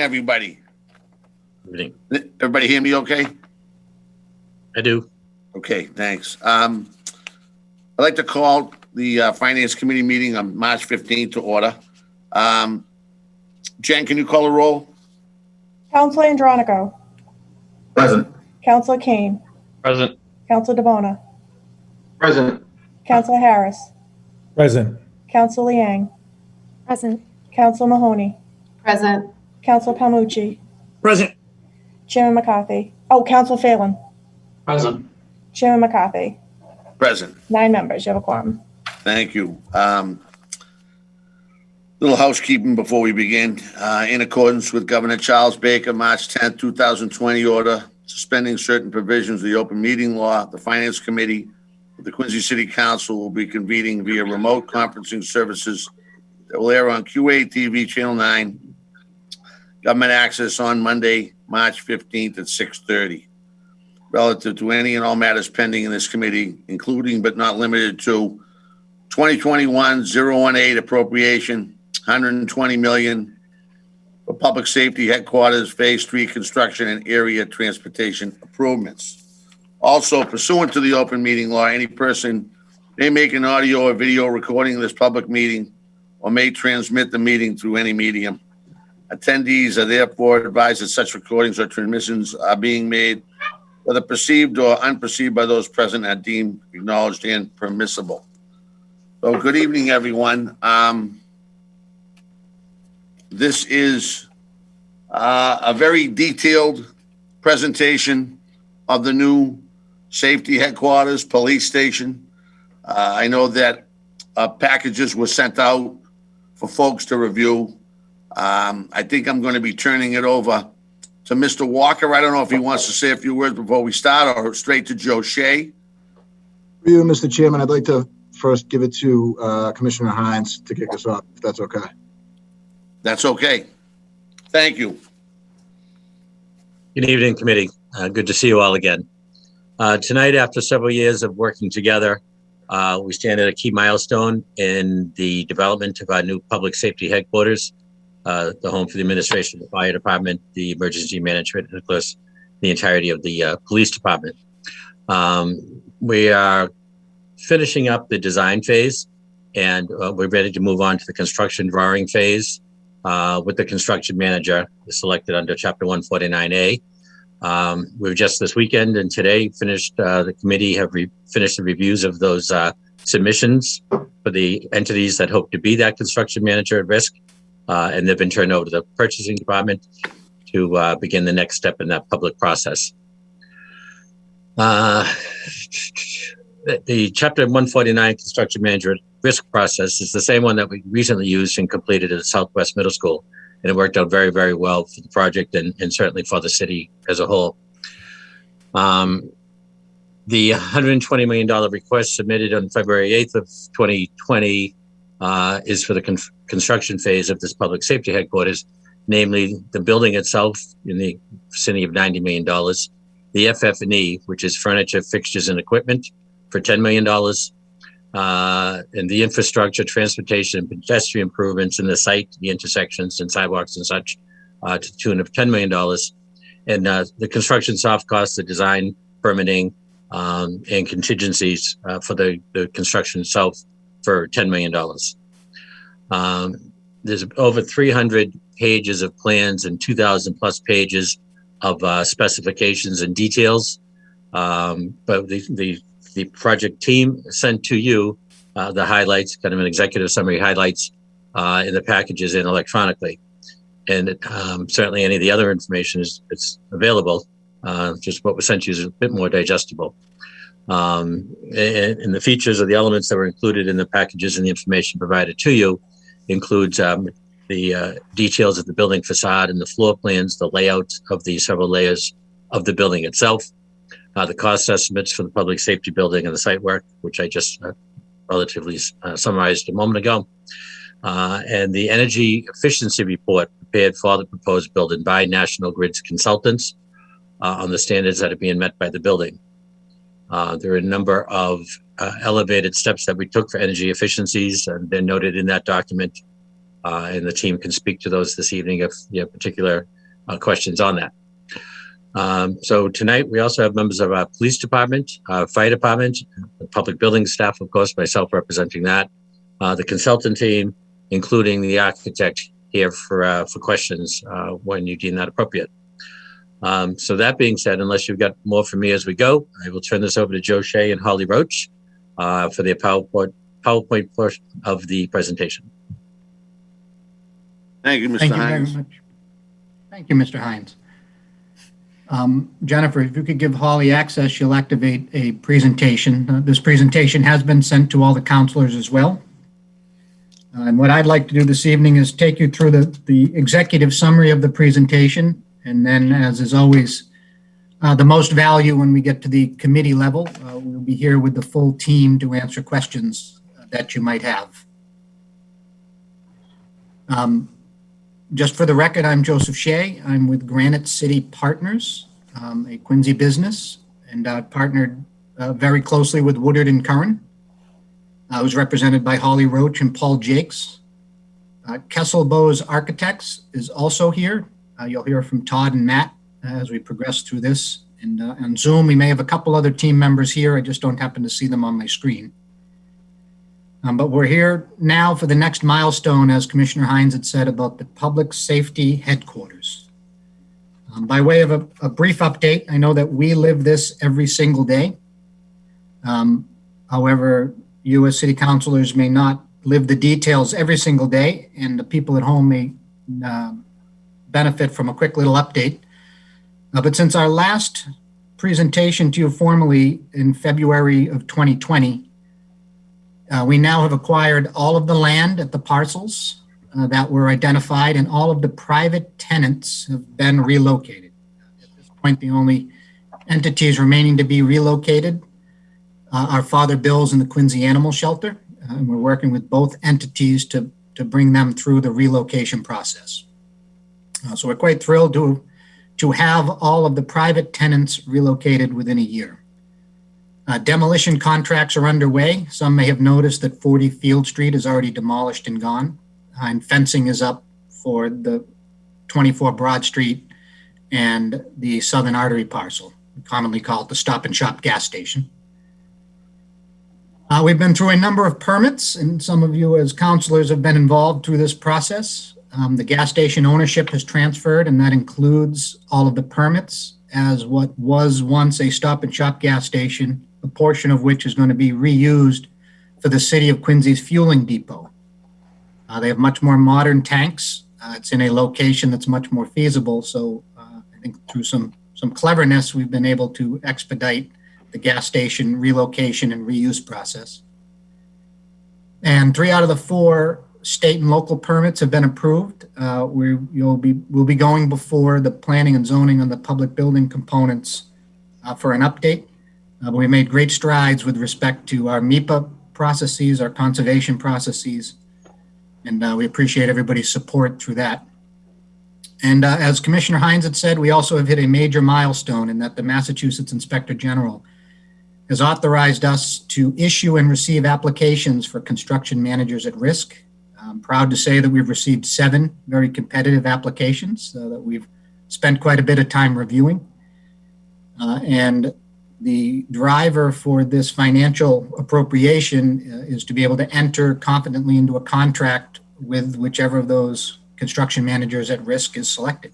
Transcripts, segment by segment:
everybody. Evening. Everybody hear me okay? I do. Okay, thanks. I'd like to call the Finance Committee meeting on March 15th to order. Jen, can you call a roll? Counselor Andronico. Present. Counselor Kane. Present. Counselor DeBona. Present. Counselor Harris. Present. Counselor Liang. Present. Counselor Mahoney. Present. Counselor Palmucci. Present. Chairman McCarthy. Oh, Counselor Phelan. Present. Chairman McCarthy. Present. 9 members. You have a quorum. Thank you. Little housekeeping before we begin. In accordance with Governor Charles Baker, March 10th, 2020 order suspending certain provisions of the open meeting law, the Finance Committee of the Quincy City Council will be convening via remote conferencing services that will air on QA-TV Channel 9, government access on Monday, March 15th at 6:30. Relative to any and all matters pending in this committee, including but not limited to 2021-018 appropriation, $120 million for public safety headquarters, phase 3 construction and area transportation improvements. Also, pursuant to the open meeting law, any person may make an audio or video recording of this public meeting or may transmit the meeting through any medium. Attendees are therefore advised that such recordings or transmissions are being made, whether perceived or unperceived by those present, are deemed acknowledged and permissible. So good evening, everyone. This is a very detailed presentation of the new safety headquarters, police station. I know that packages were sent out for folks to review. I think I'm going to be turning it over to Mr. Walker. I don't know if he wants to say a few words before we start or straight to Joe Shea. For you, Mr. Chairman, I'd like to first give it to Commissioner Hines to kick us off, if that's okay. That's okay. Thank you. Good evening, committee. Good to see you all again. Tonight, after several years of working together, we stand at a key milestone in the development of our new public safety headquarters, the home for the administration of the fire department, the emergency management, and of course, the entirety of the police department. We are finishing up the design phase, and we're ready to move on to the construction drawing phase with the construction manager selected under Chapter 149A. We've just this weekend and today finished, the committee have finished the reviews of those submissions for the entities that hope to be that construction manager at risk. And they've been turned over to the purchasing department to begin the next step in that public process. The Chapter 149 construction manager at risk process is the same one that we recently used and completed at Southwest Middle School. And it worked out very, very well for the project and certainly for the city as a whole. The $120 million request submitted on February 8th of 2020 is for the construction phase of this public safety headquarters, namely the building itself in the vicinity of $90 million, the FF&E, which is furniture, fixtures, and equipment, for $10 million, and the infrastructure, transportation, and pedestrian improvements in the site, the intersections and sidewalks and such, to the tune of $10 million, and the construction soft costs, the design, permitting, and contingencies for the construction itself for $10 million. There's over 300 pages of plans and 2,000 plus pages of specifications and details. But the project team sent to you the highlights, kind of an executive summary highlights in the packages and electronically. And certainly any of the other information it's available. Just what was sent to you is a bit more digestible. And the features of the elements that were included in the packages and the information provided to you includes the details of the building facade and the floor plans, the layout of the several layers of the building itself, the cost estimates for the public safety building and the site work, which I just relatively summarized a moment ago, and the energy efficiency report prepared for the proposed building by National Grid's consultants on the standards that are being met by the building. There are a number of elevated steps that we took for energy efficiencies, and they're noted in that document. and the team can speak to those this evening if you have particular questions on that. So tonight, we also have members of our police department, fire department, the public building staff, of course, myself representing that, the consultant team, including the architect here for questions when you deem that appropriate. So that being said, unless you've got more for me as we go, I will turn this over to Joe Shea and Holly Roach for the PowerPoint portion of the presentation. Thank you, Mr. Thank you very Hines. much. Thank you, Mr. Hines. Jennifer, if you could give Holly access, she'll activate a presentation. This presentation has been sent to all the counselors as well. And what I'd like to do this evening is take you through the executive summary of the presentation. And then, as is always the most value when we get to the committee level, we'll be here with the full team to answer questions that you might have. Just for the record, I'm Joseph Shea. I'm with Granite City Partners, a Quincy business, and partnered very closely with Woodard and Curran. I was represented by Holly Roach and Paul Jakes. Kessel Bowes Architects is also here. You'll hear from Todd and Matt as we progress through this. And on Zoom, we may have a couple other team members here. I just don't happen to see them on my screen. But we're here now for the next milestone, as Commissioner Hines had said, about the Public Safety Headquarters. By way of a brief update, I know that we live this every single day. However, you as city councilors may not live the details every single day, and the people at home may benefit from a quick little update. But since our last presentation to you formally in February of 2020, we now have acquired all of the land at the parcels that were identified, and all of the private tenants have been relocated. At this point, the only entities remaining to be relocated are Father Bill's and the Quincy Animal Shelter, and we're working with both entities to bring them through the relocation process. So we're quite thrilled to have all of the private tenants relocated within a year. Demolition contracts are underway. Some may have noticed that 40 Field Street is already demolished and gone, and fencing is up for the 24 Broad Street and the Southern Artery parcel, commonly called the Stop and Shop gas station. We've been through a number of permits, and some of you as counselors have been involved through this process. The gas station ownership has transferred, and that includes all of the permits as what was once a Stop and Shop gas station, a portion of which is going to be reused for the city of Quincy's fueling depot. They have much more modern tanks. It's in a location that's much more feasible. So I think through some cleverness, we've been able to expedite the gas station relocation and reuse process. And 3 out of the 4 state and local permits have been approved. We'll be going before the planning and zoning on the public building components for an update. But we made great strides with respect to our MEPA processes, our conservation processes, and we appreciate everybody's support through that. And as Commissioner Hines had said, we also have hit a major milestone in that the Massachusetts Inspector General has authorized us to issue and receive applications for construction managers at risk. I'm proud to say that we've received 7 very competitive applications that we've spent quite a bit of time reviewing. And the driver for this financial appropriation is to be able to enter confidently into a contract with whichever of those construction managers at risk is selected.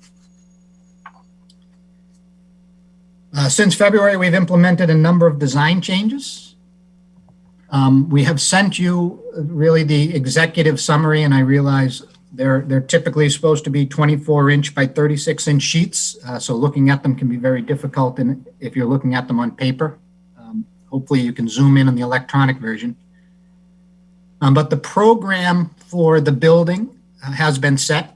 Since February, we've implemented a number of design changes. We have sent you really the executive summary, and I realize they're typically supposed to be 24-inch by 36-inch sheets, so looking at them can be very difficult if you're looking at them on paper. Hopefully you can zoom in on the electronic version. But the program for the building has been set.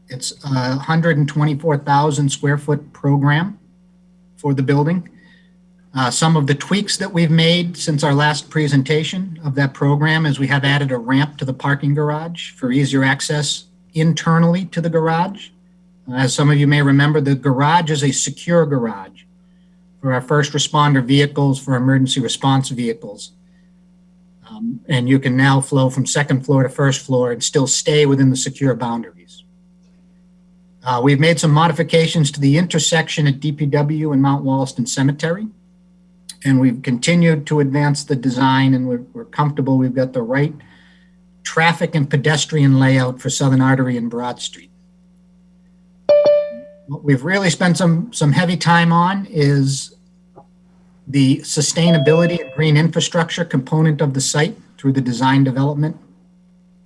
It's a 124,000 square foot program for the building. Some of the tweaks that we've made since our last presentation of that program is we have added a ramp to the parking garage for easier access internally to the garage. As some of you may remember, the garage is a secure garage for our first responder vehicles, for emergency response vehicles. And you can now flow from second floor to first floor and still stay within the secure boundaries. We've made some modifications to the intersection at DPW and Mount Wollaston Cemetery. And we've continued to advance the design, and we're comfortable we've got the right traffic and pedestrian layout for Southern Artery and Broad Street. What we've really spent some heavy time on is the sustainability and green infrastructure component of the site through the design development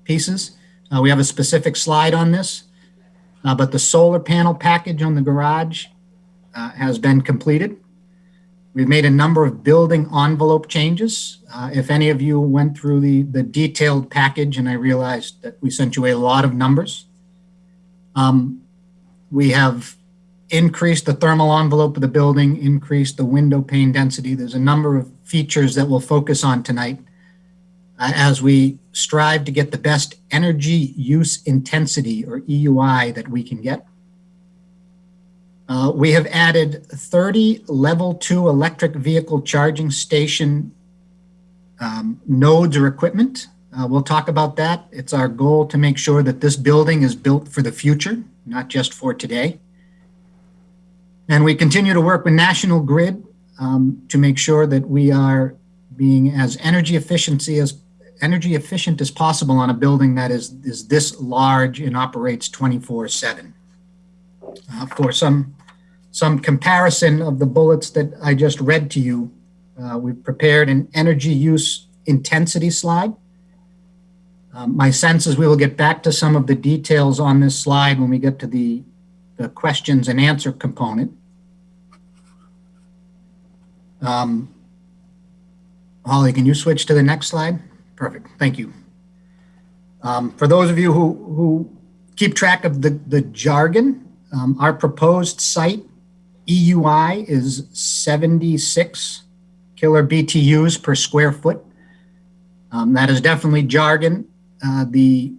pieces. We have a specific slide on this, but the solar panel package on the garage has been completed. We've made a number of building envelope changes. If any of you went through the detailed package, and I realized that we sent you a lot of numbers, we have increased the thermal envelope of the building, increased the window pane density. There's a number of features that we'll focus on tonight as we strive to get the best energy use intensity, or EUI, that we can get. We have added 30 level 2 electric vehicle charging station nodes or equipment. We'll talk about that. It's our goal to make sure that this building is built for the future, not just for today. And we continue to work with National Grid to make sure that we are being as energy efficient as possible on a building that is this large and operates 24/7. For some comparison of the bullets that I just read to you, we've prepared an energy use intensity slide. My sense is we will get back to some of the details on this slide when we get to the questions and answer component. Holly, can you switch to the next slide? Perfect, thank you. For those of you who keep track of the jargon, our proposed site EUI is 76 killer BTUs per square foot. That is definitely jargon. The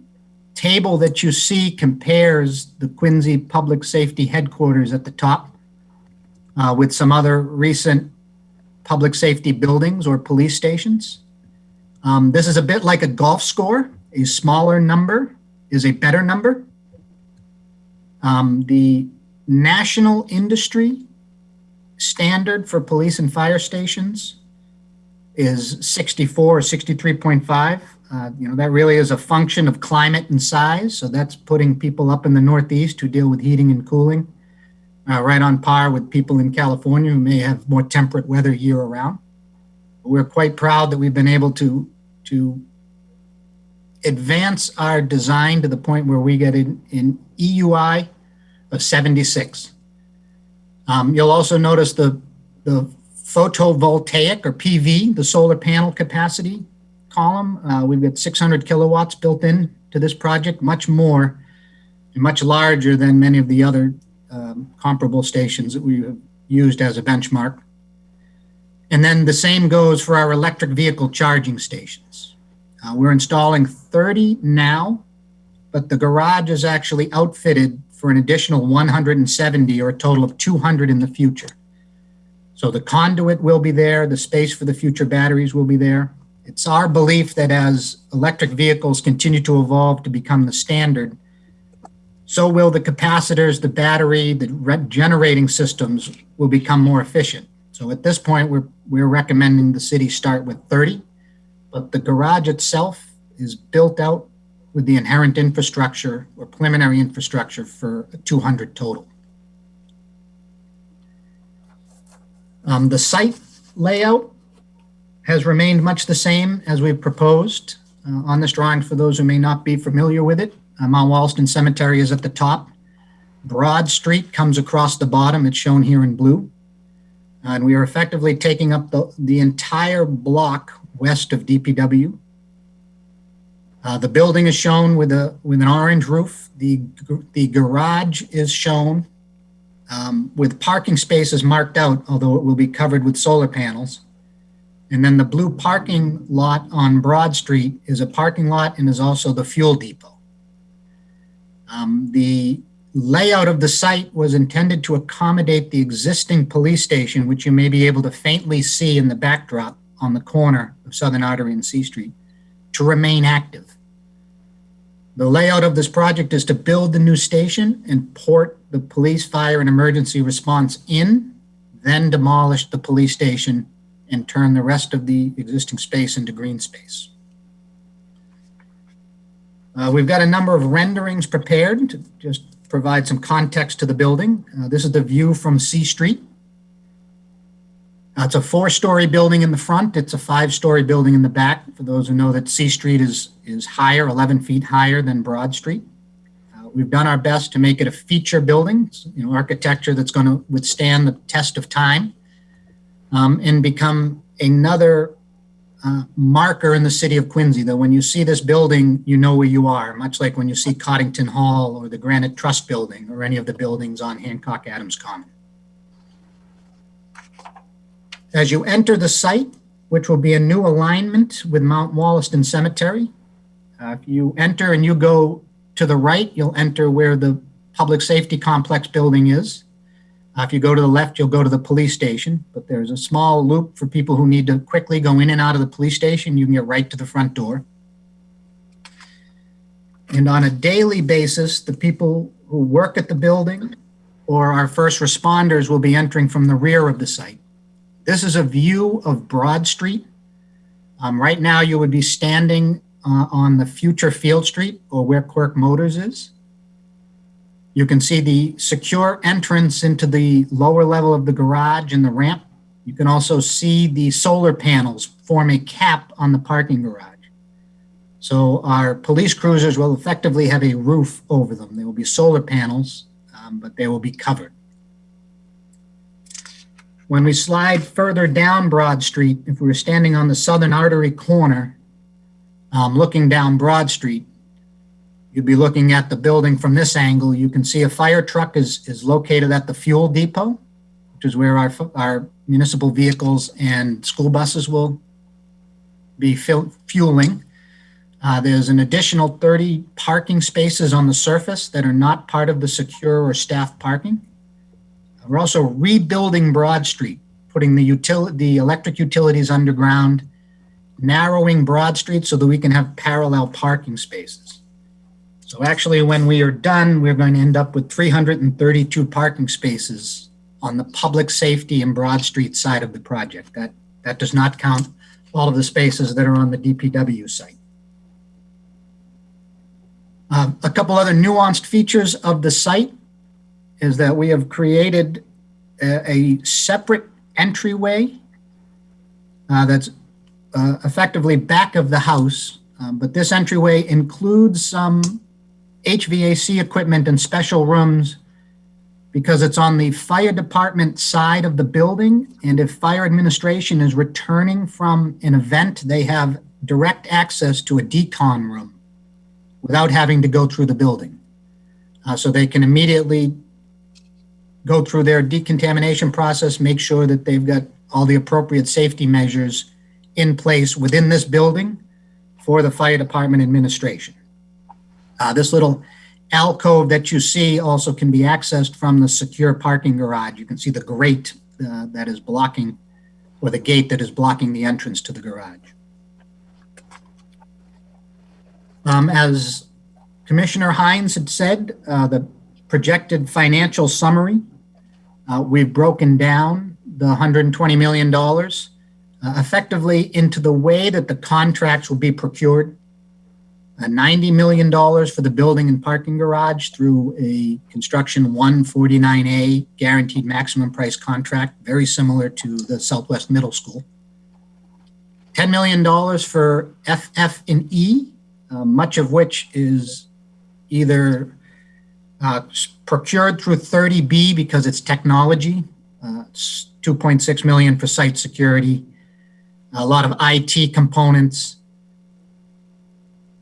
table that you see compares the Quincy Public Safety Headquarters at the top with some other recent public safety buildings or police stations. This is a bit like a golf score. A smaller number is a better number. The national industry standard for police and fire stations is 64 or 63.5. That really is a function of climate and size. So that's putting people up in the Northeast who deal with heating and cooling right on par with people in California who may have more temperate weather year around. We're quite proud that we've been able to advance our design to the point where we get an EUI of 76. You'll also notice the photovoltaic or PV, the solar panel capacity column. We've got 600 kilowatts built in to this project, much more and much larger than many of the other comparable stations that we have used as a benchmark. And then the same goes for our electric vehicle charging stations. We're installing 30 now, but the garage is actually outfitted for an additional 170, or a total of 200 in the future. So the conduit will be there, the space for the future batteries will be there. It's our belief that as electric vehicles continue to evolve to become the standard, so will the capacitors, the battery, the generating systems will become more efficient. So at this point, we're recommending the city start with 30, but the garage itself is built out with the inherent infrastructure or preliminary infrastructure for 200 total. The site layout has remained much the same as we've proposed on this drawing. For those who may not be familiar with it, Mount Wollaston Cemetery is at the top. Broad Street comes across the bottom. It's shown here in blue. And we are effectively taking up the entire block west of DPW. The building is shown with an orange roof. The garage is shown with parking spaces marked out, although it will be covered with solar panels. And then the blue parking lot on Broad Street is a parking lot and is also the fuel depot. The layout of the site was intended to accommodate the existing police station, which you may be able to faintly see in the backdrop on the corner of Southern Artery and C Street to remain active. The layout of this project is to build the new station and port the police, fire, and emergency response in, then demolish the police station and turn the rest of the existing space into green space. We've got a number of renderings prepared to just provide some context to the building. This is the view from C Street. It's a 4-story building in the front. It's a 5-story building in the back. For those who know that C Street is higher, 11 feet higher than Broad Street. We've done our best to make it a feature building, architecture that's going to withstand the test of time and become another marker in the city of Quincy, that when you see this building, you know where you are, much like when you see Coddington Hall or the Granite Trust Building or any of the buildings on Hancock Adams Common. As you enter the site, which will be a new alignment with Mount Wollaston Cemetery, if you enter and you go to the right, you'll enter where the public safety complex building is. If you go to the left, you'll go to the police station, but there's a small loop for people who need to quickly go in and out of the police station. You can get right to the front door. And on a daily basis, the people who work at the building or our first responders will be entering from the rear of the site. This is a view of Broad Street. Right now, you would be standing on the future Field Street or where Quirk Motors is. You can see the secure entrance into the lower level of the garage and the ramp. You can also see the solar panels form a cap on the parking garage. So our police cruisers will effectively have a roof over them. There will be solar panels, but they will be covered. When we slide further down Broad Street, if we were standing on the Southern Artery corner, looking down Broad Street, you'd be looking at the building from this angle. You can see a fire truck is located at the fuel depot, which is where our municipal vehicles and school buses will be fueling. There's an additional 30 parking spaces on the surface that are not part of the secure or staff parking. We're also rebuilding Broad Street, putting the electric utilities underground, narrowing Broad Street so that we can have parallel parking spaces. So actually, when we are done, we're going to end up with 332 parking spaces on the public safety and Broad Street side of the project. That does not count all of the spaces that are on the DPW site. A couple other nuanced features of the site is that we have created a separate entryway that's effectively back of the house, but this entryway includes some HVAC equipment and special rooms because it's on the fire department side of the building, and if fire administration is returning from an event, they have direct access to a decon room without having to go through the building. So they can immediately go through their decontamination process, make sure that they've got all the appropriate safety measures in place within this building for the fire department administration. This little alcove that you see also can be accessed from the secure parking garage. You can see the grate that is blocking, or the gate that is blocking the entrance to the garage. As Commissioner Hines had said, the projected financial summary, we've broken down the $120 million effectively into the way that the contracts will be procured. $90 million for the building and parking garage through a construction 149A guaranteed maximum price contract, very similar to the Southwest Middle School. $10 million for FF&E, much of which is either procured through 30B because it's technology. It's $2.6 million for site security, a lot of IT components.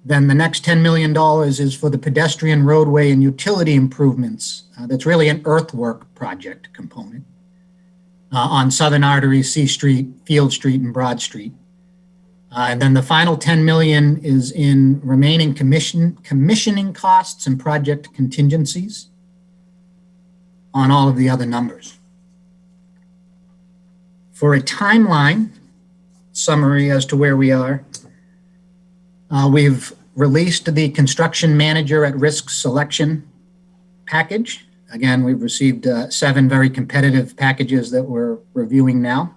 Then the next $10 million is for the pedestrian roadway and utility improvements. That's really an earthwork project component on Southern Artery, C Street, Field Street, and Broad Street. And then the final $10 million is in remaining commissioning costs and project contingencies on all of the other numbers. For a timeline, summary as to where we are. We've released the construction manager at risk selection package. Again, we've received 7 very competitive packages that we're reviewing now.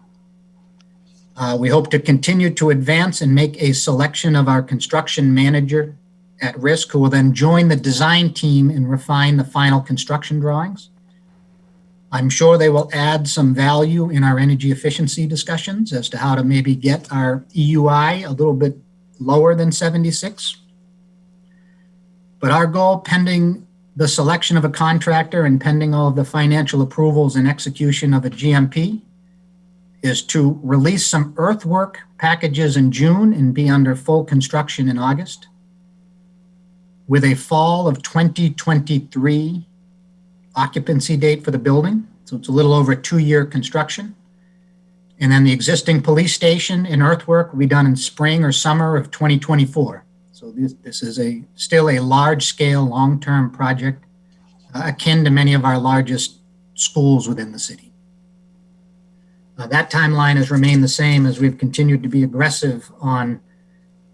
We hope to continue to advance and make a selection of our construction manager at risk, who will then join the design team and refine the final construction drawings. I'm sure they will add some value in our energy efficiency discussions as to how to maybe get our EUI a little bit lower than 76. But our goal, pending the selection of a contractor and pending all of the financial approvals and execution of a GMP, is to release some earthwork packages in June and be under full construction in August, with a fall of 2023 occupancy date for the building. So it's a little over a 2-year construction. And then the existing police station and earthwork will be done in spring or summer of 2024. So this is still a large-scale, long-term project, akin to many of our largest schools within the city. That timeline has remained the same as we've continued to be aggressive on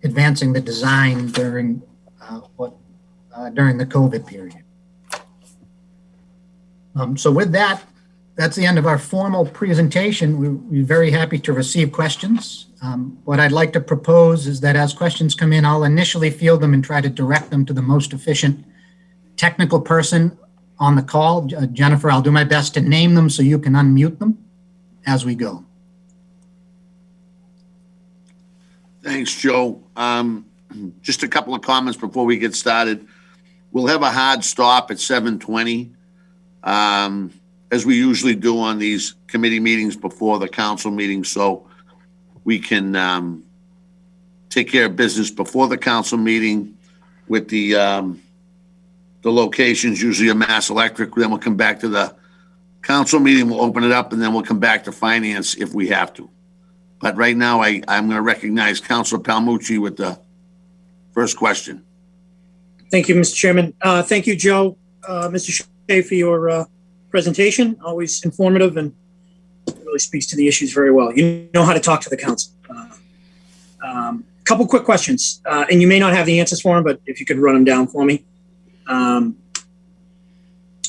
advancing the design during the COVID period. So with that, that's the end of our formal presentation. We're very happy to receive questions. What I'd like to propose is that as questions come in, I'll initially field them and try to direct them to the most efficient technical person on the call. Jennifer, I'll do my best to name them so you can unmute them as we go. Thanks, Joe. Just a couple of comments before we get started. We'll have a hard stop at 7:20, as we usually do on these committee meetings before the council meeting, so we can take care of business before the council meeting with the locations, usually a Mass Electric. Then we'll come back to the council meeting, we'll open it up, and then we'll come back to finance if we have to. But right now, I'm going to recognize Councilor Palmucci with the first question. Thank you, Mr. Chairman. Thank you, Joe, Mr. Shea, for your presentation. Always informative and really speaks to the issues very well. You know how to talk to the council. Couple quick questions, and you may not have the answers for them, but if you could run them down for me.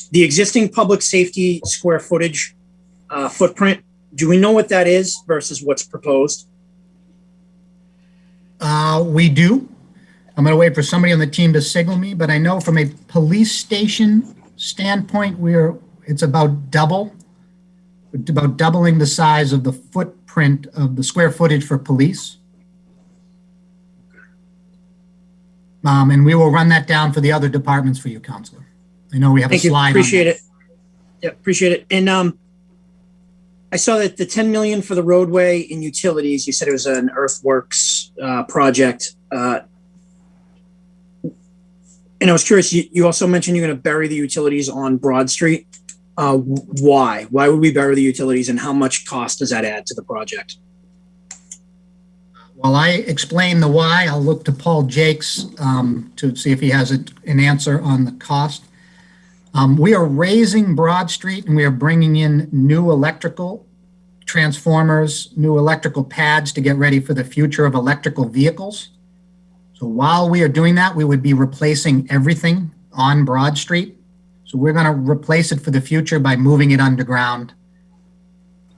The existing public safety square footage footprint, do we know what that is versus what's proposed? We do. I'm going to wait for somebody on the team to signal me, but I know from a police station standpoint, it's about doubling the size of the footprint of the square footage for police. And we will run that down for the other departments for you, Counselor. I know we have a slide. Appreciate it. Yeah, appreciate it. And I saw that the 10 million for the roadway and utilities, you said it was an earthworks project. And I was curious, you also mentioned you're going to bury the utilities on Broad Street. Why? Why would we bury the utilities, and how much cost does that add to the project? While I explain the why, I'll look to Paul Jakes to see if he has an answer on the cost. We are raising Broad Street, and we are bringing in new electrical transformers, new electrical pads to get ready for the future of electrical vehicles. So while we are doing that, we would be replacing everything on Broad Street. So we're going to replace it for the future by moving it underground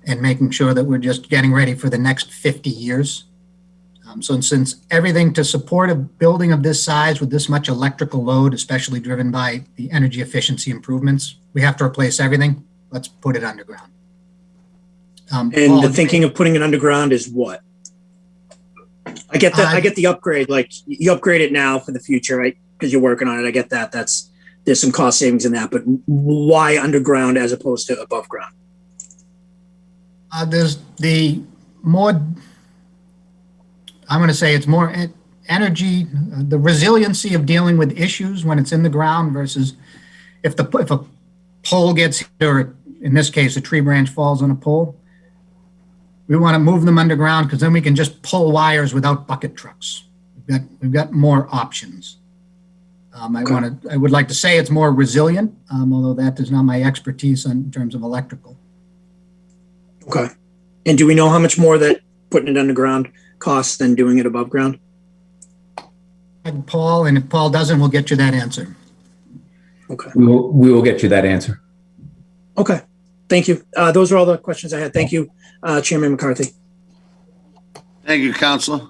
and making sure that we're just getting ready for the next 50 years. So since everything to support a building of this size with this much electrical load, especially driven by the energy efficiency improvements, we have to replace everything. Let's put it underground. And Paul, the thinking of putting it underground is what? I get the upgrade. Like, you upgrade it now for the future, right? Because you're working on it. I get that. There's some cost savings in that, but why underground as opposed to above ground? There's the more, I'm going to say it's more energy, the resiliency of dealing with issues when it's in the ground versus if a pole gets hit, or in this case, a tree branch falls on a pole. We want to move them underground because then we can just pull wires without bucket trucks. We've got more options. I would like to say it's more resilient, although that is not my expertise in terms of electrical. Okay. And do we know how much more that putting it underground costs than doing it above ground? And Paul, and if Paul doesn't, we'll get you that answer. Okay. We will get you that answer. Okay. Thank you. Those are all the questions I had. Thank you, Chairman McCarthy. Thank you, Counselor.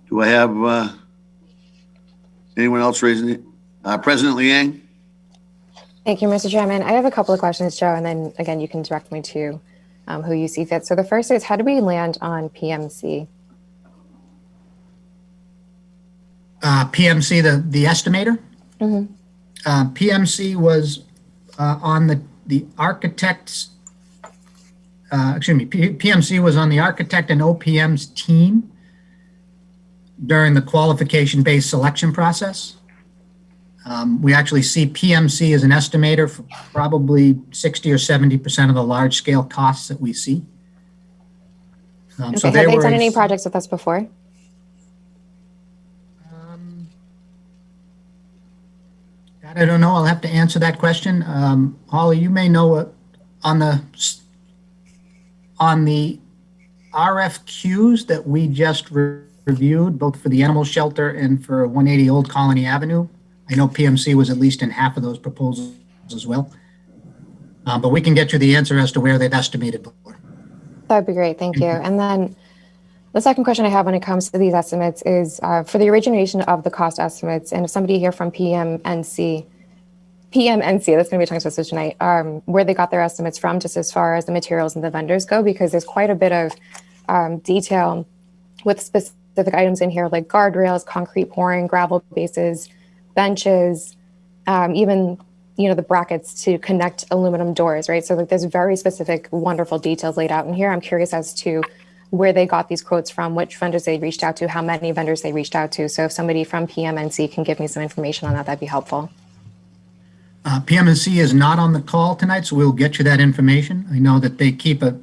Do I have anyone else raising it? President Liang? Thank you, Mr. Chairman. I have a couple of questions, Joe, and then again, you can direct me to who you see fit. So the first is, how do we land on PMC? PMC, the estimator? Mhm. PMC was on the architect's, PMC was on the architect and OPM's team during the qualification-based selection process. We actually see PMC as an estimator for probably 60 or 70% of the large-scale costs that we see. So Okay, have they they were done any projects with us before? That I don't know. I'll have to answer that question. Holly, you may know on the RFQs that we just reviewed, both for the animal shelter and for 180 Old Colony Avenue. I know PMC was at least in half of those proposals as well. But we can get you the answer as to where they've estimated before. That'd be great, thank you. And then the second question I have when it comes to these estimates is for the origination of the cost estimates, and if somebody here from PMNC, that's going to be a tongue twister tonight, where they got their estimates from, just as far as the materials and the vendors go, because there's quite a bit of detail with specific items in here, like guardrails, concrete pouring, gravel bases, benches, even the brackets to connect aluminum doors, right? So like there's very specific, wonderful details laid out in here. I'm curious as to where they got these quotes from, which vendors they reached out to, how many vendors they reached out to. So if somebody from PMNC can give me some information on that, that'd be helpful. PMNC is not on the call tonight, so we'll get you that information. I know that they keep a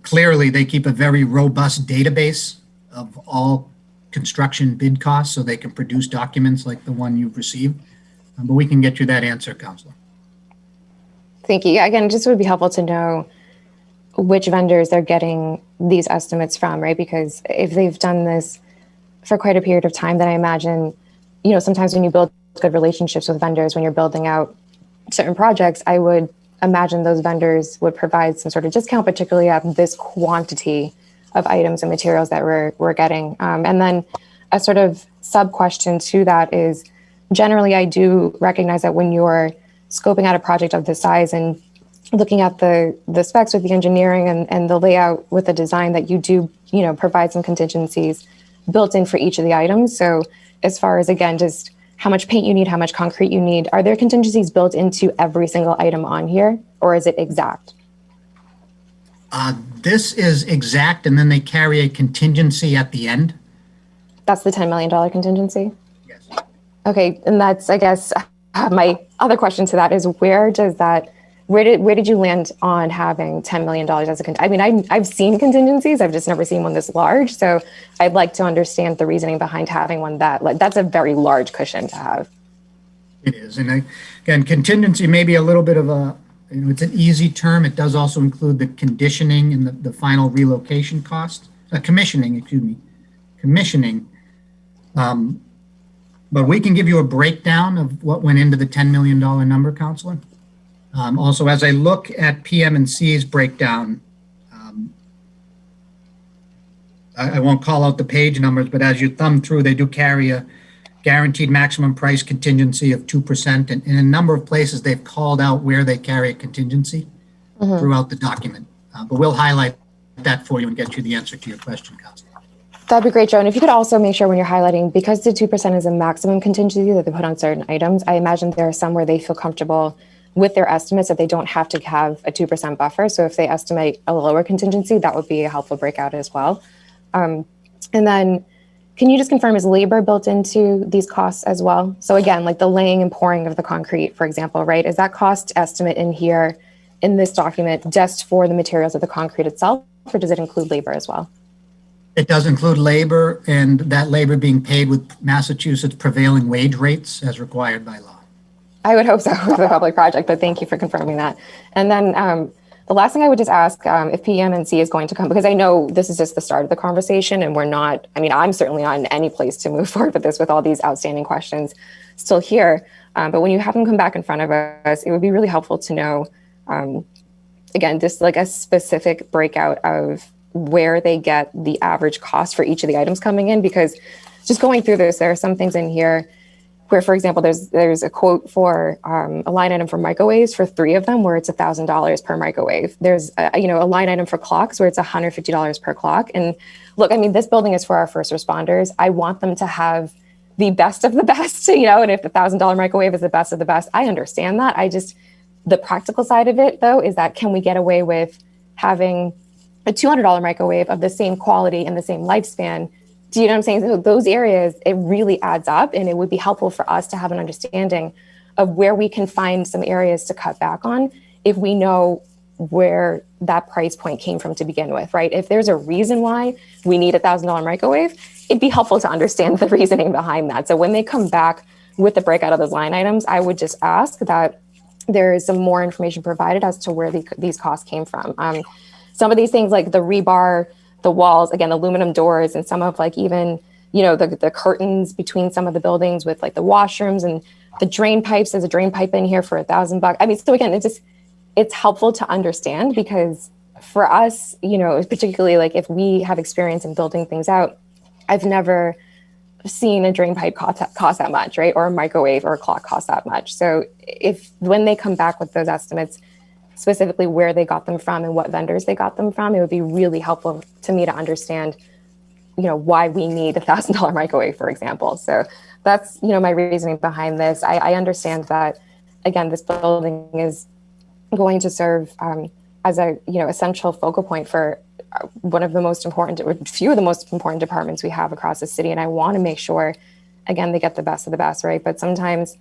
very robust database of all construction bid costs, so they can produce documents like the one you've received. But we can get you that answer, Counselor. Thank you. Yeah, again, it just would be helpful to know which vendors they're getting these estimates from, right? Because if they've done this for quite a period of time, then I imagine, sometimes when you build good relationships with vendors, when you're building out certain projects, I would imagine those vendors would provide some sort of discount, particularly at this quantity of items and materials that we're getting. And then a sort of sub question to that is, generally, I do recognize that when you're scoping out a project of this size and looking at the specs with the engineering and the layout with the design, that you do, provide some contingencies built in for each of the items. So as far as, again, just how much paint you need, how much concrete you need, are there contingencies built into every single item on here, or is it exact? This is exact, and then they carry a contingency at the end. That's the $10 million contingency? Yes. Okay, and that's, I guess, my other question to that is, where did you land on having $10 million as a contingency? I mean, I've seen contingencies, I've just never seen one this large. So I'd like to understand the reasoning behind having one that's a very large cushion to have. It is. And again, contingency may be a little bit of it's an easy term. It does also include the conditioning and the final relocation cost, commissioning. But we can give you a breakdown of what went into the $10 million number, Counselor. Also, as I look at PM&C's breakdown, I won't call out the page numbers, but as you thumb through, they do carry a guaranteed maximum price contingency of 2%. And in a number of places, they've called out where they carry a contingency throughout the document. But we'll highlight that for you and get you the answer to your question, Counselor. That'd be great, Joe. And if you could also make sure when you're highlighting, because the 2% is a maximum contingency that they put on certain items, I imagine there are some where they feel comfortable with their estimates that they don't have to have a 2% buffer. So if they estimate a lower contingency, that would be a helpful breakout as well. And then can you just confirm, is labor built into these costs as well? So again, like the laying and pouring of the concrete, for example, right? Is that cost estimate in here in this document just for the materials of the concrete itself, or does it include labor as well? It does include labor, and that labor being paid with Massachusetts prevailing wage rates as required by law. I would hope so with a public project, but thank you for confirming that. And then The last thing I would just ask if PMNC is going to come, because I know this is just the start of the conversation and we're not, I mean, I'm certainly not in any place to move forward with this with all these outstanding questions still here. But when you have them come back in front of us, it would be really helpful to know, again, just like a specific breakout of where they get the average cost for each of the items coming in, because just going through this, there are some things in here where, for example, there's a quote for a line item for microwaves for 3 of them where it's $1,000 per microwave. There's a line item for clocks where it's $150 per clock. And look, I mean, this building is for our first responders. I want them to have the best of the best, and if the $1,000 microwave is the best of the best, I understand that. The practical side of it, though, is that can we get away with having a $200 microwave of the same quality and the same lifespan? Do you know what I'm saying? So those areas, it really adds up, and it would be helpful for us to have an understanding of where we can find some areas to cut back on if we know where that price point came from to begin with, right? If there's a reason why we need a $1,000 microwave, it'd be helpful to understand the reasoning behind that. So when they come back with the breakout of those line items, I would just ask that there is some more information provided as to where these costs came from. Some of these things like the rebar, the walls, again, aluminum doors, and some of like even, the curtains between some of the buildings with like the washrooms and the drain pipes. There's a drain pipe in here for $1,000. I mean, so again, it's helpful to understand because for us, particularly like if we have experience in building things out, I've never seen a drain pipe cost that much, right? Or a microwave or a clock cost that much. So when they come back with those estimates, specifically where they got them from and what vendors they got them from, it would be really helpful to me to understand, why we need a $1,000 microwave, for example. So that's, my reasoning behind this. I understand that, again, this building is going to serve as a, essential focal point for one of the most important, or few of the most important departments we have across the city. And I want to make sure, again, they get the best of the best, right? But sometimes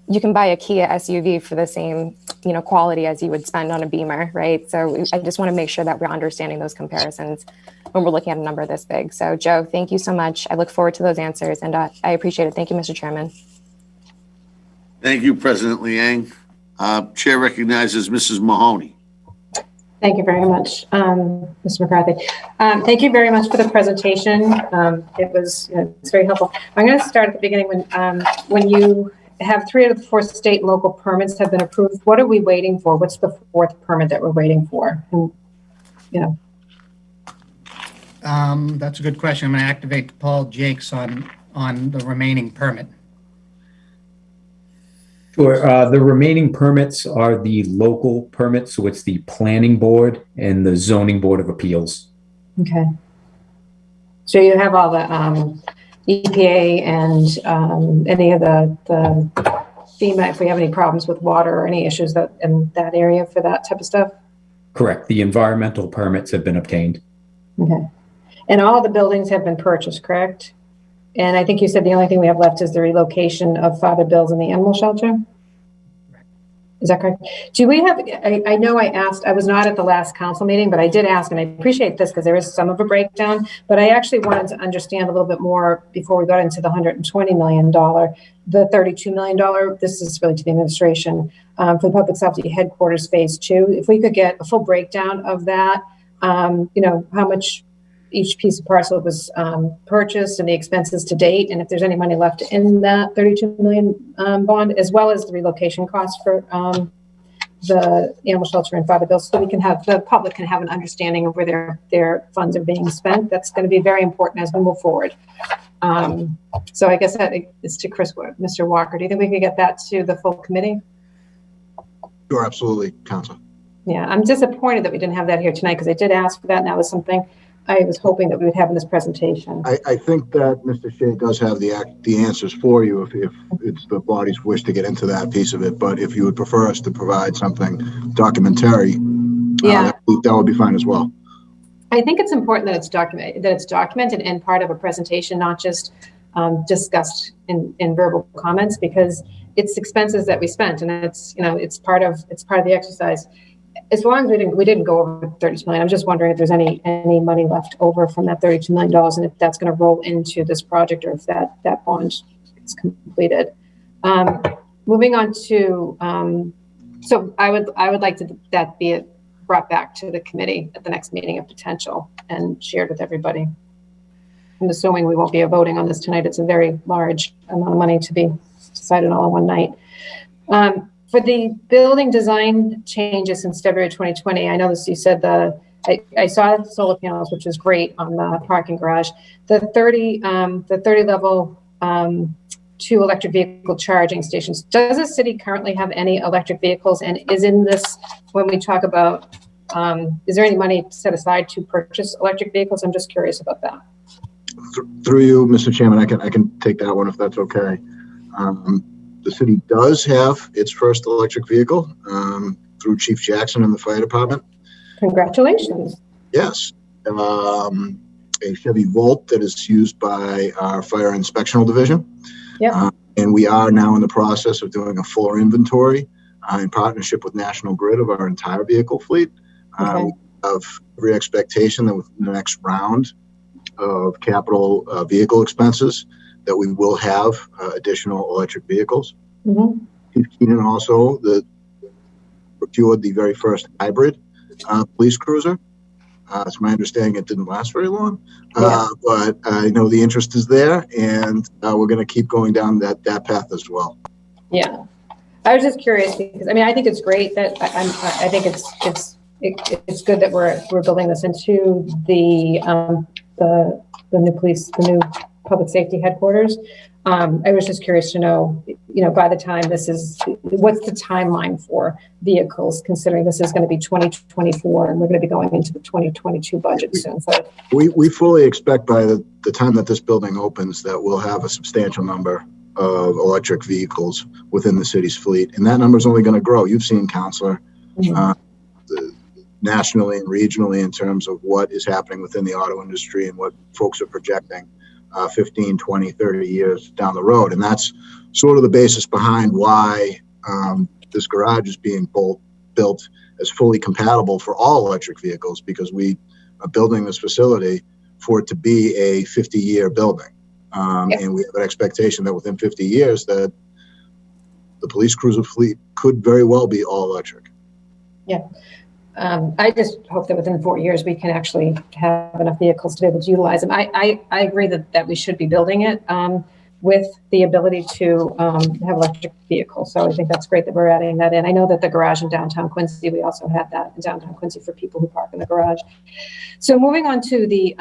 you can buy a Kia SUV for the same, quality as you would spend on a Beamer, right? So I just want to make sure that we're understanding those comparisons when we're looking at a number this big. So Joe, thank you so much. I look forward to those answers and I appreciate it. Thank you, Mr. Chairman. Thank you, President Liang. Chair recognizes Mrs. Mahoney. Thank you very much, Mr. McCarthy. Thank you very much for the presentation. It's very helpful. I'm going to start at the beginning when you have 3 out of the 4 state and local permits have been approved. What are we waiting for? What's the 4th permit that we're waiting for? That's a good question. I'm going to activate Paul Jakes on the remaining permit. Sure. The remaining permits are the local permits, so it's the Planning Board and the Zoning Board of Appeals. Okay. So you have all the EPA and any of the FEMA, if we have any problems with water or any issues in that area for that type of stuff? Correct. The environmental permits have been obtained. Okay. And all the buildings have been purchased, correct? And I think you said the only thing we have left is the relocation of Father Bill's and the animal shelter? Is that correct? Do we have, I know I was not at the last council meeting, but I did ask, and I appreciate this because there is some of a breakdown, but I actually wanted to understand a little bit more before we got into the $120 million, the $32 million, this is really to the administration, for the public safety headquarters phase 2. If we could get a full breakdown of that, how much each piece of parcel was purchased and the expenses to date, and if there's any money left in that $32 million bond, as well as the relocation costs for the animal shelter and Father Bill, so we can have, the public can have an understanding of where their funds are being spent. That's going to be very important as we move forward. So I guess that is to Mr. Walker. Do you think we could get that to the full committee? Sure, absolutely, Council. Yeah, I'm disappointed that we didn't have that here tonight because I did ask for that, and that was something I was hoping that we would have in this presentation. I think that Mr. Shea does have the answers for you if it's the body's wish to get into that piece of it. But if you would prefer us to provide something documentary, that would be fine as well. I think it's important that it's documented and part of a presentation, not just discussed in verbal comments, because it's expenses that we spent, and it's part of the exercise. As long as we didn't go over $32 million, I'm just wondering if there's any money left over from that $32 million, and if that's going to roll into this project, or if that bond is completed. Moving on to, so I would like that be brought back to the committee at the next meeting of potential and shared with everybody. I'm assuming we won't be voting on this tonight. It's a very large amount of money to be decided all in one night. For the building design changes since February 2020, I know this, you said I saw the solar panels, which is great on the parking garage. The 30 level 2 electric vehicle charging stations. Does the city currently have any electric vehicles? And is in this, when we talk about, is there any money set aside to purchase electric vehicles? I'm just curious about that. Through you, Mr. Chairman, I can take that one if that's okay. The city does have its first electric vehicle through Chief Jackson and the fire department. Congratulations. Yes. A Chevy Volt that is used by our fire inspectional division. Yeah. And we are now in the process of doing a fuller inventory in partnership with National Grid of our entire vehicle fleet. Okay. We have every expectation that within the next round of capital vehicle expenses that we will have additional electric vehicles. Mm-hmm. Chief Keenan also procured the very first hybrid police cruiser. It's my understanding it didn't last very long, but I know the interest is there, and we're going to keep going down that path as well. Yeah, I was just curious because I think it's great that I think it's good that we're building this into the new public safety headquarters. I was just curious to know, by the time what's the timeline for vehicles, considering this is going to be 2024 and we're going to be going into the 2022 budget soon. So we fully expect by the time that this building opens that we'll have a substantial number of electric vehicles within the city's fleet, and that number is only going to grow. You've seen, Counselor, nationally and regionally in terms of what is happening within the auto industry and what folks are projecting 15, 20, 30 years down the road. And that's sort of the basis behind why this garage is being built as fully compatible for all electric vehicles, because we are building this facility for it to be a 50-year building. And we have an expectation that within 50 years that the police cruiser fleet could very well be all electric. Yeah. I just hope that within 4 years we can actually have enough vehicles to be able to utilize them. I agree that we should be building it with the ability to have electric vehicles. So I think that's great that we're adding that in. I know that the garage in downtown Quincy, we also had that in downtown Quincy for people who park in the garage. So moving on to the,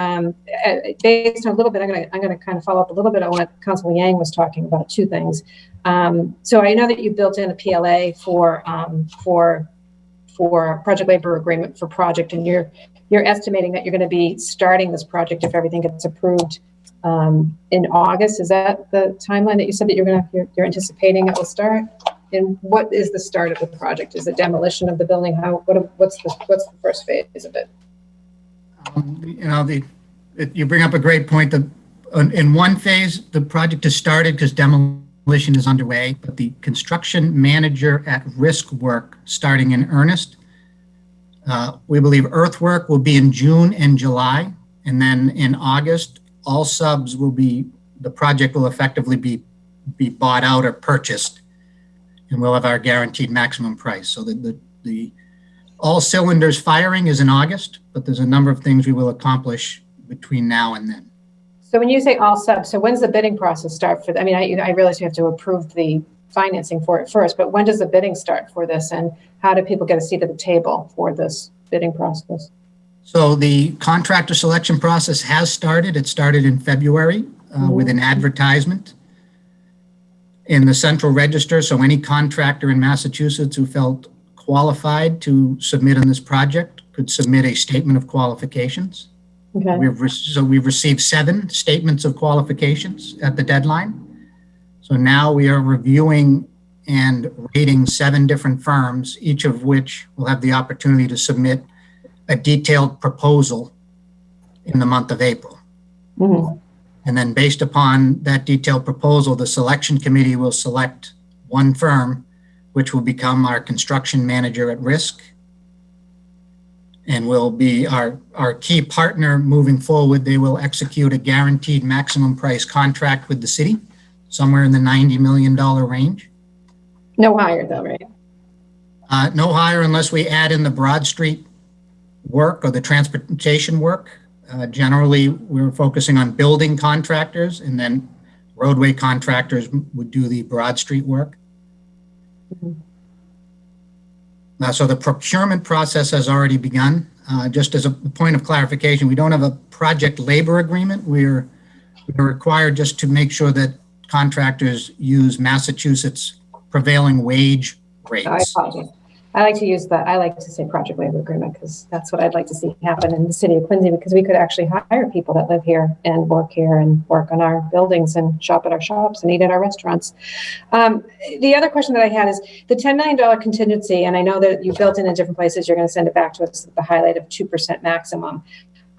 based on a little bit, I'm going to kind of follow up a little bit on what Councilor Yang was talking about, two things. So I know that you built in a PLA for project labor agreement for project, and you're estimating that you're going to be starting this project if everything gets approved in August. Is that the timeline that you said that you're anticipating it will start? And what is the start of the project? Is it demolition of the building? What's the first phase of it? You bring up a great point. In one phase, the project has started because demolition is underway, but the construction manager at risk work starting in earnest. We believe earthwork will be in June and July, and then in August, all subs the project will effectively be bought out or purchased, and we'll have our guaranteed maximum price. So the all cylinders firing is in August, but there's a number of things we will accomplish between now and then. So when you say all subs, so when's the bidding process start for? I realize you have to approve the financing for it first, but when does the bidding start for this, and how do people get a seat at the table for this bidding process? So the contractor selection process has started. It started in February with an advertisement in the Central Register. So any contractor in Massachusetts who felt qualified to submit on this project could submit a statement of qualifications. Okay. We've received 7 statements of qualifications at the deadline. So now we are reviewing and rating 7 different firms, each of which will have the opportunity to submit a detailed proposal in the month of April. Mm-hmm. And then based upon that detailed proposal, the selection committee will select one firm, which will become our construction manager at risk and will be our key partner moving forward. They will execute a guaranteed maximum price contract with the city, somewhere in the $90 million range. No higher though, right? No higher unless we add in the Broad Street work or the transportation work. Generally, we're focusing on building contractors, and then roadway contractors would do the Broad Street work. So the procurement process has already begun. Just as a point of clarification, we don't have a project labor agreement. We're required just to make sure that contractors use Massachusetts prevailing wage rates. I apologize. I like to use that. I like to say project labor agreement because that's what I'd like to see happen in the city of Quincy, because we could actually hire people that live here and work on our buildings and shop at our shops and eat at our restaurants. The other question that I had is the $10 million contingency, and I know that you built in different places, you're going to send it back to us at the highlight of 2% maximum.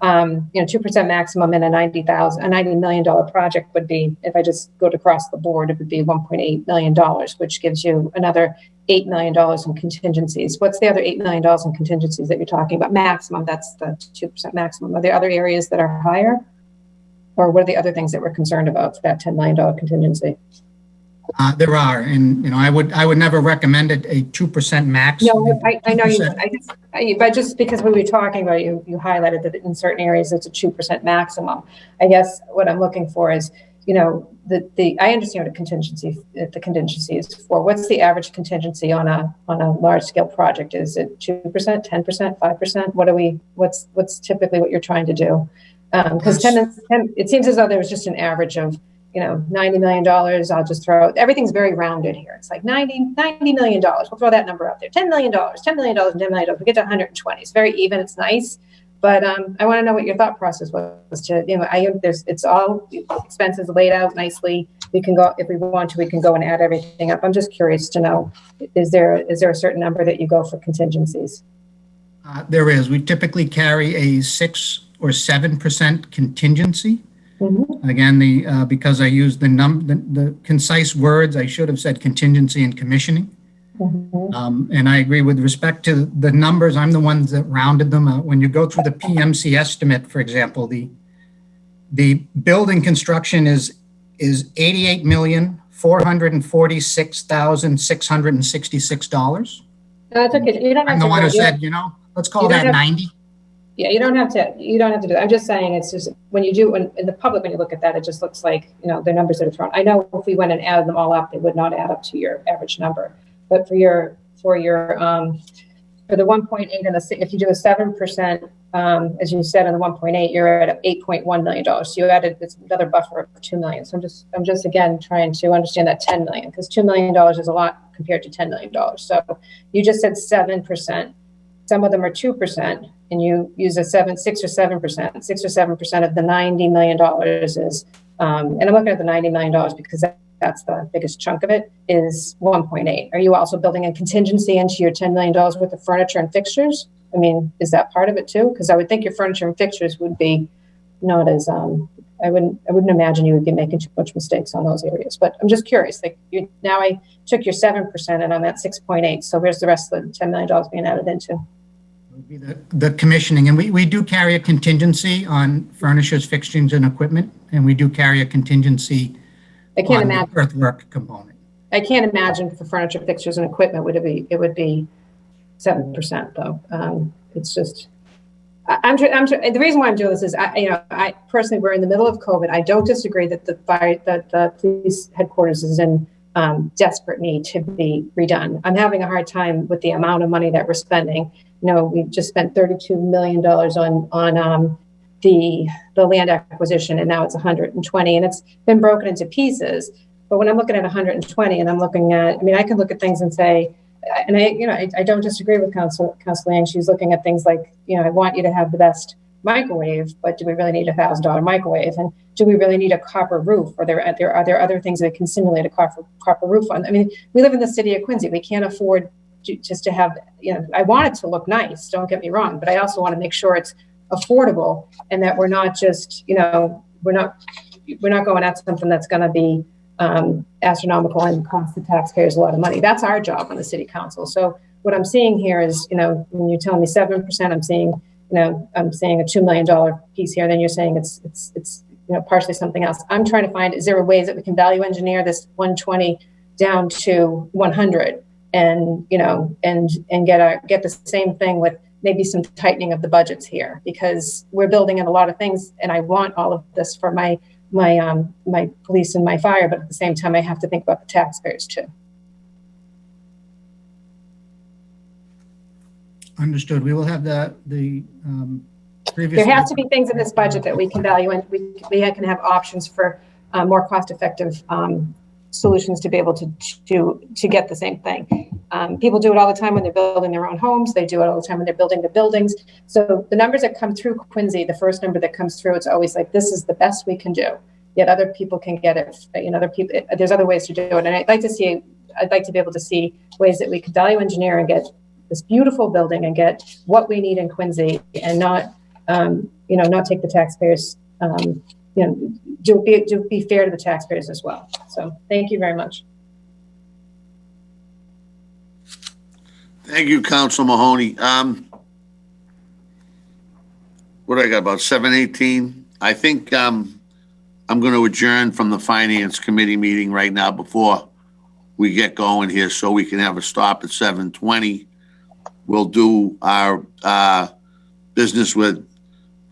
2% maximum in a $90 million project would be, if I just go across the board, it would be $1.8 million, which gives you another $8 million in contingencies. What's the other $8 million in contingencies that you're talking about? Maximum, that's the 2% maximum. Are there other areas that are higher? Or what are the other things that we're concerned about for that $10 million contingency? There are, and I would never recommend it a 2% max. No, I know you. But just because we were talking about you highlighted that in certain areas it's a 2% maximum. I guess what I'm looking for is, I understand what the contingency is for. What's the average contingency on a large scale project? Is it 2%, 10%, 5%? What's typically what you're trying to do? Because 10, it seems as though there was just an average of $90 million. I'll just throw, everything's very rounded here. It's like $90 million. We'll throw that number out there. $10 million, $10 million, and $10 million. We get to 120. It's very even. It's nice. But I want to know what your thought process was to, it's all expenses laid out nicely. We can go, if we want to, we can go and add everything up. I'm just curious to know, is there a certain number that you go for contingencies? There is. We typically carry a 6 or 7% contingency. Mm-hmm. Again, because I used the concise words, I should have said contingency and commissioning. Mm-hmm. And I agree with respect to the numbers. I'm the ones that rounded them. When you go through the PMC estimate, for example, the building construction is $88,446,666. That's okay. You don't have I'm to. The one who said, let's call that 90. Yeah, you don't have to do that. I'm just saying, it's just when you do, in the public, when you look at that, it just looks like, the numbers that are thrown. I know if we went and added them all up, they would not add up to your average number. But for the 1.8 and if you do a 7%, as you said, on the 1.8, you're at $8.1 million. So you added another buffer of $2 million. So I'm just again trying to understand that $10 million, because $2 million is a lot compared to $10 million. So you just said 7%. Some of them are 2%, and you use 6 or 7%. 6 or 7% of the $90 million is, and I'm looking at the $90 million because that's the biggest chunk of it, is 1.8. Are you also building a contingency into your $10 million worth of furniture and fixtures? I mean, is that part of it too? Because I would think your furniture and fixtures would be not as, I wouldn't imagine you would be making too much mistakes on those areas. But I'm just curious. Now I took your 7% and I'm at 6.8. So where's the rest of the $10 million being added into? Would be the commissioning, and we do carry a contingency on furnishers, fixtures, and equipment, and we do carry a contingency. I can't imagine the earthwork component. I can't imagine for furniture, fixtures, and equipment it would be 7% though. It's just the reason why I'm doing this is I personally, we're in the middle of COVID. I don't disagree that the police headquarters is in desperate need to be redone. I'm having a hard time with the amount of money that we're spending. We just spent $32 million on the land acquisition, and now it's 120, and it's been broken into pieces. But when I'm looking at 120, and I'm looking at, I can look at things and say, and I don't disagree with Councilor Yang. She's looking at things like, I want you to have the best microwave, but do we really need a $1,000 microwave? And do we really need a copper roof? Or are there other things that can simulate a copper roof on? We live in the city of Quincy. We can't afford just to have, I want it to look nice, don't get me wrong, but I also want to make sure it's affordable and that we're not just, we're not going at something that's going to be astronomical and cost the taxpayers a lot of money. That's our job on the city council. So what I'm seeing here is, when you're telling me 7%, I'm seeing a $2 million piece here. Then you're saying it's partially something else. I'm trying to find, is there a ways that we can value engineer this 120 down to 100 and get the same thing with maybe some tightening of the budgets here, because we're building in a lot of things, and I want all of this for my police and my fire, but at the same time, I have to think about the taxpayers too. Understood. We will have the previous. There has to be things in this budget that we can value, and we can have options for more cost-effective solutions to be able to get the same thing. People do it all the time when they're building their own homes. They do it all the time when they're building the buildings. So the numbers that come through Quincy, the first number that comes through, it's always like, this is the best we can do. Yet other people can get it. Other people, there's other ways to do it. And I'd like to be able to see ways that we could value engineer and get this beautiful building and get what we need in Quincy, and not take the taxpayers, be fair to the taxpayers as well. So thank you very much. Thank you, Council Mahoney. What do I got, about 7:18? I think I'm going to adjourn from the Finance Committee meeting right now before we get going here, so we can have a stop at 7:20. We'll do our business with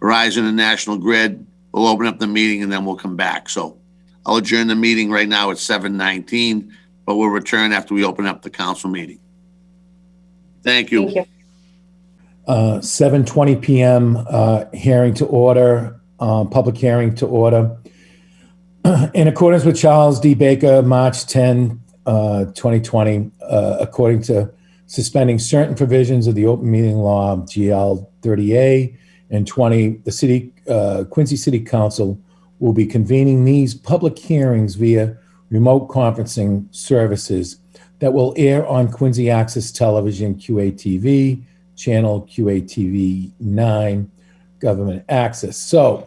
Verizon and National Grid. We'll open up the meeting and then we'll come back. So I'll adjourn the meeting right now at 7:19, but we'll return after we open up the council meeting. Thank you. Thank you. 7:20 p.m. Hearing to order, public hearing to order. In accordance with Charles D. Baker, March 10, 2020, according to suspending certain provisions of the open meeting law, GL 30A and 20, the Quincy City Council will be convening these public hearings via remote conferencing services that will air on Quincy Access Television, QATV, channel QATV 9, government access. So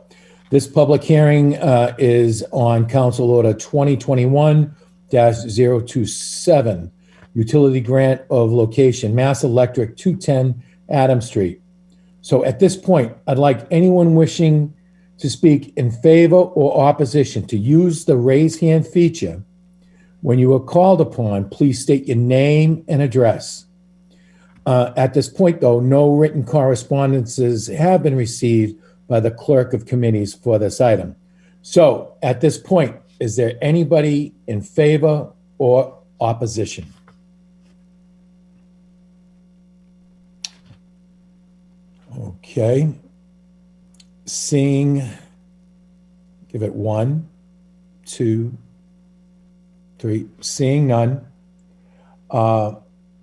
this public hearing is on Council Order 2021-027, utility grant of location, Mass Electric 210 Adam Street. So at this point, I'd like anyone wishing to speak in favor or opposition to use the raise hand feature. When you are called upon, please state your name and address. At this point, though, no written correspondences have been received by the clerk of committees for this item. So at this point, is there anybody in favor or opposition? Okay. Seeing, give it 1, 2, 3. Seeing none.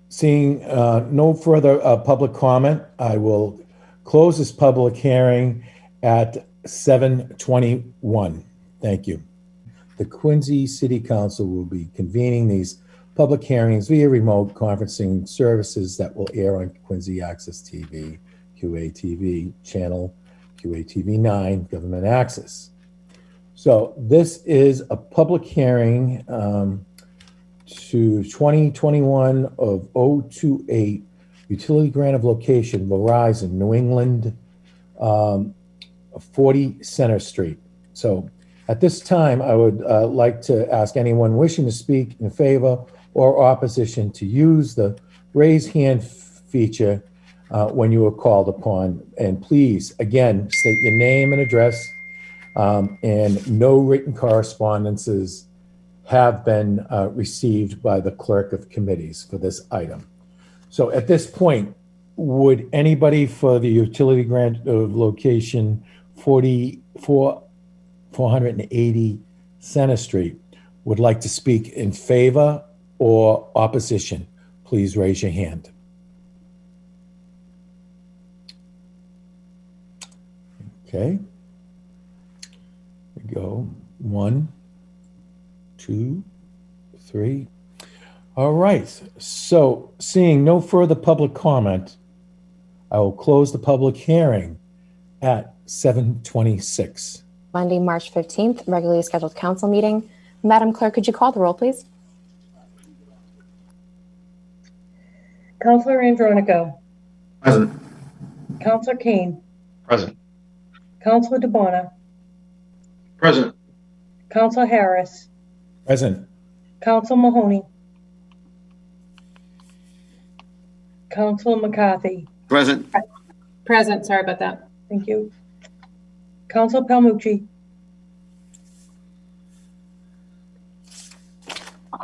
Seeing no further public comment, I will close this public hearing at 7:21. Thank you. The Quincy City Council will be convening these public hearings via remote conferencing services that will air on Quincy Access TV, QATV, channel QATV 9, government access. So this is a public hearing to 2021 of 028, utility grant of location, Verizon, New England, 40 Center Street. So at this time, I would like to ask anyone wishing to speak in favor or opposition to use the raise hand feature when you are called upon. And please, again, state your name and address, and no written correspondences have been received by the clerk of committees for this item. So at this point, would anybody for the utility grant of location 480 Center Street would like to speak in favor or opposition? Please raise your hand. Okay. Here we go. 1, 2, 3. All right. So seeing no further public comment, I will close the public hearing at 7:26. Monday, March 15th, regularly scheduled council meeting. Madam Clerk, could you call the roll, please? Counselor Andronico. Present. Counselor Kane. Present. Counselor DeBona. Present. Counselor Harris. Present. Counselor Mahoney. Counselor McCarthy. Present. Present, sorry about that. Thank you. Council Palmucci,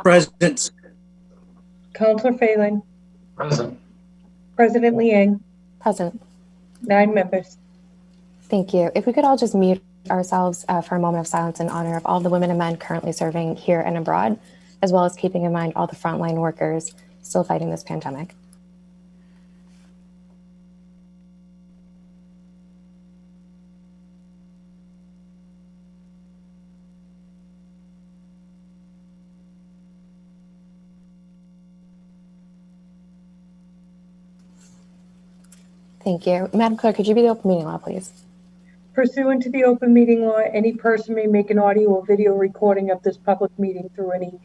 Present. Councilor Phelan, Present. President Liang, Present. 9 members. Thank you. If we could all just mute ourselves for a moment of silence in honor of all the women and men currently serving here and abroad, as well as keeping in mind all the frontline workers still fighting this pandemic. Thank you. Madam Clerk, could you be the open meeting law, please? Pursuant to the open meeting law, any person may make an audio or video recording of this public meeting through any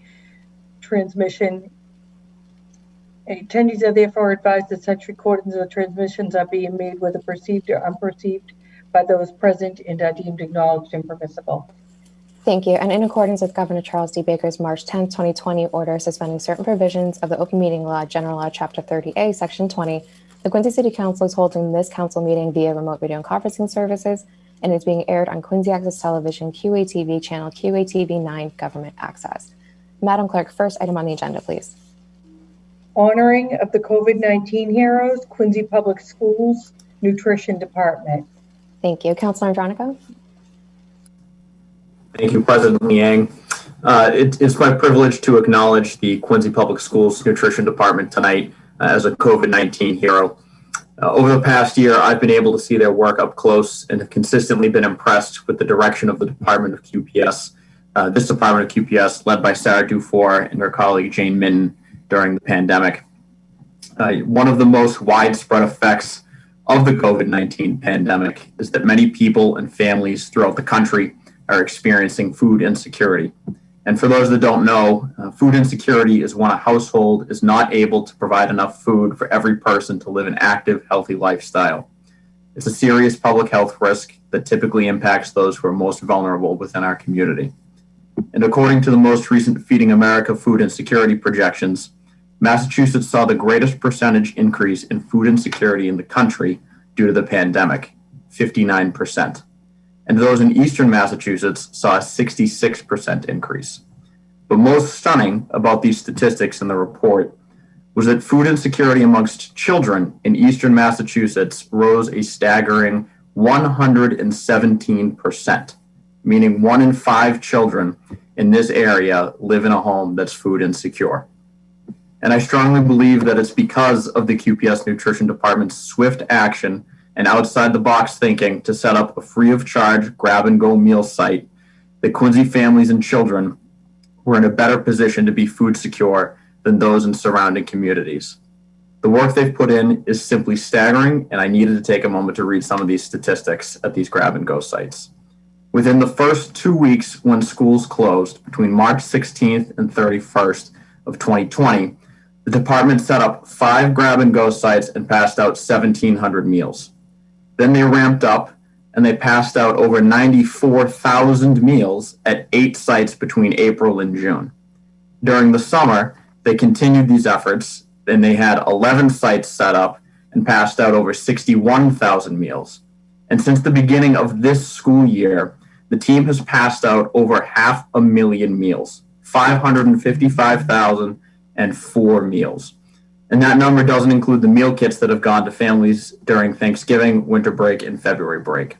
transmission. Attendees are therefore advised that such recordings or transmissions are being made whether perceived or unperceived by those present and are deemed acknowledged and permissible. Thank you. And in accordance with Governor Charles D. Baker's March 10, 2020 order suspending certain provisions of the open meeting law, General Law, Chapter 30A, Section 20, the Quincy City Council is holding this council meeting via remote video and conferencing services, and it's being aired on Quincy Access Television, QATV channel QATV 9 Government Access. Madam Clerk, first item on the agenda, please. Honoring of the COVID-19 heroes, Quincy Public Schools Nutrition Department. Thank you. Councilor Andronico? Thank you, President Liang. It's my privilege to acknowledge the Quincy Public Schools Nutrition Department tonight as a COVID-19 hero. Over the past year, I've been able to see their work up close and have consistently been impressed with the direction of the Department of QPS. This Department of QPS, led by Sarah Dufour and her colleague Jane Minton during the pandemic. One of the most widespread effects of the COVID-19 pandemic is that many people and families throughout the country are experiencing food insecurity. And for those that don't know, food insecurity is when a household is not able to provide enough food for every person to live an active, healthy lifestyle. It's a serious public health risk that typically impacts those who are most vulnerable within our community. And according to the most recent Feeding America food insecurity projections, Massachusetts saw the greatest percentage increase in food insecurity in the country due to the pandemic, 59%. And those in eastern Massachusetts saw a 66% increase. But most stunning about these statistics in the report was that food insecurity amongst children in eastern Massachusetts rose a staggering 117%, meaning 1 in 5 children in this area live in a home that's food insecure. And I strongly believe that it's because of the QPS Nutrition Department's swift action and outside the box thinking to set up a free of charge grab and go meal site that Quincy families and children were in a better position to be food secure than those in surrounding communities. The work they've put in is simply staggering, and I needed to take a moment to read some of these statistics at these grab and go sites. Within the first 2 weeks when schools closed, between March 16th and 31st of 2020, the department set up 5 grab and go sites and passed out 1,700 meals. Then they ramped up and they passed out over 94,000 meals at 8 sites between April and June. During the summer, they continued these efforts and they had 11 sites set up and passed out over 61,000 meals. And since the beginning of this school year, the team has passed out over 500,000 meals, 555,004 meals. And that number doesn't include the meal kits that have gone to families during Thanksgiving, winter break, and February break.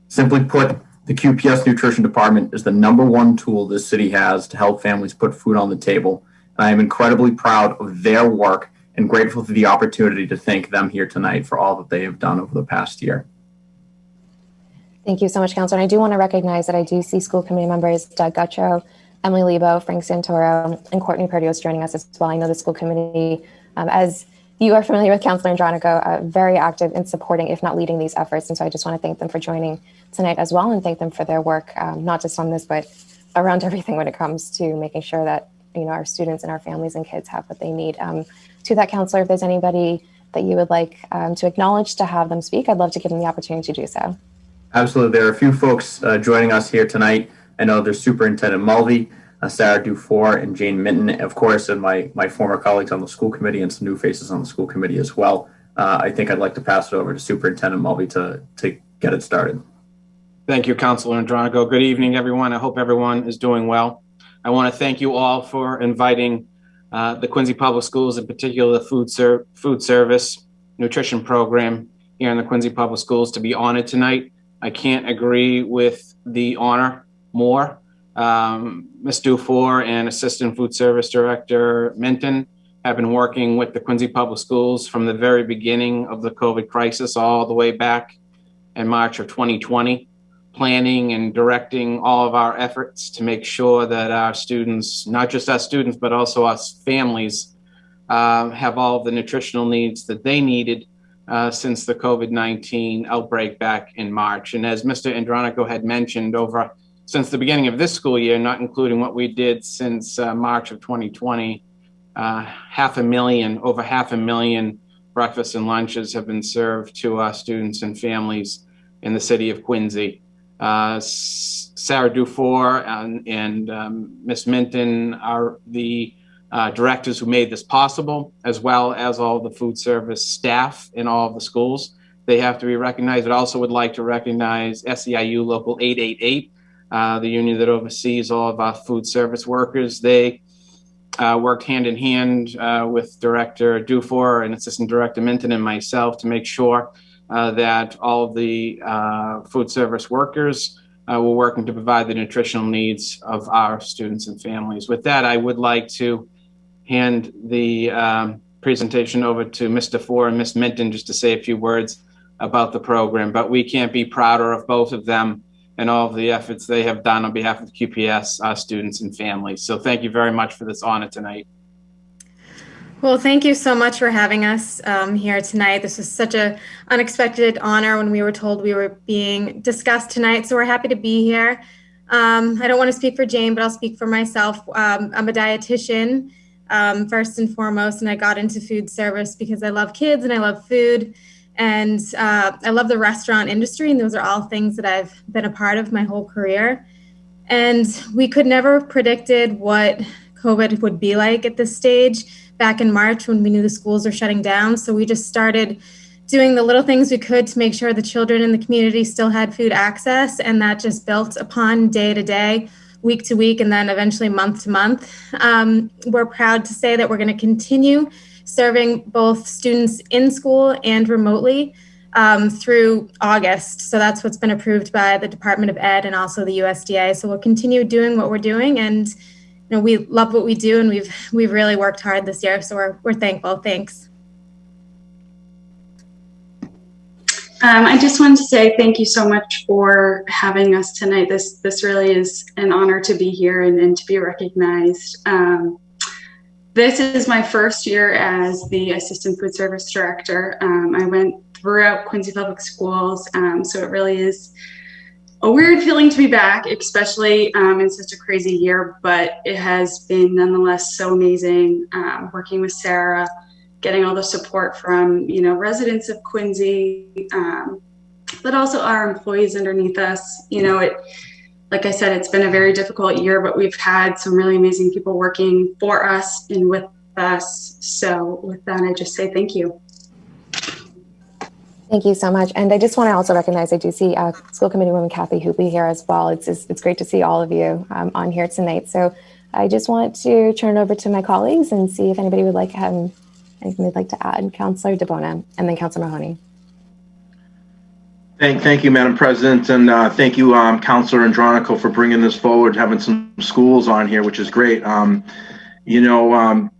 Simply put, the QPS Nutrition Department is the #1 tool this city has to help families put food on the table. And I am incredibly proud of their work and grateful for the opportunity to thank them here tonight for all that they have done over the past year. Thank you so much, Councilor. And I do want to recognize that I do see school committee members Doug Guttrow, Emily Lebo, Frank Santoro, and Courtney Perdios joining us as well. I know the school committee, as you are familiar with Councilor Andronico, very active in supporting, if not leading, these efforts. And so I just want to thank them for joining tonight as well, and thank them for their work, not just on this, but around everything when it comes to making sure that our students and our families and kids have what they need. To that, Councilor, if there's anybody that you would like to acknowledge to have them speak, I'd love to give them the opportunity to do so. Absolutely. There are a few folks joining us here tonight. I know there's Superintendent Mulvey, Sarah Dufour, and Jane Minton, of course, and my former colleagues on the school committee and some new faces on the school committee as well. I think I'd like to pass it over to Superintendent Mulvey to get it started. Thank you, Councilor Andronico. Good evening, everyone. I hope everyone is doing well. I want to thank you all for inviting the Quincy Public Schools, in particular the food service nutrition program here in the Quincy Public Schools, to be honored tonight. I can't agree with the honor more. Ms. Dufour and Assistant Food Service Director Minton have been working with the Quincy Public Schools from the very beginning of the COVID crisis all the way back in March of 2020. Planning and directing all of our efforts to make sure that our students, not just our students, but also us families, have all of the nutritional needs that they needed since the COVID-19 outbreak back in March. And as Mr. Andronico had mentioned, since the beginning of this school year, not including what we did since March of 2020, over 500,000 breakfasts and lunches have been served to our students and families in the city of Quincy. Sarah Dufour and Ms. Minton are the directors who made this possible, as well as all the food service staff in all of the schools. They have to be recognized. I also would like to recognize SEIU Local 888, the union that oversees all of our food service workers. They worked hand in hand with Director Dufour and Assistant Director Minton and myself to make sure that all of the food service workers were working to provide the nutritional needs of our students and families. With that, I would like to hand the presentation over to Ms. Dufour and Ms. Minton just to say a few words about the program. But we can't be prouder of both of them and all of the efforts they have done on behalf of QPS, our students and families. So thank you very much for this honor tonight. Well, thank you so much for having us here tonight. This is such an unexpected honor when we were told we were being discussed tonight. So we're happy to be here. I don't want to speak for Jane, but I'll speak for myself. I'm a dietitian first and foremost, and I got into food service because I love kids and I love food. And I love the restaurant industry, and those are all things that I've been a part of my whole career. And we could never have predicted what COVID would be like at this stage back in March when we knew the schools are shutting down. So we just started doing the little things we could to make sure the children in the community still had food access. And that just built upon day to day, week to week, and then eventually month to month. We're proud to say that we're going to continue serving both students in school and remotely through August. So that's what's been approved by the Department of Ed and also the USDA. So we'll continue doing what we're doing, and we love what we do, and we've really worked hard this year. So we're thankful. Thanks. I just wanted to say thank you so much for having us tonight. This really is an honor to be here and to be recognized. This is my first year as the Assistant Food Service Director. I went throughout Quincy Public Schools, so it really is a weird feeling to be back, especially in such a crazy year, but it has been nonetheless so amazing working with Sarah, getting all the support from, residents of Quincy, but also our employees underneath us. Like I said, it's been a very difficult year, but we've had some really amazing people working for us and with us. So with that, I just say thank you. Thank you so much. And I just want to also recognize, I do see School Committee Woman Kathy Hoopley here as well. It's great to see all of you on here tonight. So I just want to turn it over to my colleagues and see if anybody would like anything they'd like to add. Councillor DeBona and then Councillor Mahoney. Thank you, Madam President, and thank you, Councillor Andronico, for bringing this forward, having some schools on here, which is great.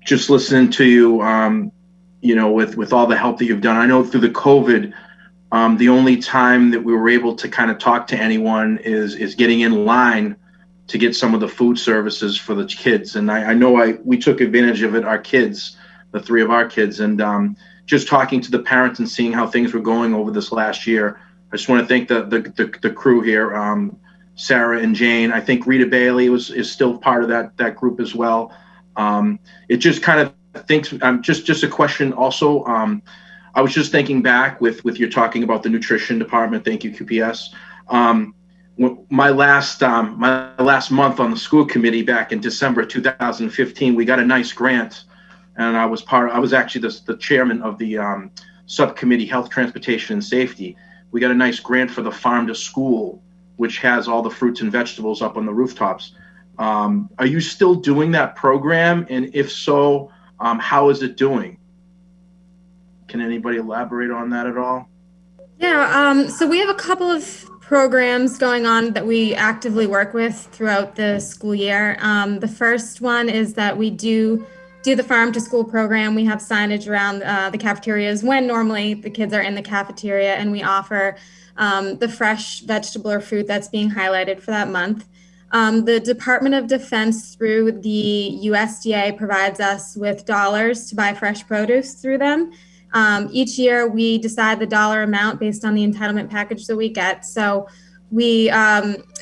Just listening to you, with all the help that you've done. I know through the COVID, the only time that we were able to kind of talk to anyone is getting in line to get some of the food services for the kids. And I know we took advantage of it, our kids, the three of our kids, and just talking to the parents and seeing how things were going over this last year. I just want to thank the crew here, Sarah and Jane. I think Rita Bailey is still part of that group as well. It just kind of thinks, just a question also. I was just thinking back with your talking about the nutrition department. Thank you, QPS. My last month on the school committee back in December 2015, we got a nice grant, and I was actually the chairman of the subcommittee, Health, Transportation, and Safety, we got a nice grant for the Farm to School, which has all the fruits and vegetables up on the rooftops. Are you still doing that program? And if so, how is it doing? Can anybody elaborate on that at all? Yeah, so we have a couple of programs going on that we actively work with throughout the school year. The first one is that we do the Farm to School program. We have signage around the cafeterias when normally the kids are in the cafeteria, and we offer the fresh vegetable or fruit that's being highlighted for that month. The Department of Defense through the USDA provides us with dollars to buy fresh produce through them. Each year we decide the dollar amount based on the entitlement package that we get. So we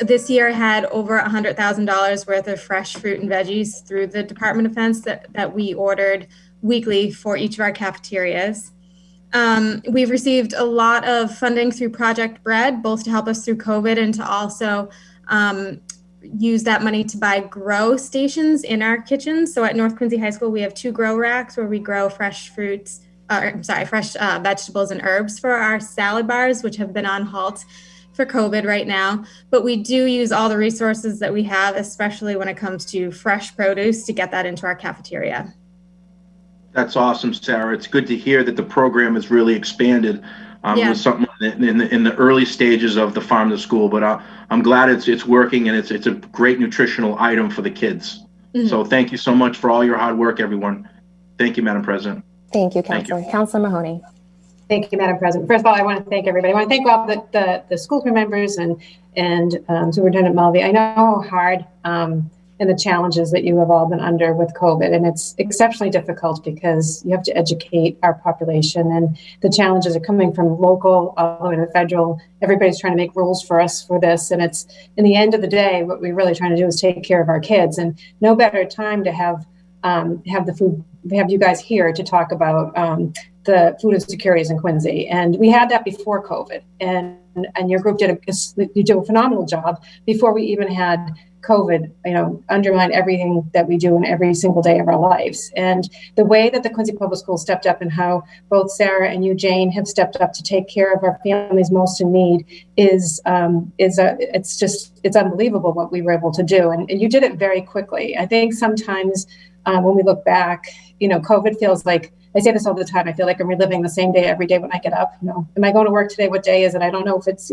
this year had over $100,000 worth of fresh fruit and veggies through the Department of Defense that we ordered weekly for each of our cafeterias. We've received a lot of funding through Project Bread, both to help us through COVID and to also use that money to buy grow stations in our kitchens. So at North Quincy High School, we have 2 grow racks where we grow fresh fruits, fresh vegetables and herbs for our salad bars, which have been on halt for COVID right now. But we do use all the resources that we have, especially when it comes to fresh produce, to get that into our cafeteria. That's awesome, Sarah. It's good to hear that the program has really expanded. Yeah. With something in the early stages of the Farm to School, but I'm glad it's working, and it's a great nutritional item for the kids. Mhm. So thank you so much for all your hard work, everyone. Thank you, Madam President. Thank you, Thank you. Counselor. Counselor Mahoney. Thank you, Madam President. First of all, I want to thank everybody. I want to thank all the school committee members and Superintendent Mulvey. I know how hard and the challenges that you have all been under with COVID, and it's exceptionally difficult because you have to educate our population, and the challenges are coming from local all the way to the federal. Everybody's trying to make rules for us for this, and it's in the end of the day, what we're really trying to do is take care of our kids, and no better time to have the food. We have you guys here to talk about the food insecurities in Quincy, and we had that before COVID, and your group did a phenomenal job before we even had COVID, undermine everything that we do in every single day of our lives. And the way that the Quincy Public Schools stepped up, and how both Sarah and you, Jane, have stepped up to take care of our families most in need it's unbelievable what we were able to do. And you did it very quickly. I think sometimes when we look back, COVID feels like, I say this all the time, I feel like I'm reliving the same day every day when I get up. Am I going to work today? What day is it? I don't know if it's,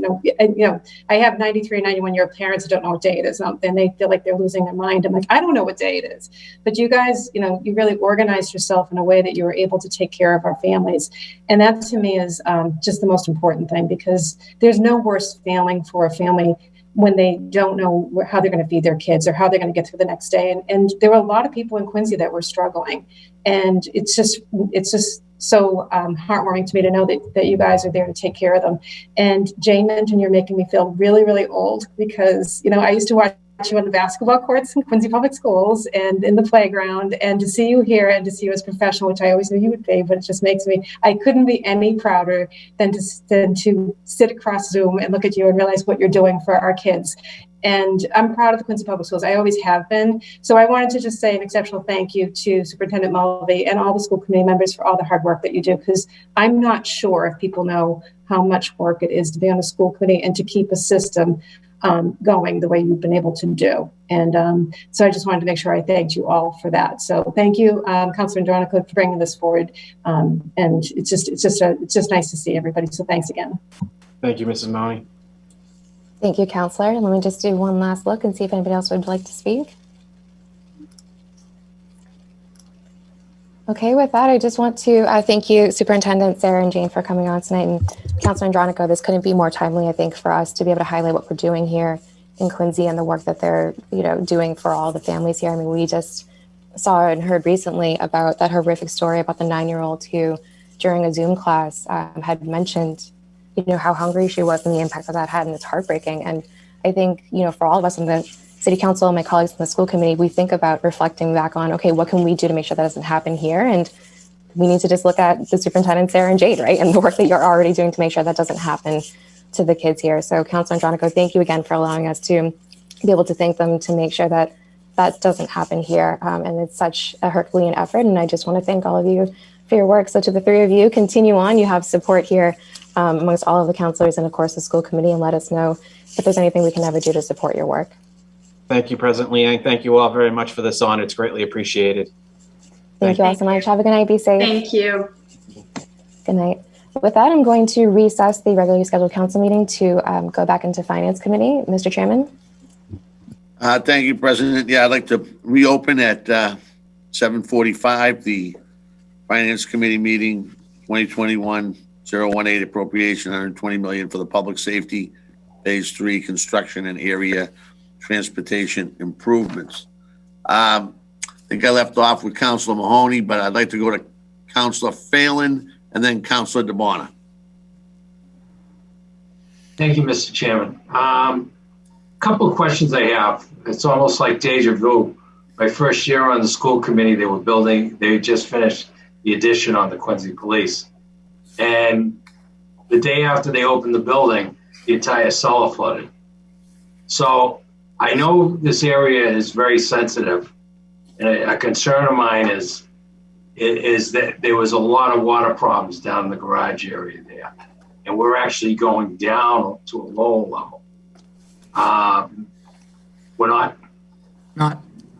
I have 93 and 91-year-old parents who don't know what day it is, and they feel like they're losing their mind. I'm like, I don't know what day it is. But you guys, you really organized yourself in a way that you were able to take care of our families. And that to me is just the most important thing, because there's no worse failing for a family when they don't know how they're going to feed their kids or how they're going to get through the next day. And there were a lot of people in Quincy that were struggling. And it's just so heartwarming to me to know that you guys are there to take care of them. And Jane mentioned you're making me feel really, really old, because, I used to watch you on the basketball courts in Quincy Public Schools and in the playground, and to see you here and to see you as a professional, which I always knew you would be, but it just makes me, I couldn't be any prouder than to sit across Zoom and look at you and realize what you're doing for our kids. And I'm proud of the Quincy Public Schools. I always have been. So I wanted to just say an exceptional thank you to Superintendent Mulvey and all the school committee members for all the hard work that you do, because I'm not sure if people know how much work it is to be on a school committee and to keep a system going the way you've been able to do. And so I just wanted to make sure I thanked you all for that. So thank you, Councilor Andronico, for bringing this forward. And it's just nice to see everybody. So thanks again. Thank you, Mrs. Mahoney. Thank you, Counselor. And let me just do one last look and see if anybody else would like to speak. Okay, with that, I just want to thank you, Superintendent Sarah and Jane, for coming on tonight. And Councilor Andronico, this couldn't be more timely, I think, for us to be able to highlight what we're doing here in Quincy and the work that they're, doing for all the families here. I mean, we just saw and heard recently about that horrific story about the 9-year-old who, during a Zoom class, had mentioned, how hungry she was and the impact that had, and it's heartbreaking. And I think, for all of us in the City Council and my colleagues in the school committee, we think about reflecting back on, okay, what can we do to make sure that doesn't happen here? And we need to just look at the Superintendent, Sarah and Jade, right? And the work that you're already doing to make sure that doesn't happen to the kids here. So Councilor Andronico, thank you again for allowing us to be able to thank them to make sure that that doesn't happen here. And it's such a Herculean effort. And I just want to thank all of you for your work. So to the three of you, continue on. You have support here amongst all of the counselors and of course the school committee, and let us know if there's anything we can ever do to support your work. Thank you, President Liang. Thank you all very much for this honor. It's greatly appreciated. Thank you all so much. Have a good night. Be safe. Thank you. Good night. With that, I'm going to recess the regularly scheduled council meeting to go back into Finance Committee. Mr. Chairman? Thank you, President. Yeah, I'd like to reopen at 7:45 the Finance Committee meeting 2021-018 appropriation, $120 million for the public safety Phase 3 construction and area transportation improvements. I think I left off with Councilor Mahoney, but I'd like to go to Councilor Phelan and then Councilor DeBona. Thank you, Mr. Chairman. Couple of questions I have. It's almost like deja vu. My first year on the school committee, they just finished the addition on the Quincy Police. And the day after they opened the building, the entire cellar flooded. So I know this area is very sensitive. And a concern of mine is that there was a lot of water problems down in the garage area there. And we're actually going down to a lower level. We're not.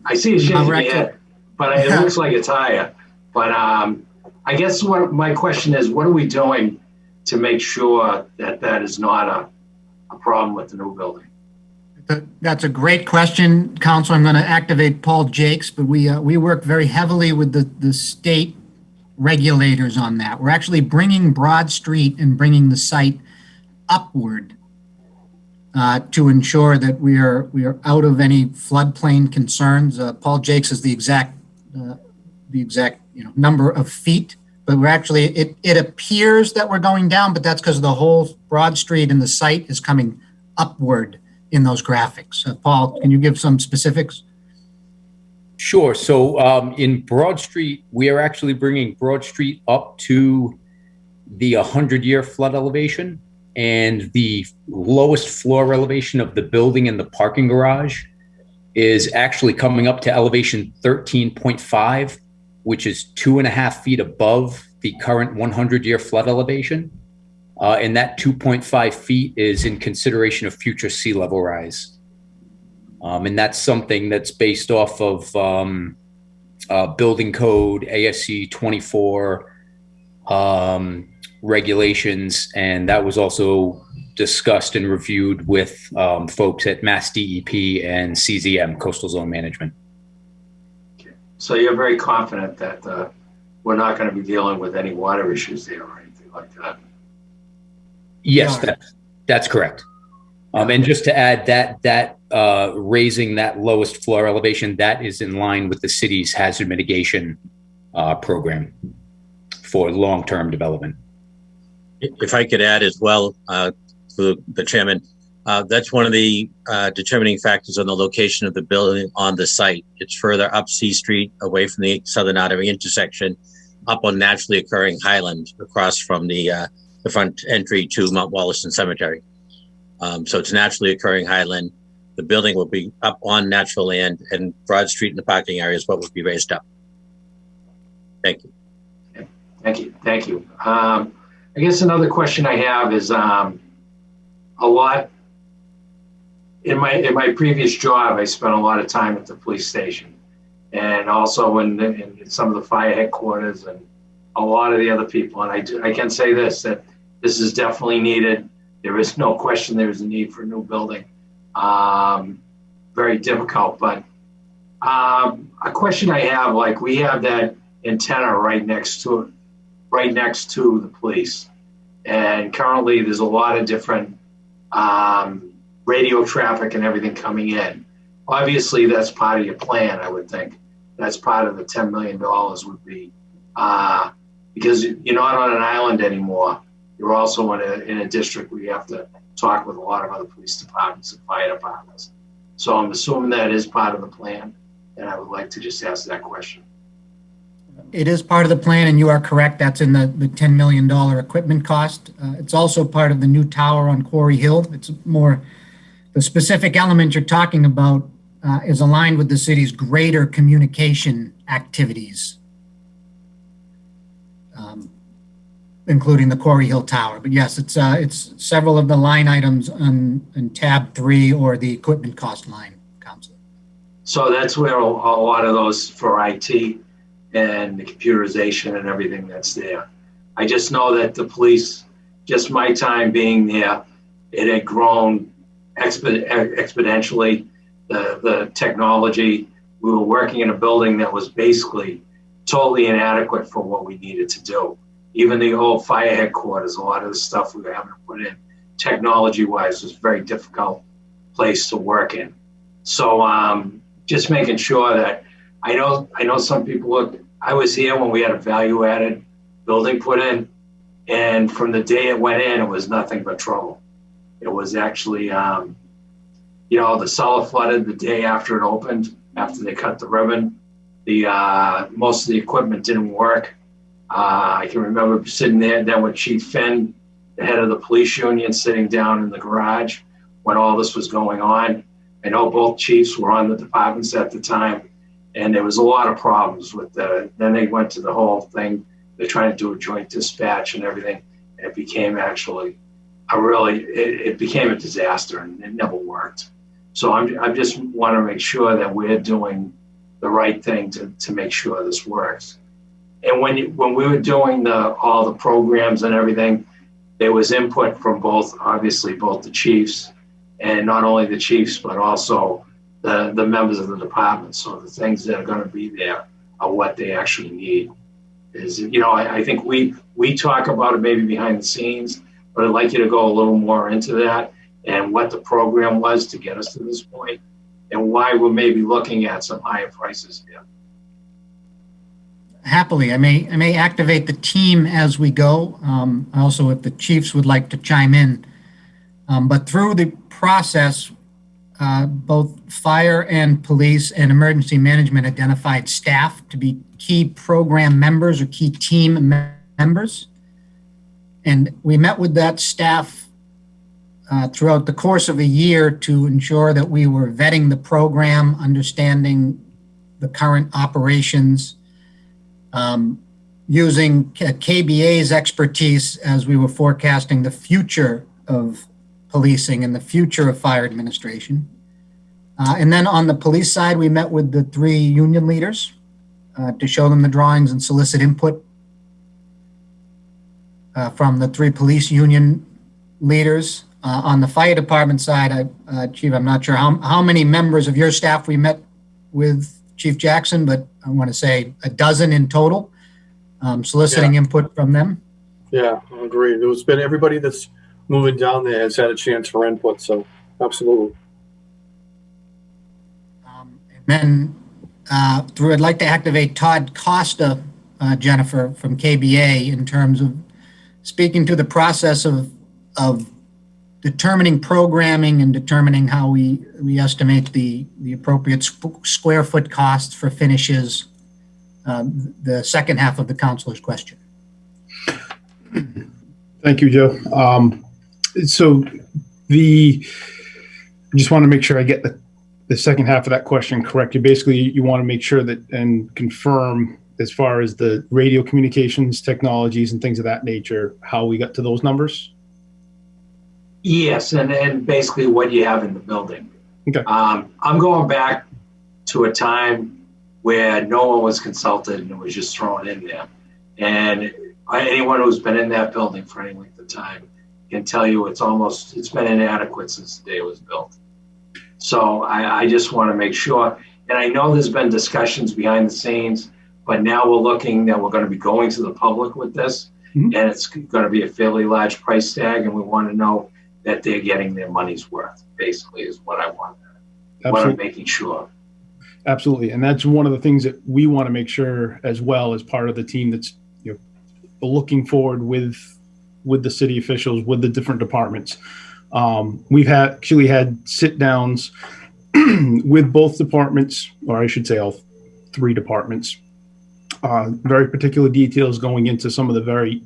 I see a shake in the head, but it looks like it's higher. But I guess what my question is, what are we doing to make sure that that is not a problem with the new building? That's a great question, Council. I'm going to activate Paul Jakes, but we work very heavily with the state regulators on that. We're actually bringing Broad Street and bringing the site upward to ensure that we are out of any floodplain concerns. Paul Jakes is the exact number of feet, but we're actually it appears that we're going down, but that's because the whole Broad Street and the site is coming upward in those graphics. Paul, can you give some specifics? Sure. So in Broad Street, we are actually bringing Broad Street up to the 100-year flood elevation, and the lowest floor elevation of the building and the parking garage is actually coming up to elevation 13.5, which is 2.5 feet above the current 100-year flood elevation. And that 2.5 feet is in consideration of future sea level rise. And that's something that's based off of building code, ASC 24 regulations. And that was also discussed and reviewed with folks at Mass DEP and CZM, Coastal Zone Management. So you're very confident that we're not going to be dealing with any water issues there or anything like that? Yes, that's correct. And just to add that raising that lowest floor elevation, that is in line with the city's hazard mitigation program for long-term development. If I could add as well, to the chairman, that's one of the determining factors on the location of the building on the site. It's further up C Street, away from the Southern Artery intersection, up on naturally occurring highland across from the front entry to Mount Wollaston Cemetery. So it's naturally occurring highland. The building will be up on natural land, and Broad Street and the parking area is what would be raised up. Thank you. Thank you. I guess another question I have is a lot in my previous job, I spent a lot of time at the police station, and also in some of the fire headquarters and a lot of the other people. And I can say that this is definitely needed. There is no question there is a need for a new building. Very difficult, but a question I have, like we have that antenna right next to the police. And currently there's a lot of different radio traffic and everything coming in. Obviously that's part of your plan, I would think. That's part of the $10 million would be, because you're not on an island anymore. You're also in a district where you have to talk with a lot of other police departments and fire departments. So I'm assuming that is part of the plan, and I would like to just ask that question. It is part of the plan, and you are correct. That's in the $10 million equipment cost. It's also part of the new tower on Quarry Hill. It's more, the specific element you're talking about is aligned with the city's greater communication activities. including the Quarry Hill Tower. But yes, it's several of the line items on tab 3 or the equipment cost line, Counselor. So that's where a lot of those for IT and the computerization and everything that's there. I just know that the police, just my time being there, it had grown exponentially. The technology, we were working in a building that was basically totally inadequate for what we needed to do. Even the old fire headquarters, a lot of the stuff we were having to put in technology-wise was a very difficult place to work in. So just making sure that, I know some people look, I was here when we had a value-added building put in, and from the day it went in, it was nothing but trouble. It was actually, the cellar flooded the day after it opened, after they cut the ribbon. Most of the equipment didn't work. I can remember sitting there with Chief Finn, the head of the police union, sitting down in the garage when all this was going on. I know both chiefs were on the departments at the time, and there was a lot of problems with then they went to the whole thing. They're trying to do a joint dispatch and everything. And it became actually it became a disaster, and it never worked. So I just want to make sure that we're doing the right thing to make sure this works. And when we were doing all the programs and everything, there was input from both the chiefs, and not only the chiefs, but also the members of the department. So the things that are going to be there are what they actually need. I think we talk about it maybe behind the scenes, but I'd like you to go a little more into that and what the program was to get us to this point and why we're maybe looking at some higher prices here. Happily, I may activate the team as we go. Also, if the chiefs would like to chime in. But through the process, both fire and police and emergency management identified staff to be key program members or key team members. And we met with that staff throughout the course of a year to ensure that we were vetting the program, understanding the current operations, using KBA's expertise as we were forecasting the future of policing and the future of fire administration. And then on the police side, we met with the 3 union leaders to show them the drawings and solicit input from the 3 police union leaders. On the fire department side, Chief, I'm not sure how many members of your staff we met with Chief Jackson, but I want to say a dozen in total, soliciting input from them. Yeah, I agree. There's been everybody that's moving down there has had a chance for input, so absolutely. Then I'd like to activate Todd Costa, Jennifer, from KBA in terms of speaking to the process of determining programming and determining how we estimate the appropriate square foot costs for finishes, the second half of the counselor's question. Thank you, Joe. So I just want to make sure I get the second half of that question correct. You want to make sure that and confirm as far as the radio communications technologies and things of that nature, how we got to those numbers? Yes, and basically what you have in the building. Okay. I'm going back to a time where no one was consulted and it was just thrown in there. And anyone who's been in that building for any length of time can tell you it's been inadequate since the day it was built. So I just want to make sure, and I know there's been discussions behind the scenes, but now we're looking that we're going to be going to the public with this, and it's going to be a fairly large price tag, and we want to know that they're getting their money's worth, basically, is what I want. What I'm making sure. Absolutely. And that's one of the things that we want to make sure as well as part of the team that's looking forward with the city officials, with the different departments. We've actually had sit downs with both departments, or I should say all 3 departments. Very particular details going into some of the very,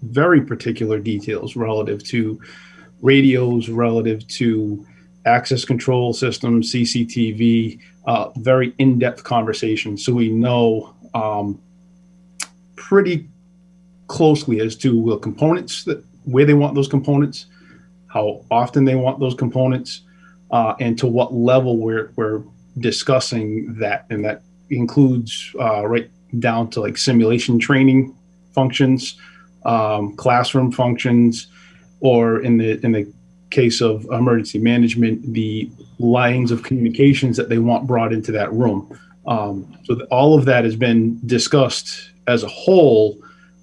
very particular details relative to radios, relative to access control systems, CCTV, very in-depth conversation. So we know pretty closely as to the components, where they want those components, how often they want those components, and to what level we're discussing that. And that includes right down to like simulation training functions, classroom functions, or in the case of emergency management, the lines of communications that they want brought into that room. All of that has been discussed as a whole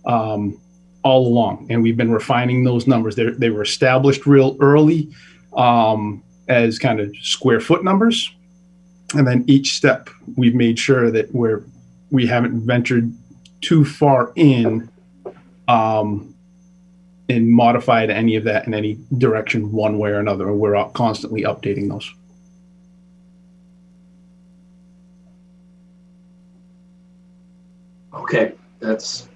all along, and we've been refining those numbers. They were established real early as kind of square foot numbers, and then each step we've made sure that we haven't ventured too far in and modified any of that in any direction one way or another. We're constantly updating those. Okay, those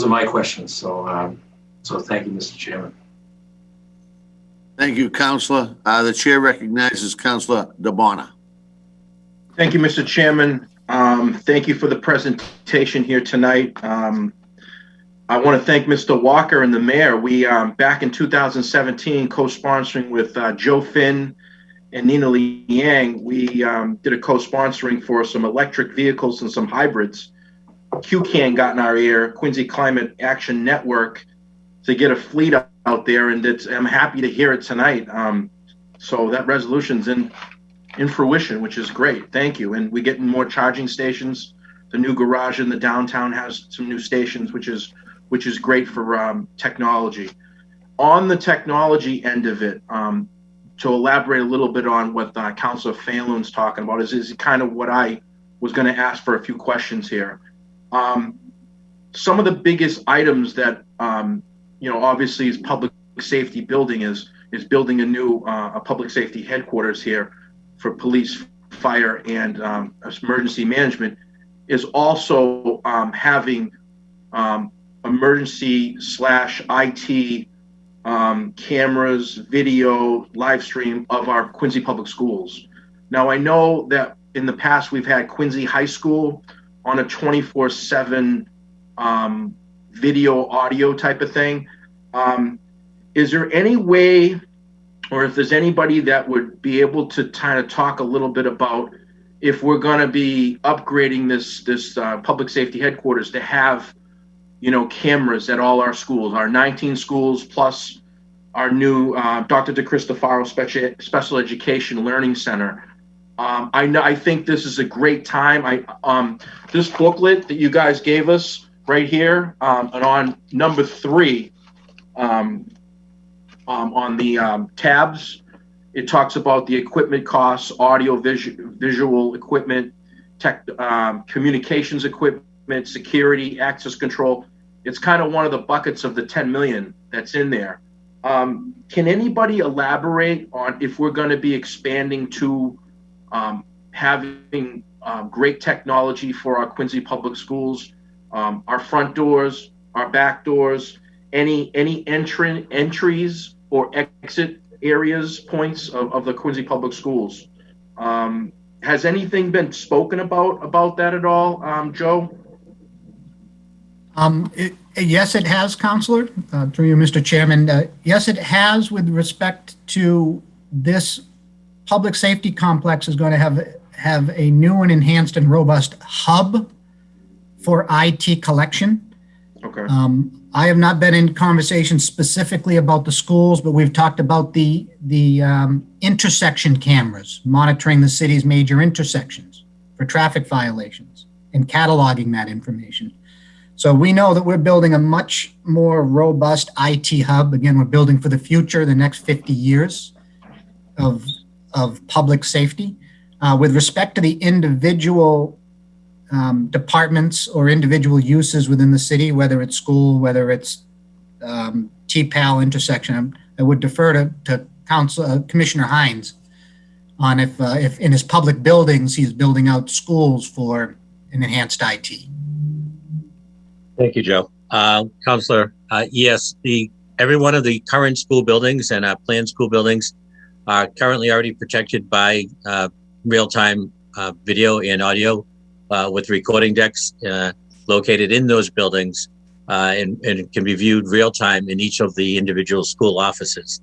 are my questions. So, thank you, Mr. Chairman. Thank you, Counselor. The chair recognizes Counselor DeBona. Thank you, Mr. Chairman. Thank you for the presentation here tonight. I want to thank Mr. Walker and the mayor. We, back in 2017, co-sponsoring with Joe Finn and Nina Liang, we did a co-sponsoring for some electric vehicles and some hybrids. QCAN got in our ear, Quincy Climate Action Network, to get a fleet out there, and I'm happy to hear it tonight. So that resolution's in fruition, which is great. Thank you. And we're getting more charging stations. The new garage in the downtown has some new stations, which is great for technology. On the technology end of it, to elaborate a little bit on what Councilor Phelan's talking about is kind of what I was going to ask for a few questions here. Some of the biggest items that obviously is public safety building is building a new public safety headquarters here for police, fire, and emergency management, is also having emergency/IT cameras, video, live stream of our Quincy Public Schools. Now, I know that in the past we've had Quincy High School on a 24/7 video audio type of thing. Is there any way, or if there's anybody that would be able to kind of talk a little bit about if we're going to be upgrading this public safety headquarters to have, cameras at all our schools, our 19 schools, plus our new Dr. DeCristofaro Special Education Learning Center. I think this is a great time. This booklet that you guys gave us right here, and on number 3, on the tabs, it talks about the equipment costs, audio, visual equipment, communications equipment, security, access control. It's kind of one of the buckets of the 10 million that's in there. Can anybody elaborate on if we're going to be expanding to having great technology for our Quincy Public Schools, our front doors, our back doors, any entries or exit areas, points of the Quincy Public Schools? Has anything been spoken about that at all, Joe? Yes, it has, Counselor, through you, Mr. Chairman. Yes, it has, with respect to this public safety complex is going to have a new and enhanced and robust hub for IT collection. Okay. I have not been in conversation specifically about the schools, but we've talked about the intersection cameras, monitoring the city's major intersections for traffic violations and cataloging that information. So we know that we're building a much more robust IT hub. Again, we're building for the future, the next 50 years of public safety. With respect to the individual departments or individual uses within the city, whether it's school, whether it's TPAL intersection, I would defer to Commissioner Hines on if in his public buildings he's building out schools for an enhanced IT. Thank you, Joe. Counselor, yes, every one of the current school buildings and planned school buildings are currently already protected by real-time video and audio with recording decks. located in those buildings, and it can be viewed real time in each of the individual school offices.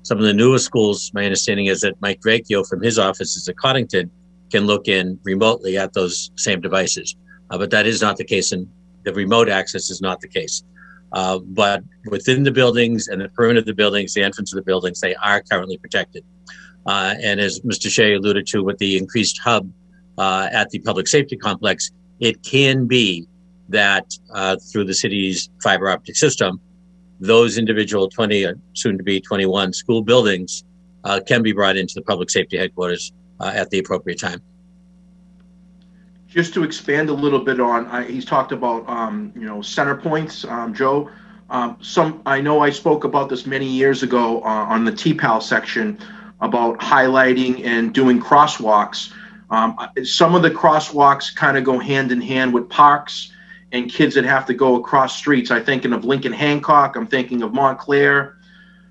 Some of the newer schools, my understanding is that Mike Vecchio from his offices at Cottington can look in remotely at those same devices. But that is not the case, and the remote access is not the case. But within the buildings and the perimeter of the buildings, the entrance of the buildings, they are currently protected. And as Mr. Shea alluded to with the increased hub at the public safety complex, it can be that through the city's fiber optic system, those individual 20, soon to be 21 school buildings can be brought into the public safety headquarters at the appropriate time. Just to expand a little bit on, he's talked about, center points, Joe. I know I spoke about this many years ago on the TPAL section about highlighting and doing crosswalks. Some of the crosswalks kind of go hand in hand with parks and kids that have to go across streets. I'm thinking of Lincoln Hancock. I'm thinking of Montclair.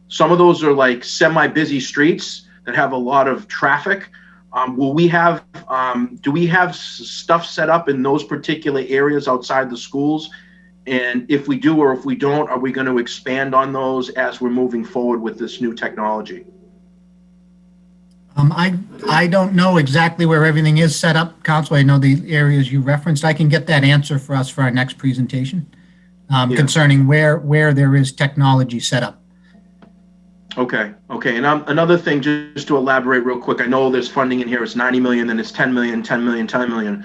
Some of those are like semi-busy streets that have a lot of traffic. Do we have stuff set up in those particular areas outside the schools? And if we do, or if we don't, are we going to expand on those as we're moving forward with this new technology? I don't know exactly where everything is set up, Council. I know the areas you referenced. I can get that answer for us for our next presentation concerning where there is technology set up. Okay. And another thing, just to elaborate real quick, I know there's funding in here. It's 90 million, then it's 10 million, 10 million, 10 million.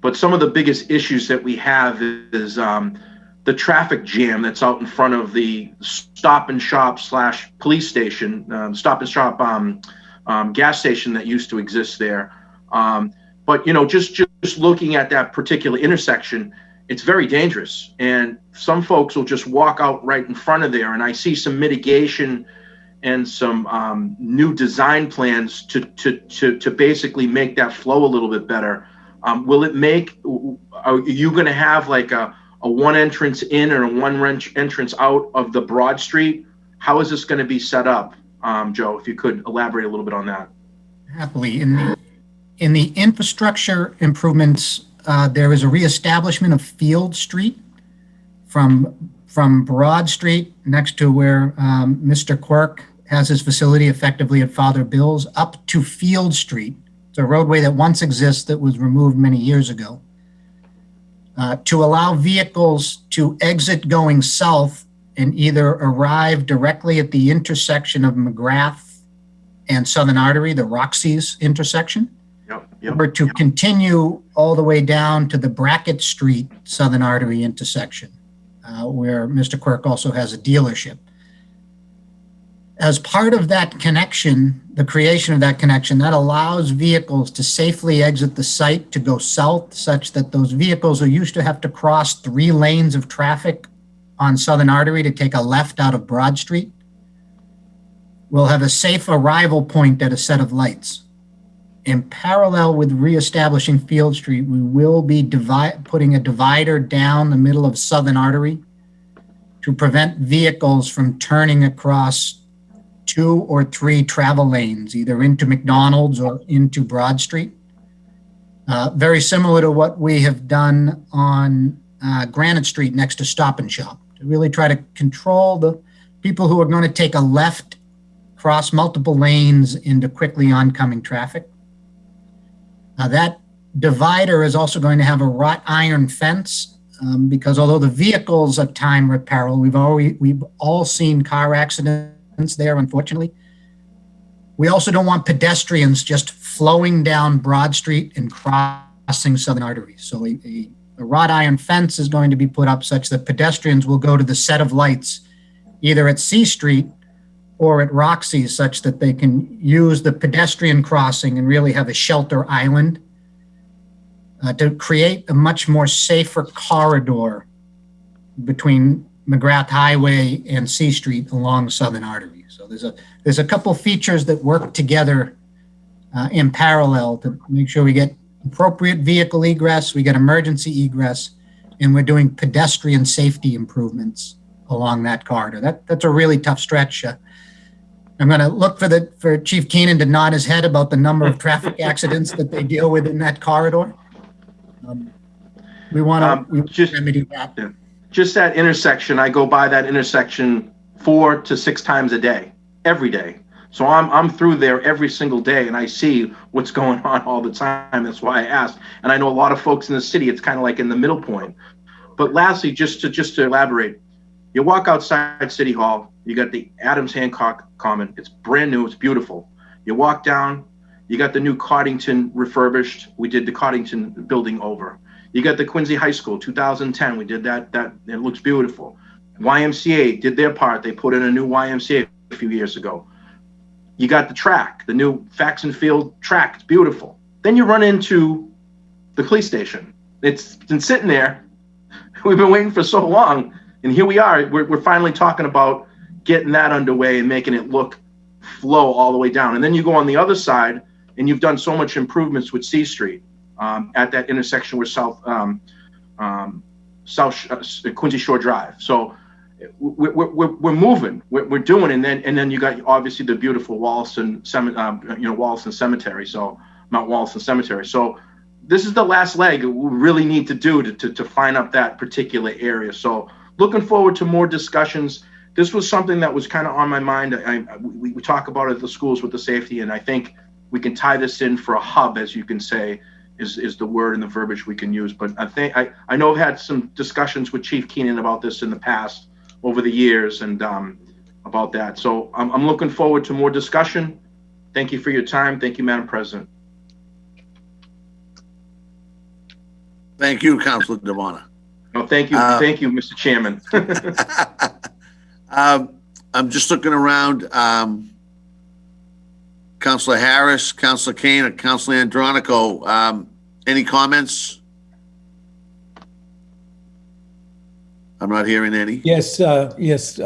But some of the biggest issues that we have is the traffic jam that's out in front of the Stop and Shop / police station, Stop and Shop gas station that used to exist there. But just looking at that particular intersection, it's very dangerous. And some folks will just walk out right in front of there. And I see some mitigation and some new design plans to basically make that flow a little bit better. Are you going to have like a one entrance in and a one entrance out of the Broad Street? How is this going to be set up, Joe? If you could elaborate a little bit on that. Happily. In the infrastructure improvements, there is a reestablishment of Field Street from Broad Street next to where Mr. Quirk has his facility effectively at Father Bill's up to Field Street. It's a roadway that once exists that was removed many years ago. To allow vehicles to exit going south and either arrive directly at the intersection of McGrath and Southern Artery, the Roxy's intersection, or to continue all the way down to the Brackett Street Southern Artery intersection, where Mr. Quirk also has a dealership. As part of that connection, the creation of that connection, that allows vehicles to safely exit the site to go south, such that those vehicles who used to have to cross 3 lanes of traffic on Southern Artery to take a left out of Broad Street will have a safe arrival point at a set of lights. In parallel with reestablishing Field Street, we will be putting a divider down the middle of Southern Artery to prevent vehicles from turning across 2 or 3 travel lanes, either into McDonald's or into Broad Street. Very similar to what we have done on Granite Street next to Stop and Shop, to really try to control the people who are going to take a left, cross multiple lanes into quickly oncoming traffic. That divider is also going to have a wrought iron fence because although the vehicles at time are at peril, we've all seen car accidents there, unfortunately. We also don't want pedestrians just flowing down Broad Street and crossing Southern Artery. So a wrought iron fence is going to be put up such that pedestrians will go to the set of lights either at C Street or at Roxy, such that they can use the pedestrian crossing and really have a shelter island to create a much more safer corridor between McGrath Highway and C Street along Southern Artery. So there's a couple features that work together in parallel to make sure we get appropriate vehicle egress, we get emergency egress, and we're doing pedestrian safety improvements along that corridor. That's a really tough stretch. I'm going to look for Chief Keenan to nod his head about the number of traffic accidents that they deal with in that corridor. We want to just remedy that. Just that intersection. I go by that intersection 4 to 6 times a day, every day. So I'm through there every single day, and I see what's going on all the time. That's why I asked. And I know a lot of folks in the city, it's kind of like in the middle point. But lastly, just to elaborate, you walk outside City Hall, you got the Adams Hancock Common. It's brand new, it's beautiful. You walk down, you got the new Coddington refurbished. We did the Coddington building over. You got the Quincy High School, 2010. We did that. It looks beautiful. YMCA did their part. They put in a new YMCA a few years ago. You got the track, the new Faxon Field track. It's beautiful. Then you run into the police station. It's been sitting there. We've been waiting for so long, and here we are. We're finally talking about getting that underway and making it look flow all the way down. And then you go on the other side, and you've done so much improvements with C Street at that intersection with Quincy Shore Drive. So we're moving, we're doing, and then you got obviously the beautiful Wollaston Cemetery. So Mount Wollaston Cemetery. So this is the last leg we really need to do to find up that particular area. So looking forward to more discussions. This was something that was kind of on my mind. We talk about it at the schools with the safety, and I think we can tie this in for a hub, as you can say, is the word and the verbiage we can use. But I know I've had some discussions with Chief Keenan about this in the past over the years, and about that. So I'm looking forward to more discussion. Thank you for your time. Thank you, Madam President. Thank you, Councilor DeVona. No, thank you. Thank you, Mr. Chairman. I'm just looking around. Councilor Harris, Councilor Kane, and Councilor Andronico. Any comments? I'm not hearing any. Yes, yes.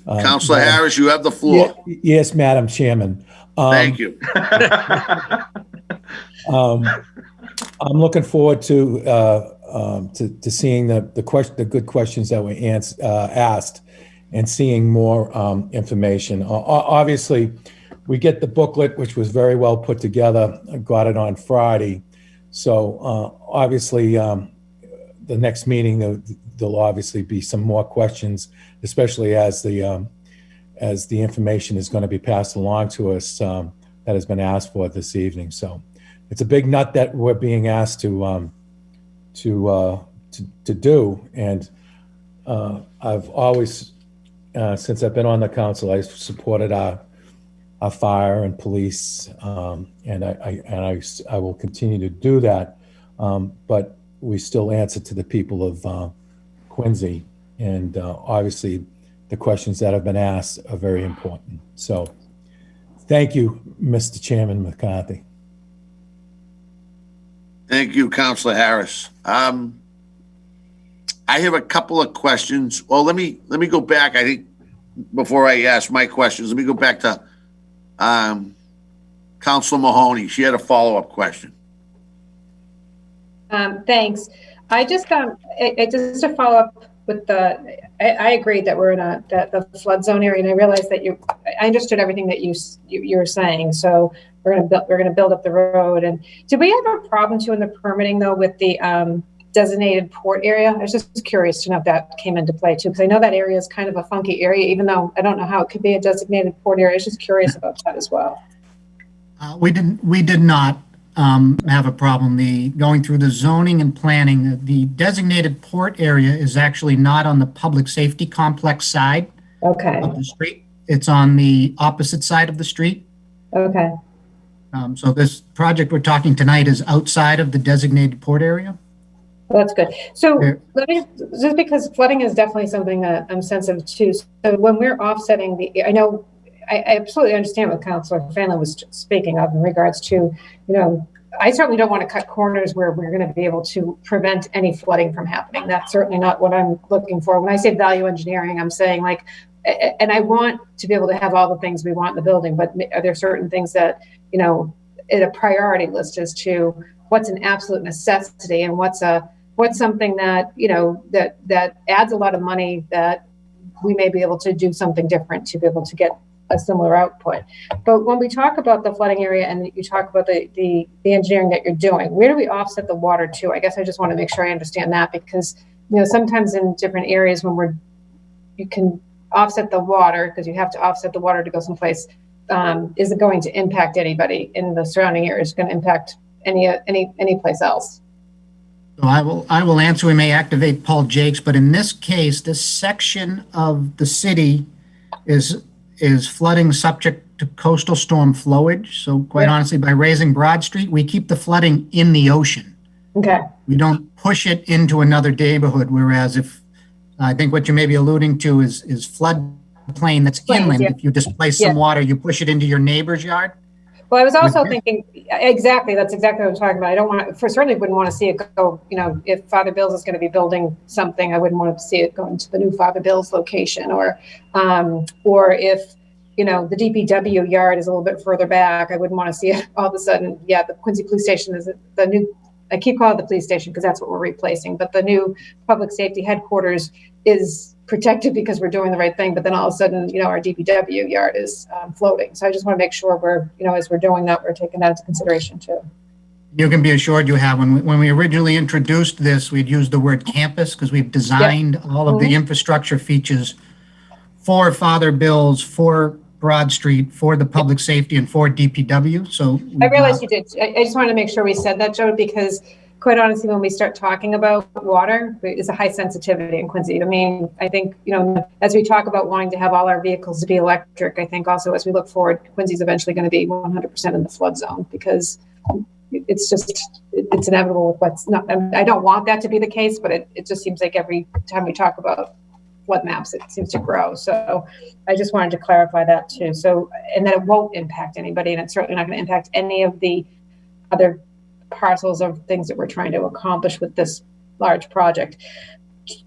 Councilor Harris, you have the floor. Yes, Madam Chairman. Thank you. I'm looking forward to seeing the good questions that were asked and seeing more information. Obviously, we get the booklet, which was very well put together. I got it on Friday. So obviously, the next meeting, there'll obviously be some more questions, especially as the information is going to be passed along to us that has been asked for this evening. So it's a big nut that we're being asked to do. And I've always, since I've been on the council, I've supported our fire and police, and I will continue to do that. But we still answer to the people of Quincy, and obviously the questions that have been asked are very important. So thank you, Mr. Chairman McCarthy. Thank you, Councilor Harris. I have a couple of questions. Well, let me go back. I think before I ask my questions, let me go back to Councilor Mahoney. She had a follow-up question. Thanks. I just to follow up with I agree that we're in the flood zone area, and I realized that I understood everything that you were saying. So we're going to build up the road. And did we have a problem too in the permitting though with the designated port area? I was just curious to know if that came into play too, because I know that area is kind of a funky area, even though I don't know how it could be a designated port area. I was just curious about that as well. We did not have a problem. Going through the zoning and planning, the designated port area is actually not on the public safety complex side of the street. It's on the opposite side of the street. Okay. So this project we're talking tonight is outside of the designated port area. Well, that's good. So just because flooding is definitely something that I'm sensitive to. So when we're offsetting I absolutely understand what Councilor Fanlon was speaking of in regards to, I certainly don't want to cut corners where we're going to be able to prevent any flooding from happening. That's certainly not what I'm looking for. When I say value engineering, I'm saying and I want to be able to have all the things we want in the building, but are there certain things that, in a priority list as to what's an absolute necessity and what's something that, that adds a lot of money that we may be able to do something different to be able to get a similar output. But when we talk about the flooding area and you talk about the engineering that you're doing, where do we offset the water to? I guess I just want to make sure I understand that, because, you know, sometimes in different areas when you can offset the water, because you have to offset the water to go someplace, is it going to impact anybody in the surrounding area? Is it going to impact any place else? So I will answer. We may activate Paul Jakes, but in this case, this section of the city is flooding subject to coastal storm flowage. So quite honestly, by raising Broad Street, we keep the flooding in the ocean. Okay. We don't push it into another neighborhood. Whereas if I think what you may be alluding to is floodplain that's inland. If you displace some water, you push it into your neighbor's yard. Well, I was also thinking, exactly, that's exactly what I'm talking about. I don't want to, certainly wouldn't want to see it go, you know, if Father Bill's is going to be building something, I wouldn't want to see it go into the new Father Bill's location, or if, you know, the DPW yard is a little bit further back, I wouldn't want to see it all of a sudden. Yeah, the Quincy Police Station is the new, I keep calling it the police station because that's what we're replacing, but the new public safety headquarters is protected because we're doing the right thing, but then all of a sudden, you know, our DPW yard is floating. So I just want to make sure we're, you know, as we're doing that, we're taking that into consideration too. You can be assured you have. When we originally introduced this, we'd used the word campus because we've designed all of the infrastructure features for Father Bill's, for Broad Street, for the public safety, and for DPW. So I realized you did. I just wanted to make sure we said that, Joe, because quite honestly, when we start talking about water, it's a high sensitivity in Quincy. I mean, I think, you know, as we talk about wanting to have all our vehicles to be electric, I think also as we look forward, Quincy's eventually going to be 100% in the flood zone, because it's just, it's inevitable with what's not, I don't want that to be the case, but it just seems like every time we talk about flood maps, it seems to grow. So I just wanted to clarify that too. So, and that it won't impact anybody, and it's certainly not going to impact any of the other parcels of things that we're trying to accomplish with this large project.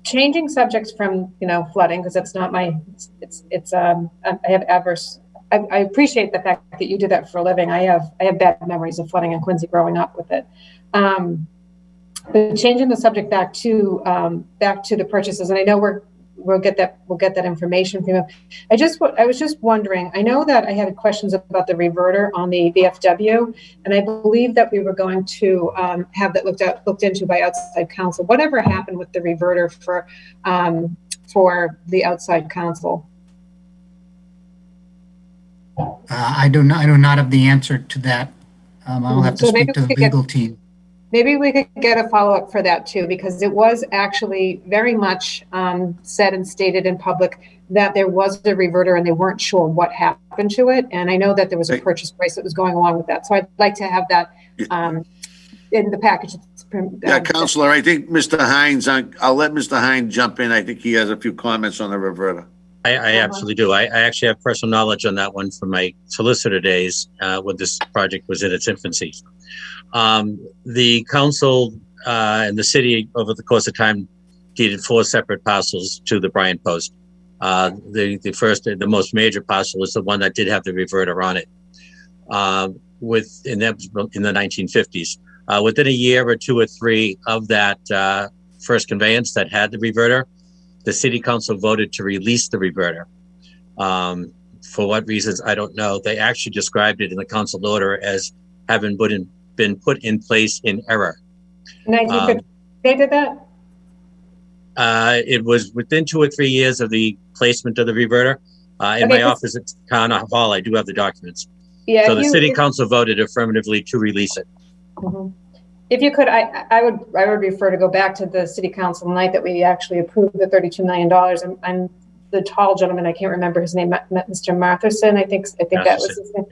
Changing subjects from, you know, flooding, because that's not my, I have adverse, I appreciate the fact that you do that for a living. I have bad memories of flooding in Quincy growing up with it. But changing the subject back to the purchases, and I know we'll get that information from you. I was just wondering, I know that I had questions about the reverter on the VFW, and I believe that we were going to have that looked into by outside counsel. Whatever happened with the reverter for the outside counsel? I do not have the answer to that. I'll have to speak to the legal team. Maybe we could get a follow-up for that too, because it was actually very much said and stated in public that there was a reverter and they weren't sure what happened to it. And I know that there was a purchase price that was going along with that. So I'd like to have that in the package. Yeah, Counselor, I think Mr. Hines, I'll let Mr. Hines jump in. I think he has a few comments on the reverter. I absolutely do. I actually have personal knowledge on that one from my solicitor days when this project was in its infancy. The council and the city over the course of time deeded 4 separate parcels to the Bryant Post. The first, the most major parcel is the one that did have the reverter on it. In the 1950s. Within a year or 2 or 3 of that first conveyance that had the reverter, the city council voted to release the reverter. For what reasons, I don't know. They actually described it in the council order as having been put in place in error. 1950, they did that? It was within 2 or 3 years of the placement of the reverter. In my office at Town Hall, I do have the documents. Yeah. So the city council voted affirmatively to release it. Mm-hmm. If you could, I would refer to go back to the city council night that we actually approved the $32 million. I'm the tall gentleman, I can't remember his name, Mr. Matheson, I think that was his name.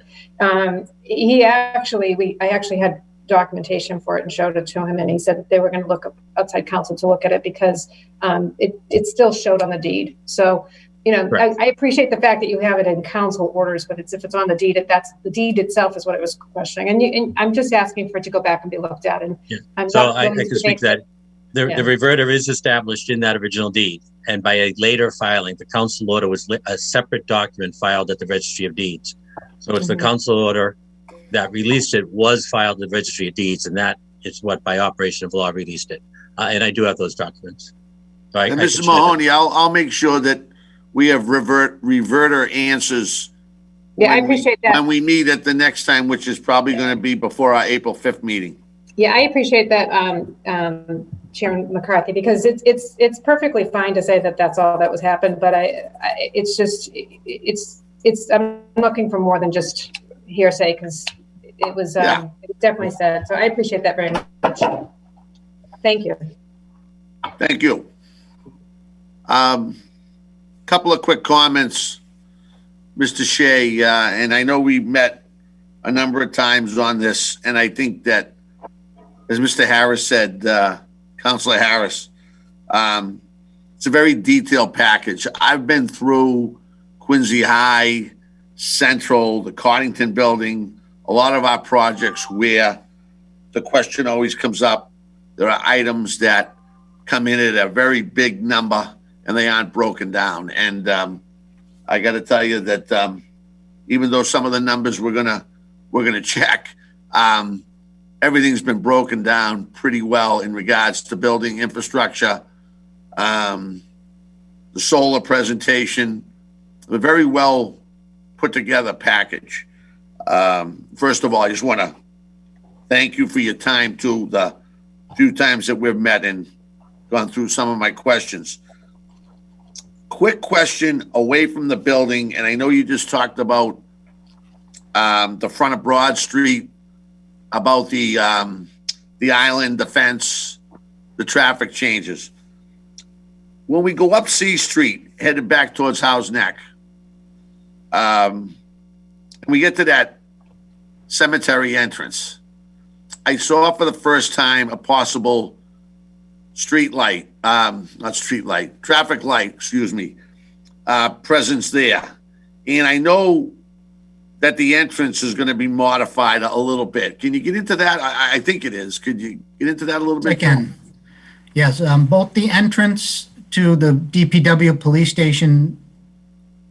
I actually had documentation for it and showed it to him, and he said that they were going to look up outside counsel to look at it because it still showed on the deed. So, you know, I appreciate the fact that you have it in council orders, but if it's on the deed, that's the deed itself is what it was questioning. And I'm just asking for it to go back and be looked at. And I can speak to that. The reverter is established in that original deed, and by a later filing, the council order was a separate document filed at the Registry of Deeds. So it's the council order that released it was filed at the Registry of Deeds, and that is what, by operation of law, released it. And I do have those documents. So Mrs. Mahoney, I'll make sure that we have reverter answers Yeah, I when we- appreciate that. When we meet at the next time, which is probably going to be before our April 5th meeting. Yeah, I appreciate that, Chairman McCarthy, because it's perfectly fine to say that that's all that was happened, but it's just, I'm looking for more than just hearsay, because it was it definitely said. So I appreciate that very much. Thank you. Thank you. Couple of quick comments, Mr. Shea, and I know we met a number of times on this, and I think that, as Mr. Harris said, Councilor Harris, it's a very detailed package. I've been through Quincy High, Central, the Coddington Building, a lot of our projects where the question always comes up. There are items that come in at a very big number and they aren't broken down. And I got to tell you that even though some of the numbers we're gonna check, everything's been broken down pretty well in regards to building infrastructure, the solar presentation, a very well put together package. First of all, I just want to thank you for your time too, the few times that we've met and gone through some of my questions. Quick question away from the building, and I know you just talked about the front of Broad Street, about the island, the fence, the traffic changes. When we go up C Street, headed back towards Howe's Neck, we get to that cemetery entrance. I saw for the first time a possible traffic light, presence there. And I know that the entrance is going to be modified a little bit. Can you get into that? I think it is. Could you get into that a little bit? I can. Yes, both the entrance to the DPW police station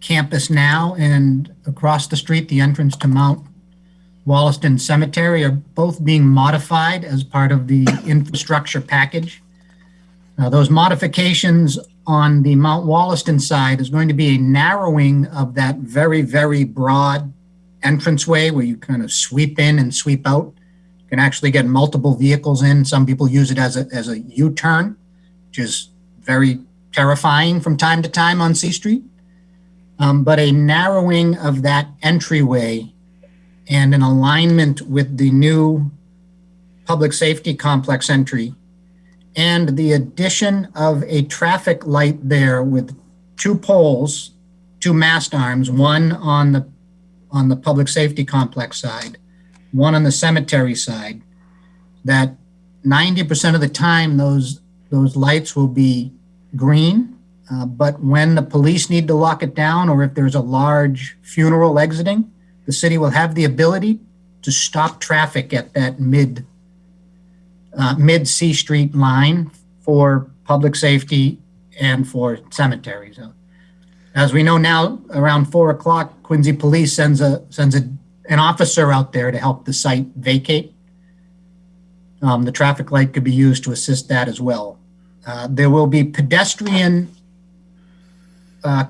campus now and across the street, the entrance to Mount Wollaston Cemetery are both being modified as part of the infrastructure package. Those modifications on the Mount Wollaston side is going to be a narrowing of that very, very broad entranceway where you kind of sweep in and sweep out. You can actually get multiple vehicles in. Some people use it as a U-turn, which is very terrifying from time to time on C Street. But a narrowing of that entryway and an alignment with the new public safety complex entry, and the addition of a traffic light there with two poles, two mast arms, one on the public safety complex side, one on the cemetery side, that 90% of the time those lights will be green, but when the police need to lock it down or if there's a large funeral exiting, the city will have the ability to stop traffic at that mid C Street line for public safety and for cemeteries. As we know now, around 4 o'clock, Quincy Police sends an officer out there to help the site vacate. The traffic light could be used to assist that as well. There will be pedestrian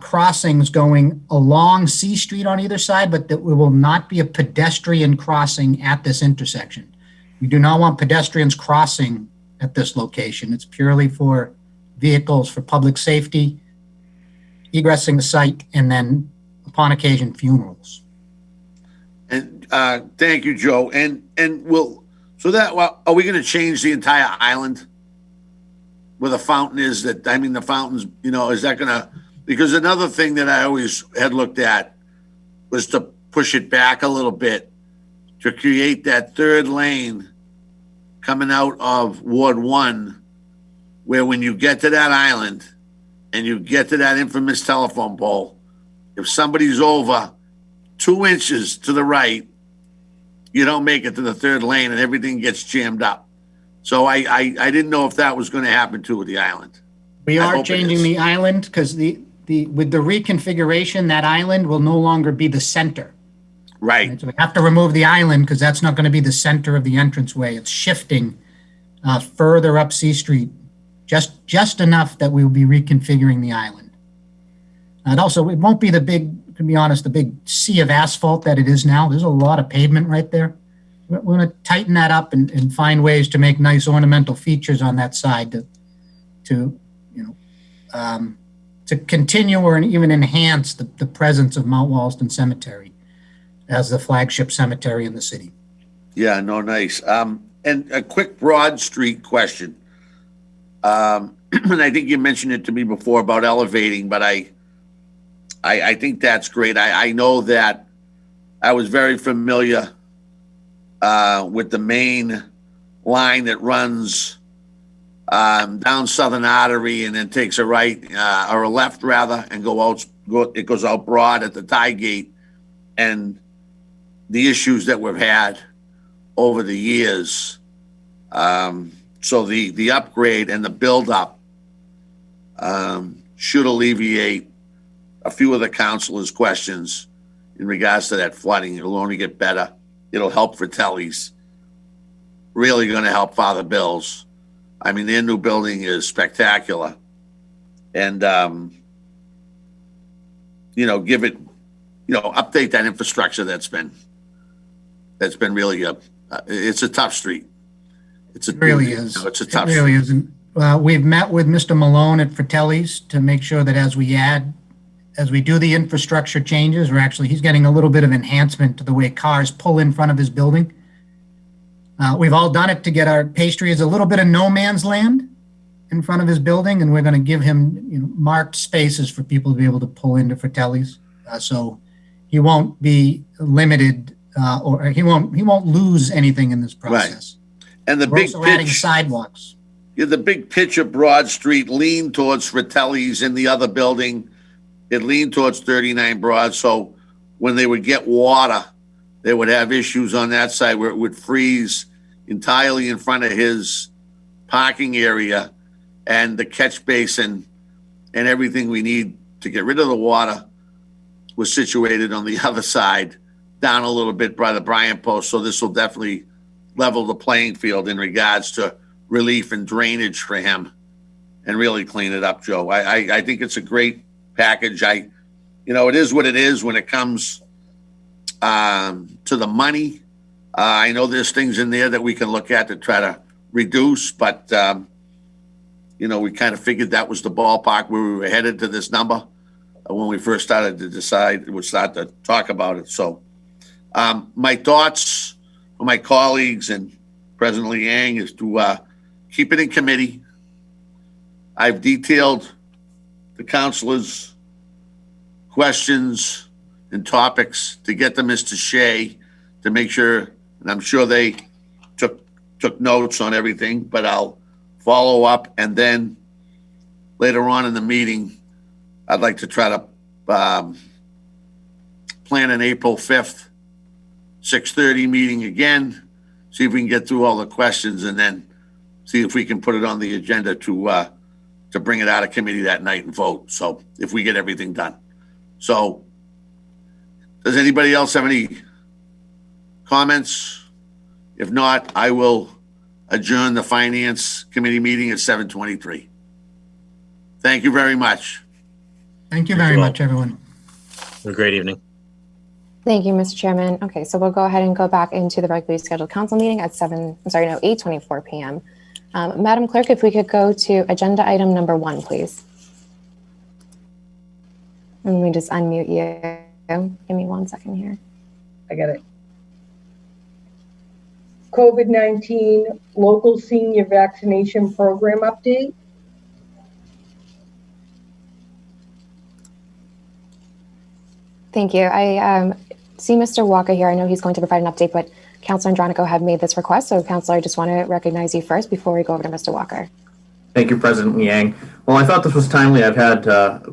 crossings going along C Street on either side, but there will not be a pedestrian crossing at this intersection. We do not want pedestrians crossing at this location. It's purely for vehicles for public safety, egressing the site, and then upon occasion funerals. And thank you, Joe. And are we going to change the entire island where the fountain is? The fountains, is that going to? Because another thing that I always had looked at was to push it back a little bit to create that third lane coming out of Ward 1, where when you get to that island and you get to that infamous telephone pole, if somebody's over 2 inches to the right, you don't make it to the third lane and everything gets jammed up. So I didn't know if that was going to happen too with the island. We are changing the island because with the reconfiguration, that island will no longer be the center. Right. So we have to remove the island because that's not going to be the center of the entranceway. It's shifting further up C Street, just enough that we will be reconfiguring the island. And also, it won't be the big to be honest, the big sea of asphalt that it is now. There's a lot of pavement right there. We're going to tighten that up and find ways to make nice ornamental features on that side to continue or even enhance the presence of Mount Wollaston Cemetery as the flagship cemetery in the city. Yeah, no, nice. And a quick Broad Street question. And I think you mentioned it to me before about elevating, but I think that's great. I know that I was very familiar with the main line that runs down Southern Artery and then takes a right or a left rather and it goes out Broad at the tie gate, and the issues that we've had over the years. So the upgrade and the build up should alleviate a few of the councilors' questions in regards to that flooding. It'll only get better. It'll help Fratelli's. Really going to help Father Bill's. I mean, their new building is spectacular. And, give it, update that infrastructure that's been really, it's a tough street. It really is. It's a tough It really street. isn't. We've met with Mr. Malone at Fratelli's to make sure that as we do the infrastructure changes, he's getting a little bit of enhancement to the way cars pull in front of his building. We've all done it to get our pastry as a little bit of no man's land in front of his building, and we're going to give him marked spaces for people to be able to pull into Fratelli's. So he won't be limited or he won't lose anything in this process. Right. And the We're big also adding pitch, sidewalks. the big pitch of Broad Street leaned towards Fratelli's in the other building. It leaned towards 39 Broad. So when they would get water, they would have issues on that side where it would freeze entirely in front of his parking area, and the catch basin and everything we need to get rid of the water was situated on the other side, down a little bit by the Bryant Post. So this will definitely level the playing field in regards to relief and drainage for him and really clean it up, Joe. I think it's a great package. It is what it is when it comes to the money. I know there's things in there that we can look at to try to reduce, but we kind of figured that was the ballpark where we were headed to this number when we first started to decide, we start to talk about it. So my thoughts for my colleagues and President Liang is to keep it in committee. I've detailed the councilors' questions and topics to get to Mr. Shea to make sure, and I'm sure they took notes on everything, but I'll follow up. And then later on in the meeting, I'd like to try to plan an April 5th, 6:30 meeting again, see if we can get through all the questions, and then see if we can put it on the agenda to bring it out of committee that night and vote. So if we get everything done. So does anybody else have any comments? If not, I will adjourn the Finance Committee meeting at 7:23. Thank you very much. Thank you very much, everyone. Have a great evening. Thank you, Mr. Chairman. Okay, so we'll go ahead and go back into the regularly scheduled council meeting at 8:24 p.m. Madam Clerk, if we could go to agenda item number 1, please. And let me just unmute you. Give me 1 second here. I got it. COVID-19 local senior vaccination program update. Thank you. I see Mr. Walker here. I know he's going to provide an update, but Councilor Andronico had made this request. So, Councilor, I just want to recognize you first before we go over to Mr. Walker. Thank you, President Liang. Well, I thought this was timely. I've had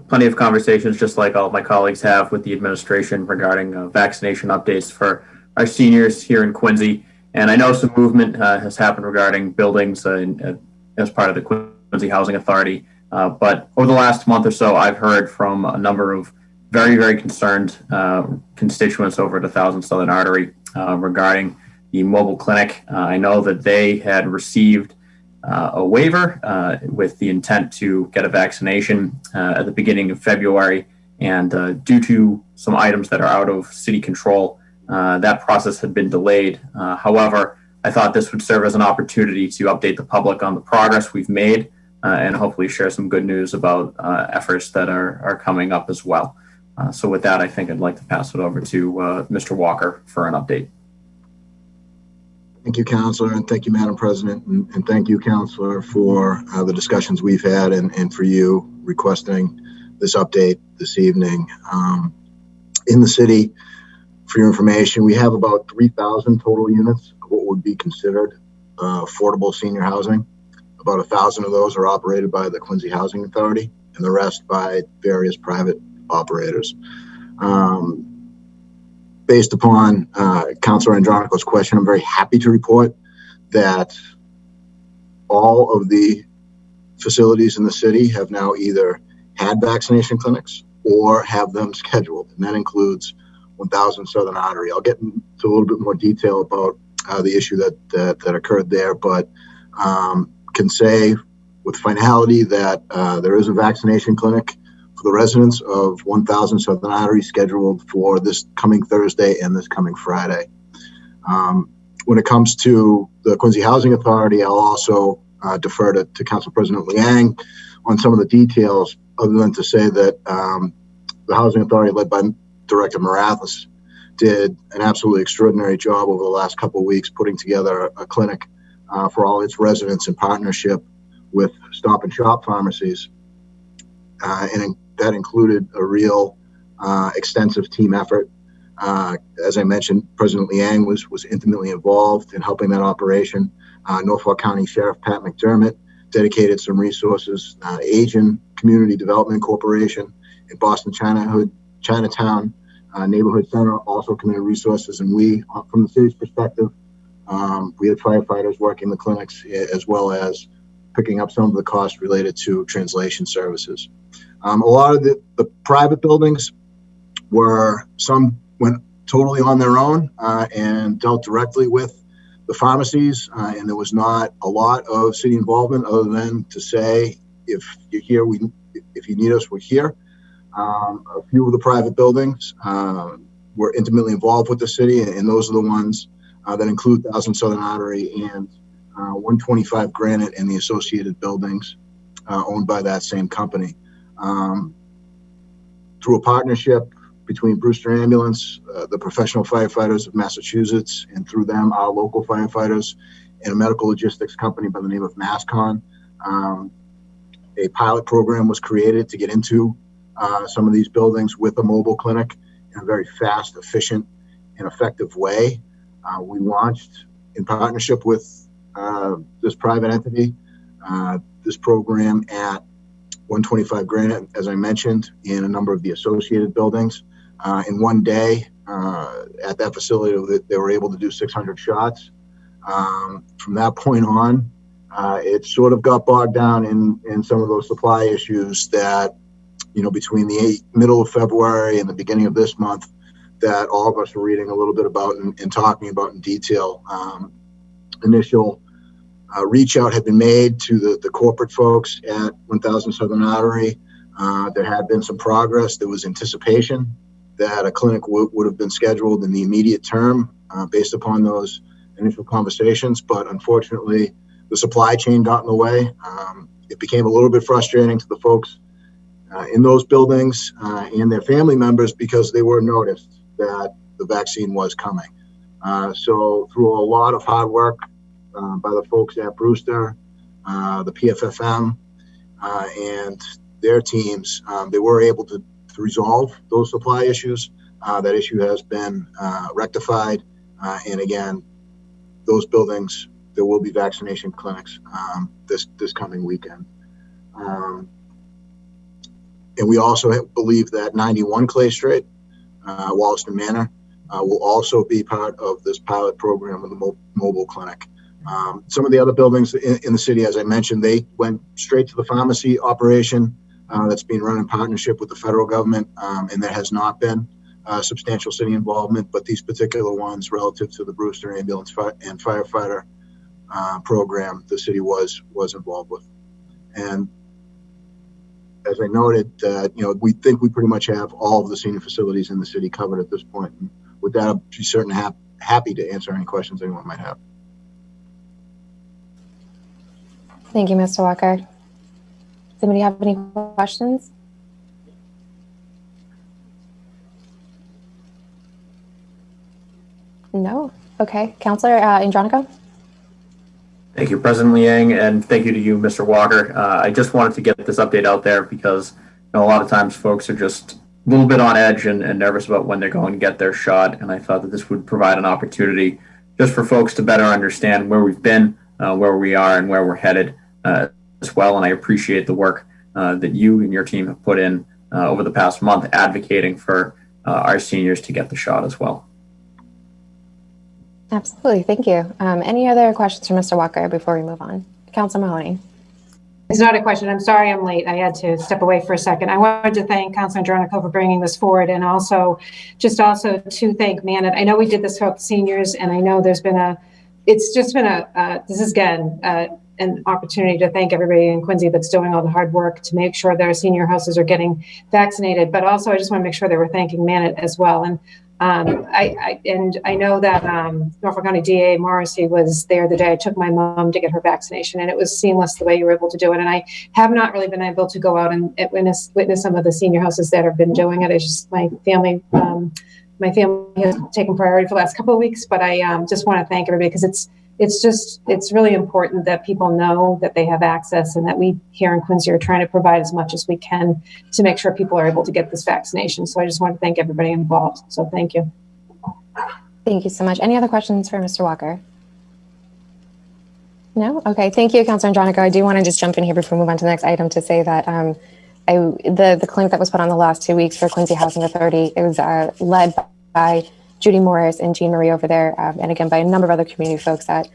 plenty of conversations, just like all my colleagues have, with the administration regarding vaccination updates for our seniors here in Quincy. And I know some movement has happened regarding buildings as part of the Quincy Housing Authority. But over the last month or so, I've heard from a number of very, very concerned constituents over at 1000 Southern Artery regarding the mobile clinic. I know that they had received a waiver with the intent to get a vaccination at the beginning of February. And due to some items that are out of city control, that process had been delayed. However, I thought this would serve as an opportunity to update the public on the progress we've made and hopefully share some good news about efforts that are coming up as well. So with that, I think I'd like to pass it over to Mr. Walker for an update. Thank you, Councilor, and thank you, Madam President, and thank you, Councilor, for the discussions we've had and for you requesting this update this evening. In the city, for your information, we have about 3,000 total units of what would be considered affordable senior housing. About 1,000 of those are operated by the Quincy Housing Authority, and the rest by various private operators. Based upon Councilor Andronico's question, I'm very happy to report that all of the facilities in the city have now either had vaccination clinics or have them scheduled, and that includes 1,000 Southern Artery. I'll get into a little bit more detail about the issue that occurred there, but can say with finality that there is a vaccination clinic for the residents of 1,000 Southern Artery scheduled for this coming Thursday and this coming Friday. When it comes to the Quincy Housing Authority, I'll also defer to Council President Liang on some of the details, other than to say that the Housing Authority, led by Director Marathis, did an absolutely extraordinary job over the last couple of weeks putting together a clinic for all its residents in partnership with Stop and Shop pharmacies. And that included a real extensive team effort. As I mentioned, President Liang was intimately involved in helping that operation. Norfolk County Sheriff Pat McDermott dedicated some resources. Asian Community Development Corporation in Boston Chinatown Neighborhood Center also committed resources. And we, from the city's perspective, we had firefighters working the clinics, as well as picking up some of the costs related to translation services. A lot of the private buildings some went totally on their own and dealt directly with the pharmacies, and there was not a lot of city involvement other than to say, if you're here, if you need us, we're here. A few of the private buildings were intimately involved with the city, and those are the ones that include 1,000 Southern Artery and 125 Granite and the associated buildings owned by that same company. Through a partnership between Brewster Ambulance, the Professional Firefighters of Massachusetts, and through them, our local firefighters, and a medical logistics company by the name of Masscon, a pilot program was created to get into some of these buildings with a mobile clinic in a very fast, efficient, and effective way. We launched, in partnership with this private entity, this program at 125 Granite, as I mentioned, in a number of the associated buildings. In one day at that facility, they were able to do 600 shots. From that point on, it sort of got bogged down in some of those supply issues that, between the middle of February and the beginning of this month, that all of us were reading a little bit about and talking about in detail. Initial reach out had been made to the corporate folks at 1,000 Southern Artery. There had been some progress. There was anticipation that a clinic would have been scheduled in the immediate term based upon those initial conversations. But unfortunately, the supply chain got in the way. It became a little bit frustrating to the folks in those buildings and their family members, because they were noticed that the vaccine was coming. So through a lot of hard work by the folks at Brewster, the PFFM, and their teams, they were able to resolve those supply issues. That issue has been rectified. And again, those buildings, there will be vaccination clinics this coming weekend. And we also believe that 91 Clay Street, Wollaston Manor, will also be part of this pilot program with the mobile clinic. Some of the other buildings in the city, as I mentioned, they went straight to the pharmacy operation that's being run in partnership with the federal government, and there has not been substantial city involvement, but these particular ones relative to the Brewster Ambulance and Firefighter program, the city was involved with. And as I noted, we think we pretty much have all of the senior facilities in the city covered at this point. And with that, I'll be certainly happy to answer any questions anyone might have. Thank you, Mr. Walker. Does anybody have any questions? No? Okay. Councilor Andronico? Thank you, President Liang, and thank you to you, Mr. Walker. I just wanted to get this update out there because a lot of times folks are just a little bit on edge and nervous about when they're going to get their shot, and I thought that this would provide an opportunity just for folks to better understand where we've been, where we are, and where we're headed as well. And I appreciate the work that you and your team have put in over the past month advocating for our seniors to get the shot as well. Absolutely. Thank you. Any other questions for Mr. Walker before we move on? Councilor Mahoney. It's not a question. I'm sorry I'm late. I had to step away for a second. I wanted to thank Councilor Andronico for bringing this forward, and also to thank Manet. I know we did this for seniors, and I know this is again an opportunity to thank everybody in Quincy that's doing all the hard work to make sure their senior houses are getting vaccinated. But also, I just want to make sure that we're thanking Manet as well. And I know that Norfolk County DA Morrissey was there the day I took my mom to get her vaccination, and it was seamless the way you were able to do it. And I have not really been able to go out and witness some of the senior houses that have been doing it. It's just my family has taken priority for the last couple of weeks. But I just want to thank everybody because it's really important that people know that they have access, and that we here in Quincy are trying to provide as much as we can to make sure people are able to get this vaccination. So I just want to thank everybody involved. So thank you. Thank you so much. Any other questions for Mr. Walker? No? Okay. Thank you, Councilor Andronico. I do want to just jump in here before we move on to the next item to say that the clinic that was put on the last 2 weeks for Quincy Housing Authority, it was led by Judy Morris and Jean Marie over there, and again, by a number of other community folks that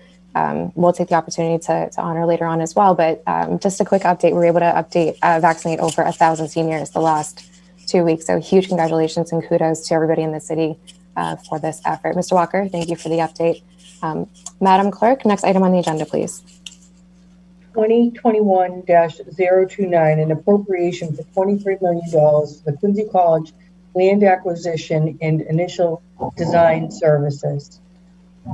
we'll take the opportunity to honor later on as well. But just a quick update, we were able to vaccinate over 1,000 seniors the last 2 weeks. So huge congratulations and kudos to everybody in the city for this effort. Mr. Walker, thank you for the update. Madam Clerk, next item on the agenda, please. 2021-029, an appropriation for $23 million for the Quincy College land acquisition and initial design services.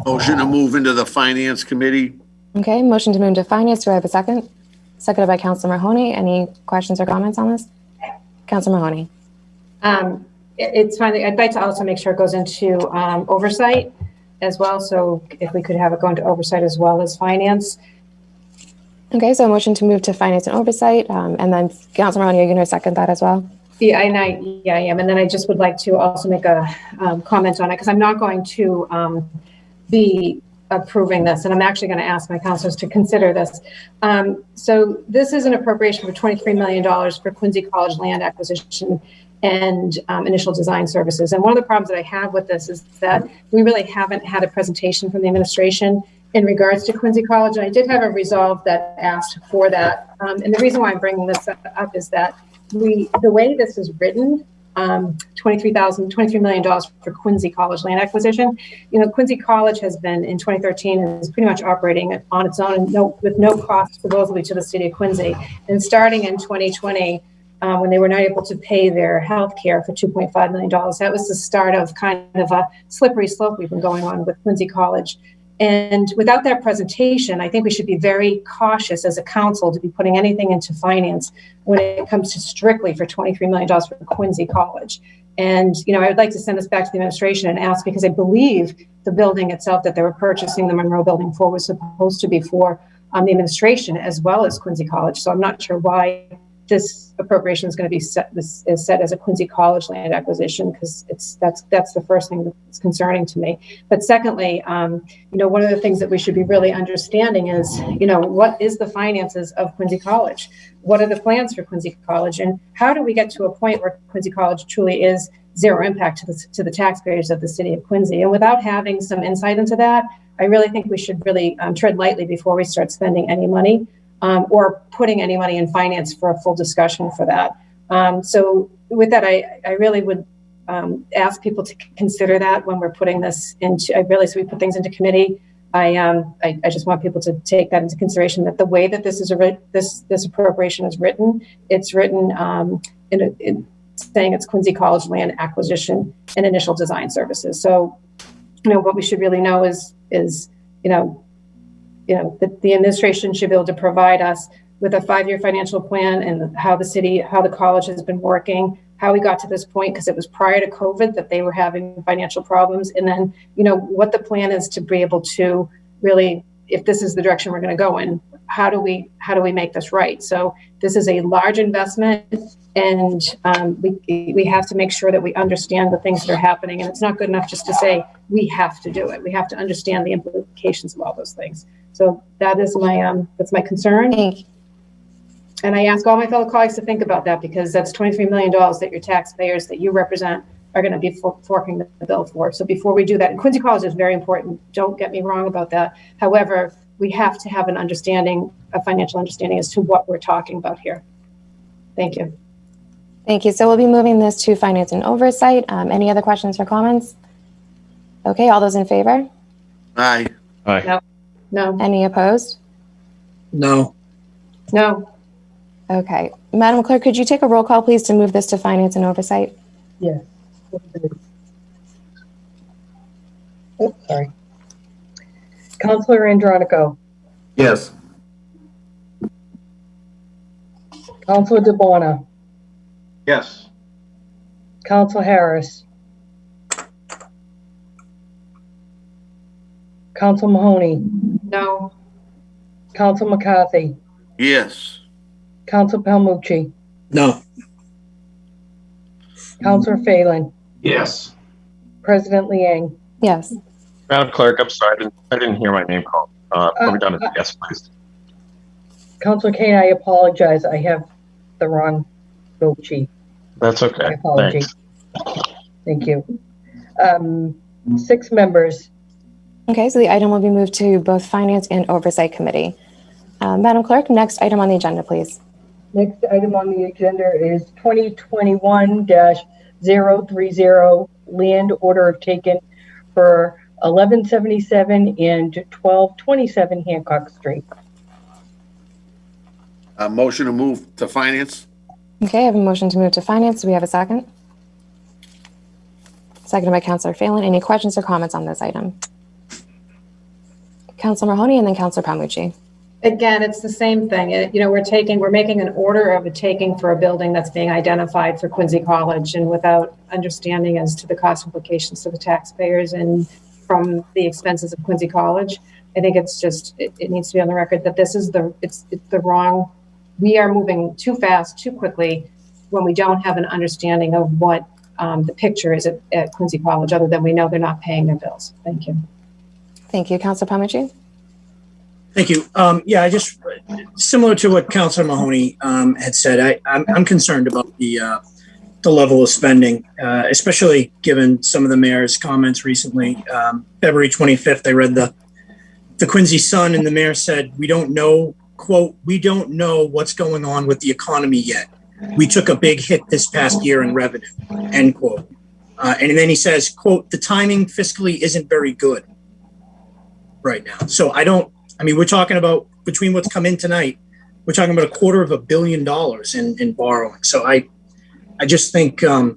Motion to move into the Finance Committee. Okay, motion to move to Finance. Do I have a second? Seconded by Councilor Mahoney. Any questions or comments on this? Councilor Mahoney. It's fine. I'd like to also make sure it goes into oversight as well. So if we could have it go into oversight as well as finance. Okay, so a motion to move to Finance and Oversight. And then Councilor Mahoney, are you going to second that as well? Yeah, I am. And then I just would like to also make a comment on it because I'm not going to be approving this, and I'm actually going to ask my councilors to consider this. So this is an appropriation for $23 million for Quincy College land acquisition and initial design services. And one of the problems that I have with this is that we really haven't had a presentation from the administration in regards to Quincy College. And I did have a resolve that asked for that. And the reason why I'm bringing this up is that the way this is written, $23 million for Quincy College land acquisition. Quincy College has been in 2013 and is pretty much operating on its own and with no cost supposedly to the city of Quincy. And starting in 2020, when they were not able to pay their health care for $2.5 million, that was the start of kind of a slippery slope we've been going on with Quincy College. And without that presentation, I think we should be very cautious as a council to be putting anything into finance when it comes to strictly for $23 million for Quincy College. And, I would like to send this back to the administration and ask, because I believe the building itself that they were purchasing, the Monroe Building for, was supposed to be for the administration as well as Quincy College. So I'm not sure why this appropriation is going to be set as a Quincy College land acquisition, because that's the first thing that's concerning to me. But secondly, one of the things that we should be really understanding is, what is the finances of Quincy College? What are the plans for Quincy College? And how do we get to a point where Quincy College truly is zero impact to the taxpayers of the city of Quincy? And without having some insight into that, I really think we should really tread lightly before we start spending any money. Or putting any money in finance for a full discussion for that. So with that, I really would ask people to consider that when we're putting this into, so we put things into committee I just want people to take that into consideration, that the way that this is this appropriation is written, it's written in saying it's Quincy College land acquisition and initial design services. So, what we should really know is that the administration should be able to provide us with a 5-year financial plan and how the college has been working, how we got to this point, because it was prior to COVID that they were having financial problems. And then, what the plan is to be able to really, if this is the direction we're going to go in, how do we make this right? So this is a large investment, and we have to make sure that we understand the things that are happening. And it's not good enough just to say we have to do it. We have to understand the implications of all those things. So that's my concern. And I ask all my fellow colleagues to think about that, because that's $23 million that your taxpayers that you represent are going to be forking the bill for. So before we do that, and Quincy College is very important. Don't get me wrong about that. However, we have to have a financial understanding as to what we're talking about here. Thank you. Thank you. So we'll be moving this to Finance and Oversight. Any other questions or comments? Okay, all those in favor? Aye. No. No. Any opposed? No. No. Okay. Madam Clerk, could you take a roll call, please, to move this to Finance and Oversight? Yes. Oh, sorry. Counselor Andronico, Yes. Counselor DeBona, Yes. Counselor Harris, Counselor Mahoney, No. Counselor McCarthy, Yes. Counselor Palmucci, No. Counselor Phelan, Yes. President Liang. Yes. Madam Clerk, I'm sorry, I didn't hear my name called. Put me down as yes, please. Counselor Kane, I apologize. I have the wrong vote sheet. That's My okay. apology. Thanks. Thank you. 6 members. Okay, so the item will be moved to both Finance and Oversight Committee. Madam Clerk, next item on the agenda, please. Next item on the agenda is 2021-030 land order taken for 1177 and 1227 Hancock Street. Motion to move to finance? Okay, I have a motion to move to Finance. Do we have a second? Seconded by Councilor Phelan. Any questions or comments on this item? Councilor Mahoney and then Councilor Palmucci. Again, it's the same thing. We're making an order of a taking for a building that's being identified for Quincy College, and without understanding as to the cost implications to the taxpayers and from the expenses of Quincy College. I think it's just, it needs to be on the record that this is it's the wrong, we are moving too fast, too quickly when we don't have an understanding of what the picture is at Quincy College, other than we know they're not paying their bills. Thank you. Thank you. Councilor Palmucci? Thank you. Yeah, I just, similar to what Councilor Mahoney had said, I'm concerned about the level of spending, especially given some of the mayor's comments recently. February 25th, I read the Quincy Sun, and the mayor said, we don't know, quote, we don't know what's going on with the economy yet. We took a big hit this past year in revenue, end quote. And then he says, quote, the timing fiscally isn't very good right now. So we're talking about, between what's come in tonight, we're talking about $250 million in borrowing. So I just think, I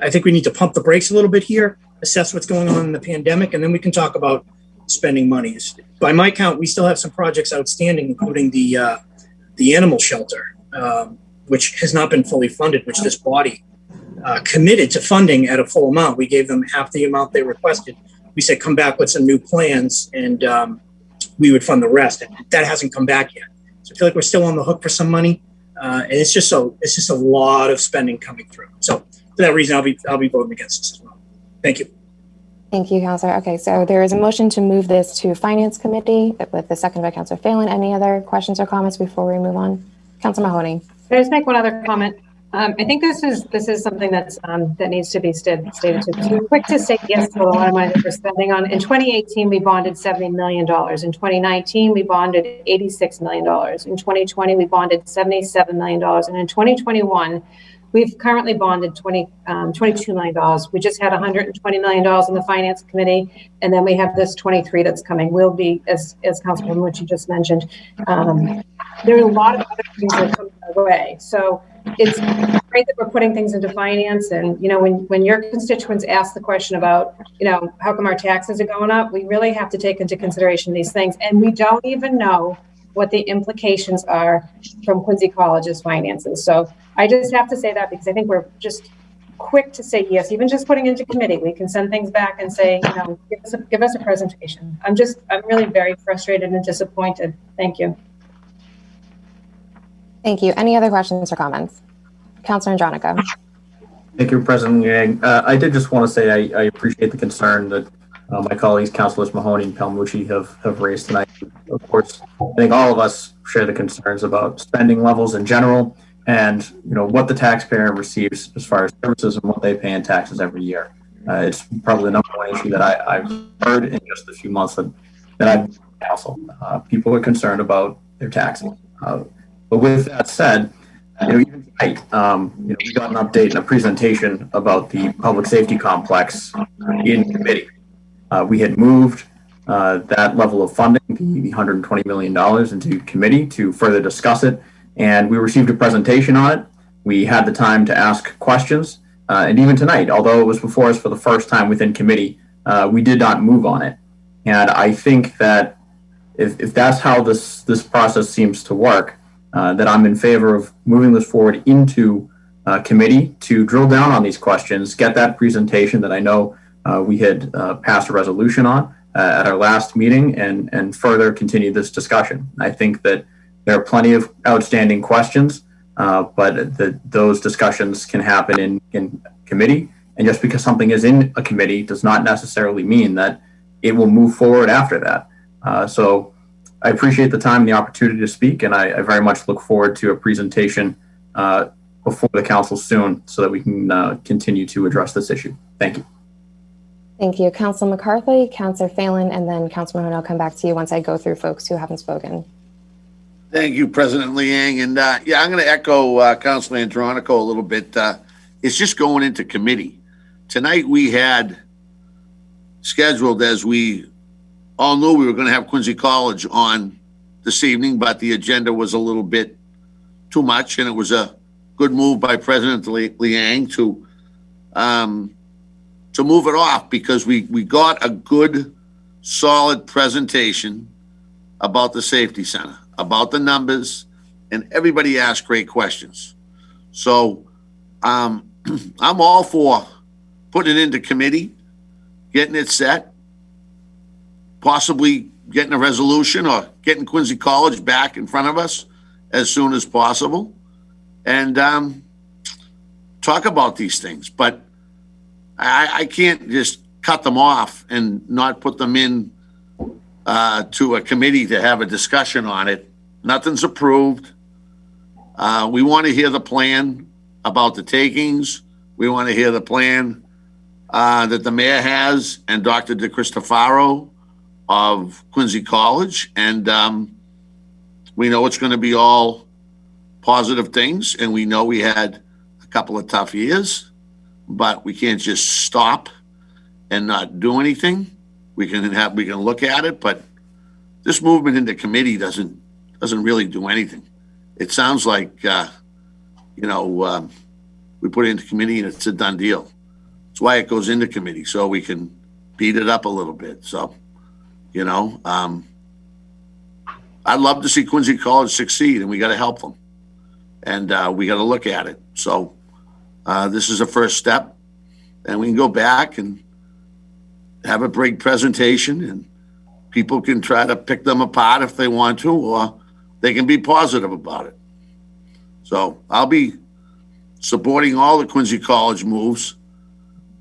think we need to pump the brakes a little bit here, assess what's going on in the pandemic, and then we can talk about spending money. By my count, we still have some projects outstanding, including the animal shelter, which has not been fully funded, which this body committed to funding at a full amount. We gave them half the amount they requested. We said, come back with some new plans, and we would fund the rest. And that hasn't come back yet. So I feel like we're still on the hook for some money. And it's just a lot of spending coming through. So for that reason, I'll be voting against this as well. Thank you. Thank you, Councilor. Okay, so there is a motion to move this to Finance Committee with the second by Councilor Phelan. Any other questions or comments before we move on? Councilor Mahoney. Can I just make one other comment? I think this is something that's that needs to be stated to. We're quick to say yes to a lot of money that we're spending on. In 2018, we bonded $70 million. In 2019, we bonded $86 million. In 2020, we bonded $77 million. And in 2021, we've currently bonded $22 million. We just had $120 million in the finance committee, and then we have this 23 that's coming. We'll be, as Councilman Mucci just mentioned, there are a lot of other things that are coming our way. So it's great that we're putting things into finance. And, you know, when your constituents ask the question about, you know, how come our taxes are going up, we really have to take into consideration these things. And we don't even know what the implications are from Quincy College's finances. So I just have to say that because I think we're just quick to say yes, even just putting into committee. We can send things back and say, you know, give us a presentation. I'm really very frustrated and disappointed. Thank you. Thank you. Any other questions or comments? Councilor Andronico. Thank you, President Yang. I did just want to say I appreciate the concern that my colleagues, Councilors Mahoney and Palmucci, have raised tonight. Of course, I think all of us share the concerns about spending levels in general and, you know, what the taxpayer receives as far as services and what they pay in taxes every year. It's probably the number one issue that I've heard in just a few months that I've been in council. People are concerned about their taxes. But with that said, you know, even tonight, you know, we got an update and a presentation about the public safety complex in committee. We had moved that level of funding, the $120 million, into committee to further discuss it, and we received a presentation on it. We had the time to ask questions, and even tonight, although it was before us for the first time within committee, we did not move on it. And I think that if that's how this process seems to work, that I'm in favor of moving this forward into committee to drill down on these questions, get that presentation that I know we had passed a resolution on at our last meeting, and further continue this discussion. I think that there are plenty of outstanding questions, but those discussions can happen in committee. And just because something is in a committee does not necessarily mean that it will move forward after that. So I appreciate the time and the opportunity to speak, and I very much look forward to a presentation before the council soon so that we can continue to address this issue. Thank you. Thank you. Councilor McCarthy, Councilor Phelan, and then Councilman Mahoney, I'll come back to you once I go through folks who haven't spoken. Thank you, President Liang. And yeah, I'm going to echo Councilor Andronico a little bit. It's just going into committee. Tonight we had scheduled, as we all knew, we were going to have Quincy College on this evening, but the agenda was a little bit too much, and it was a good move by President Liang to move it off, because we got a good, solid presentation about the safety center, about the numbers, and everybody asked great questions. So I'm all for putting it into committee, getting it set, possibly getting a resolution or getting Quincy College back in front of us as soon as possible, and talk about these things. But I can't just cut them off and not put them in to a committee to have a discussion on it. Nothing's approved. We want to hear the plan about the takings. We want to hear the plan that the mayor has and Dr. DeCristofaro of Quincy College. And we know it's going to be all positive things. And we know we had a couple of tough years, but we can't just stop and not do anything. We can look at it, but this movement into committee doesn't really do anything. It sounds like, we put it into committee and it's a done deal. That's why it goes into committee, so we can beat it up a little bit. So, I'd love to see Quincy College succeed, and we got to help them. And we got to look at it. So this is a first step, and we can go back and have a big presentation, and people can try to pick them apart if they want to, or they can be positive about it. So I'll be supporting all the Quincy College moves,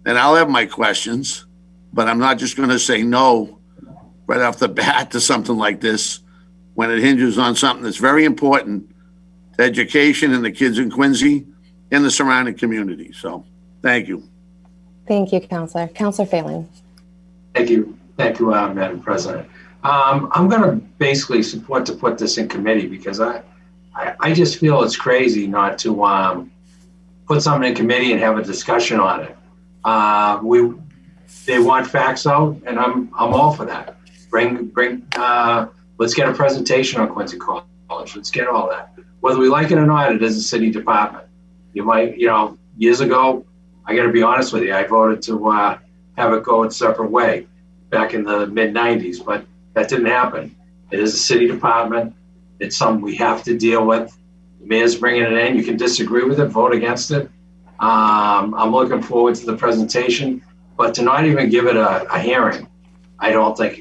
and I'll have my questions, but I'm not just going to say no right off the bat to something like this when it hinges on something that's very important to education and the kids in Quincy and the surrounding community. So thank you. Thank you, Councilor. Councilor Phelan. Thank you, Madam President. I'm going to basically support to put this in committee, because I just feel it's crazy not to put something in committee and have a discussion on it. They want facts out, and I'm all for that. Let's get a presentation on Quincy College. Let's get all that. Whether we like it or not, it is a city department. You might, years ago, I got to be honest with you, I voted to have it go a separate way back in the mid 90s, but that didn't happen. It is a city department. It's something we have to deal with. The mayor's bringing it in. You can disagree with it, vote against it. I'm looking forward to the presentation, but to not even give it a hearing, I don't think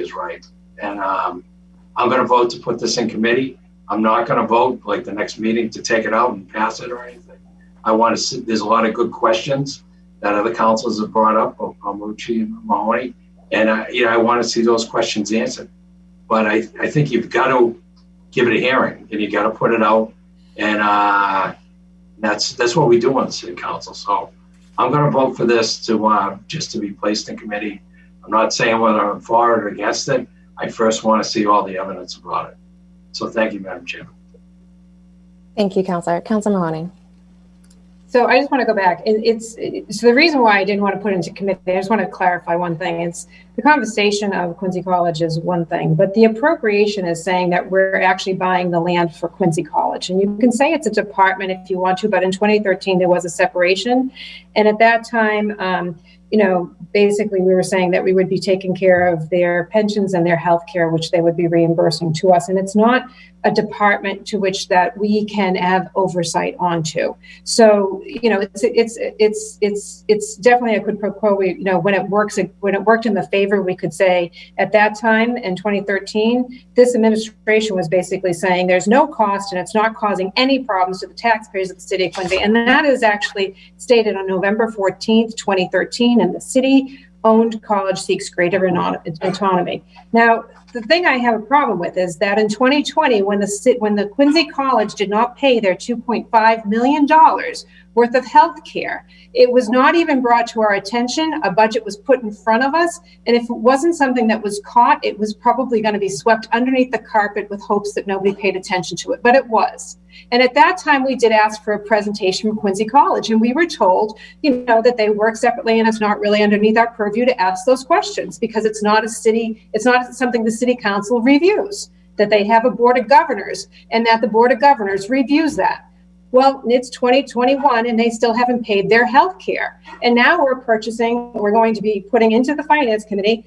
is right. And I'm going to vote to put this in committee. I'm not going to vote like the next meeting to take it out and pass it or anything. I want to see, there's a lot of good questions that other councilors have brought up, Palmucci and Mahoney, and I want to see those questions answered. But I think you've got to give it a hearing, and you got to put it out, and that's what we do on the city council. So I'm going to vote for this to just to be placed in committee. I'm not saying whether I'm for it or against it. I first want to see all the evidence about it. So thank you, Madam Chair. Thank you, Councilor. Councilor Mahoney. So I just want to go back. So the reason why I didn't want to put it into committee, I just want to clarify one thing. It's the conversation of Quincy College is one thing, but the appropriation is saying that we're actually buying the land for Quincy College. And you can say it's a department if you want to, but in 2013, there was a separation. And at that time, basically we were saying that we would be taking care of their pensions and their health care, which they would be reimbursing to us. And it's not a department to which that we can have oversight onto. So, it's definitely a quid pro quo. When it worked in the favor, we could say at that time in 2013, this administration was basically saying there's no cost and it's not causing any problems to the taxpayers of the city of Quincy. And that is actually stated on November 14th, 2013, and the city-owned college seeks greater autonomy. Now, the thing I have a problem with is that in 2020, when the Quincy College did not pay their $2.5 million worth of health care, it was not even brought to our attention. A budget was put in front of us. And if it wasn't something that was caught, it was probably going to be swept underneath the carpet with hopes that nobody paid attention to it. But it was. And at that time, we did ask for a presentation from Quincy College. And we were told, that they work separately and it's not really underneath our purview to ask those questions because it's not something the city council reviews, that they have a board of governors and that the board of governors reviews that. Well, it's 2021 and they still haven't paid their health care. And now we're going to be putting into the finance committee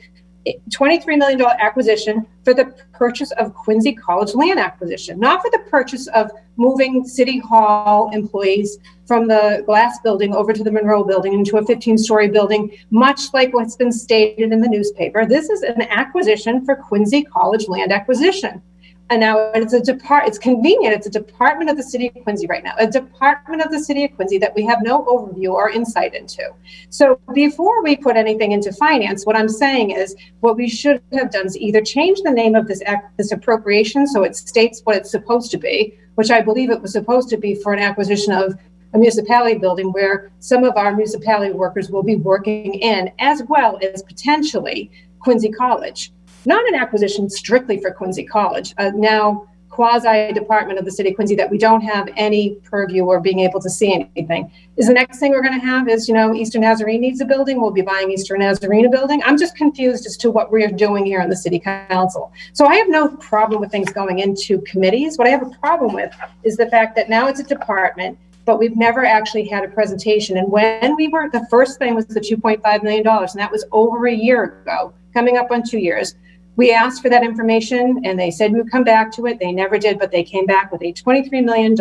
$23 million acquisition for the purchase of Quincy College land acquisition, not for the purchase of moving City Hall employees from the glass building over to the Monroe building into a 15-story building, much like what's been stated in the newspaper. This is an acquisition for Quincy College land acquisition. And now it's convenient. It's a department of the city of Quincy right now, a department of the city of Quincy that we have no overview or insight into. So before we put anything into finance, what I'm saying is what we should have done is either change the name of this appropriation so it states what it's supposed to be, which I believe it was supposed to be for an acquisition of a municipality building where some of our municipality workers will be working in, as well as potentially Quincy College. Not an acquisition strictly for Quincy College, now quasi-department of the city of Quincy that we don't have any purview or being able to see anything. Is the next thing we're going to have is, Eastern Nazarene needs a building, we'll be buying Eastern Nazarene a building. I'm just confused as to what we're doing here in the city council. So I have no problem with things going into committees. What I have a problem with is the fact that now it's a department, but we've never actually had a presentation. And when the first thing was the $2.5 million, and that was over a year ago, coming up on 2 years. We asked for that information and they said we would come back to it. They never did, but they came back with a $23 million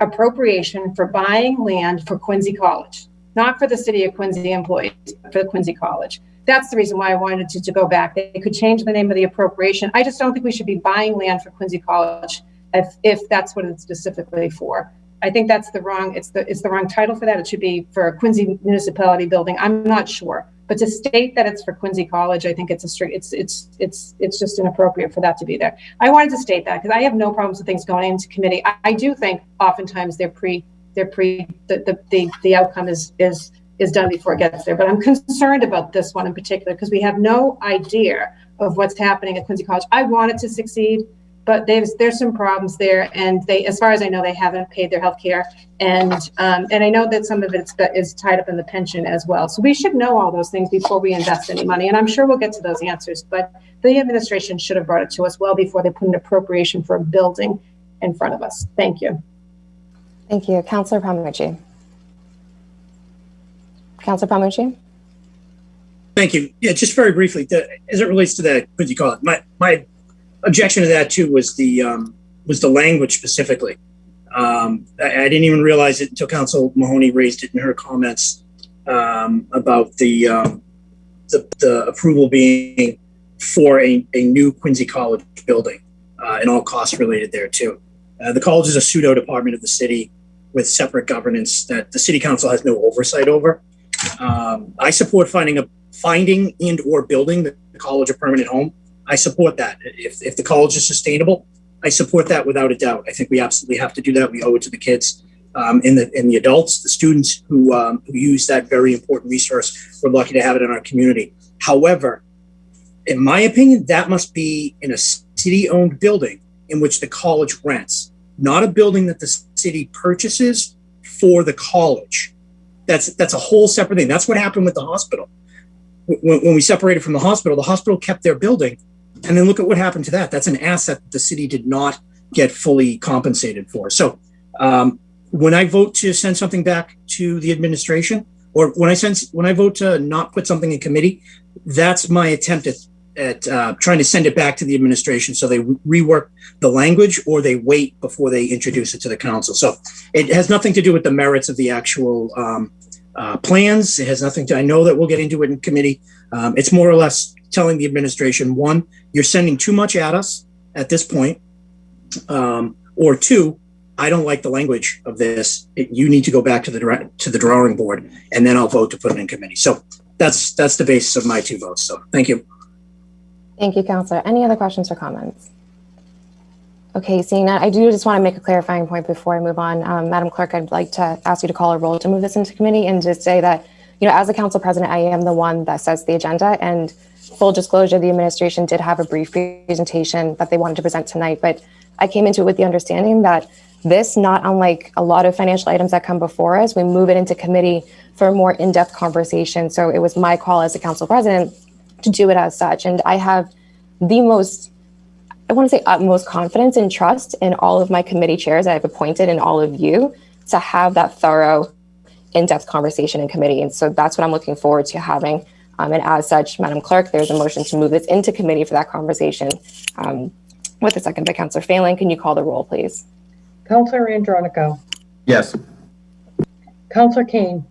appropriation for buying land for Quincy College, not for the city of Quincy employees, but for the Quincy College. That's the reason why I wanted to go back. They could change the name of the appropriation. I just don't think we should be buying land for Quincy College if that's what it's specifically for. I think that's the wrong title for that. It should be for a Quincy municipality building. I'm not sure. But to state that it's for Quincy College, I think it's just inappropriate for that to be there. I wanted to state that because I have no problems with things going into committee. I do think oftentimes the outcome is done before it gets there. But I'm concerned about this one in particular because we have no idea of what's happening at Quincy College. I want it to succeed, but there's some problems there, and they, as far as I know, they haven't paid their health care, and I know that some of it is tied up in the pension as well. So we should know all those things before we invest any money, and I'm sure we'll get to those answers, but the administration should have brought it to us well before they put an appropriation for a building in front of us. Thank you. Thank you. Councilor Palmucci. Councilor Palmucci? Thank you. Yeah, just very briefly, as it relates to that, what do you call it? My objection to that too was the language specifically. I didn't even realize it until Council Mahoney raised it in her comments about the approval being for a new Quincy College building and all costs related there too. The college is a pseudo department of the city with separate governance that the city council has no oversight over. I support finding and or building the college a permanent home. I support that. If the college is sustainable, I support that without a doubt. I think we absolutely have to do that. We owe it to the kids and the adults, the students who use that very important resource. We're lucky to have it in our community. However, in my opinion, that must be in a city-owned building in which the college rents, not a building that the city purchases for the college. That's a whole separate thing. That's what happened with the hospital. When we separated from the hospital kept their building, and then look at what happened to that. That's an asset that the city did not get fully compensated for. So when I vote to send something back to the administration, or when I vote to not put something in committee, that's my attempt at trying to send it back to the administration so they rework the language or they wait before they introduce it to the council. So it has nothing to do with the merits of the actual plans. It has nothing to, I know that we'll get into it in committee. It's more or less telling the administration, one, you're sending too much at us at this point, or two, I don't like the language of this. You need to go back to the drawing board, and then I'll vote to put it in committee. So that's the basis of my two votes. So thank you. Thank you, Councilor. Any other questions or comments? Okay, seeing that, I do just want to make a clarifying point before I move on. Madam Clerk, I'd like to ask you to call a roll to move this into committee and just say that, as a council president, I am the one that sets the agenda, and full disclosure, the administration did have a brief presentation that they wanted to present tonight, but I came into it with the understanding that this, not unlike a lot of financial items that come before us, we move it into committee for a more in-depth conversation. So it was my call as a council president to do it as such. And I have the most, I want to say utmost confidence and trust in all of my committee chairs that I've appointed and all of you to have that thorough, in-depth conversation in committee. And so that's what I'm looking forward to having. And as such, Madam Clerk, there's a motion to move this into committee for that conversation. With a second by Councilor Phelan, can you call the roll, please? Councilor Andronico. Yes. Councilor Kane.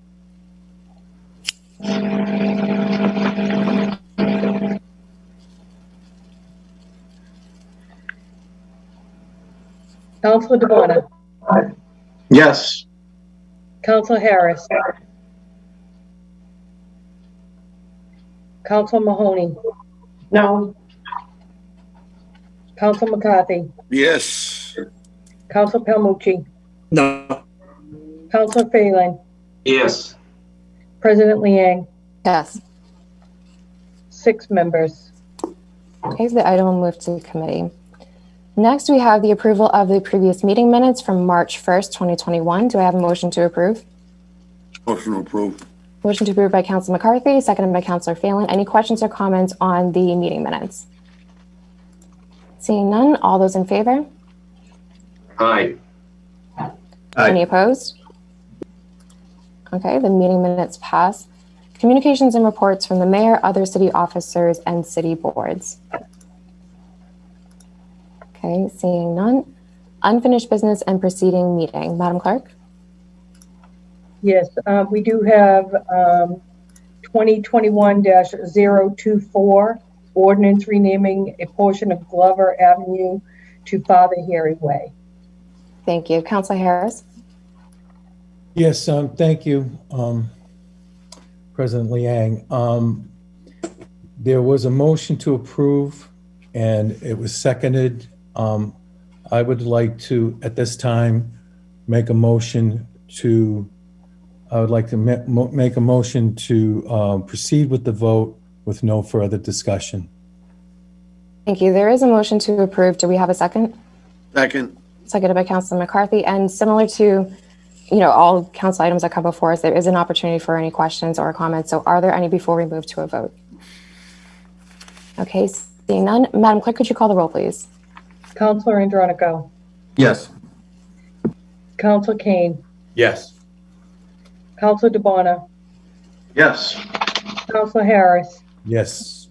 Councilor DeBona. Yes. Councilor Harris. Councilor Mahoney. No. Councilor McCarthy. Yes. Councilor Palmucci. No. Councilor Phelan. Yes. President Liang. Yes. 6 members. Okay, so the item will move to committee. Next, we have the approval of the previous meeting minutes from March 1st, 2021. Do I have a motion to approve? Motion to approve. Motion to approve by Councilor McCarthy, seconded by Councilor Phelan. Any questions or comments on the meeting minutes? Seeing none, all those in favor? Aye. Any opposed? Okay, the meeting minutes pass. Communications and reports from the mayor, other city officers, and city boards. Okay, seeing none. Unfinished business and proceeding meeting. Madam Clerk? Yes, we do have 2021-024, ordinance renaming a portion of Glover Avenue to Father Harry Way. Thank you. Councilor Harris? Yes, thank you, President Liang. There was a motion to approve, and it was seconded. I would like to, at this time, make a motion to, make a motion to proceed with the vote with no further discussion. Thank you. There is a motion to approve. Do we have a second? Second. Seconded by Councilor McCarthy. And similar to, all council items that come before us, there is an opportunity for any questions or comments. So are there any before we move to a vote? Okay, seeing none. Madam Clerk, could you call the roll, please? Counselor Andronico, Yes. Counselor Kane, Yes. Counselor DeBona, Yes. Counselor Harris, Yes.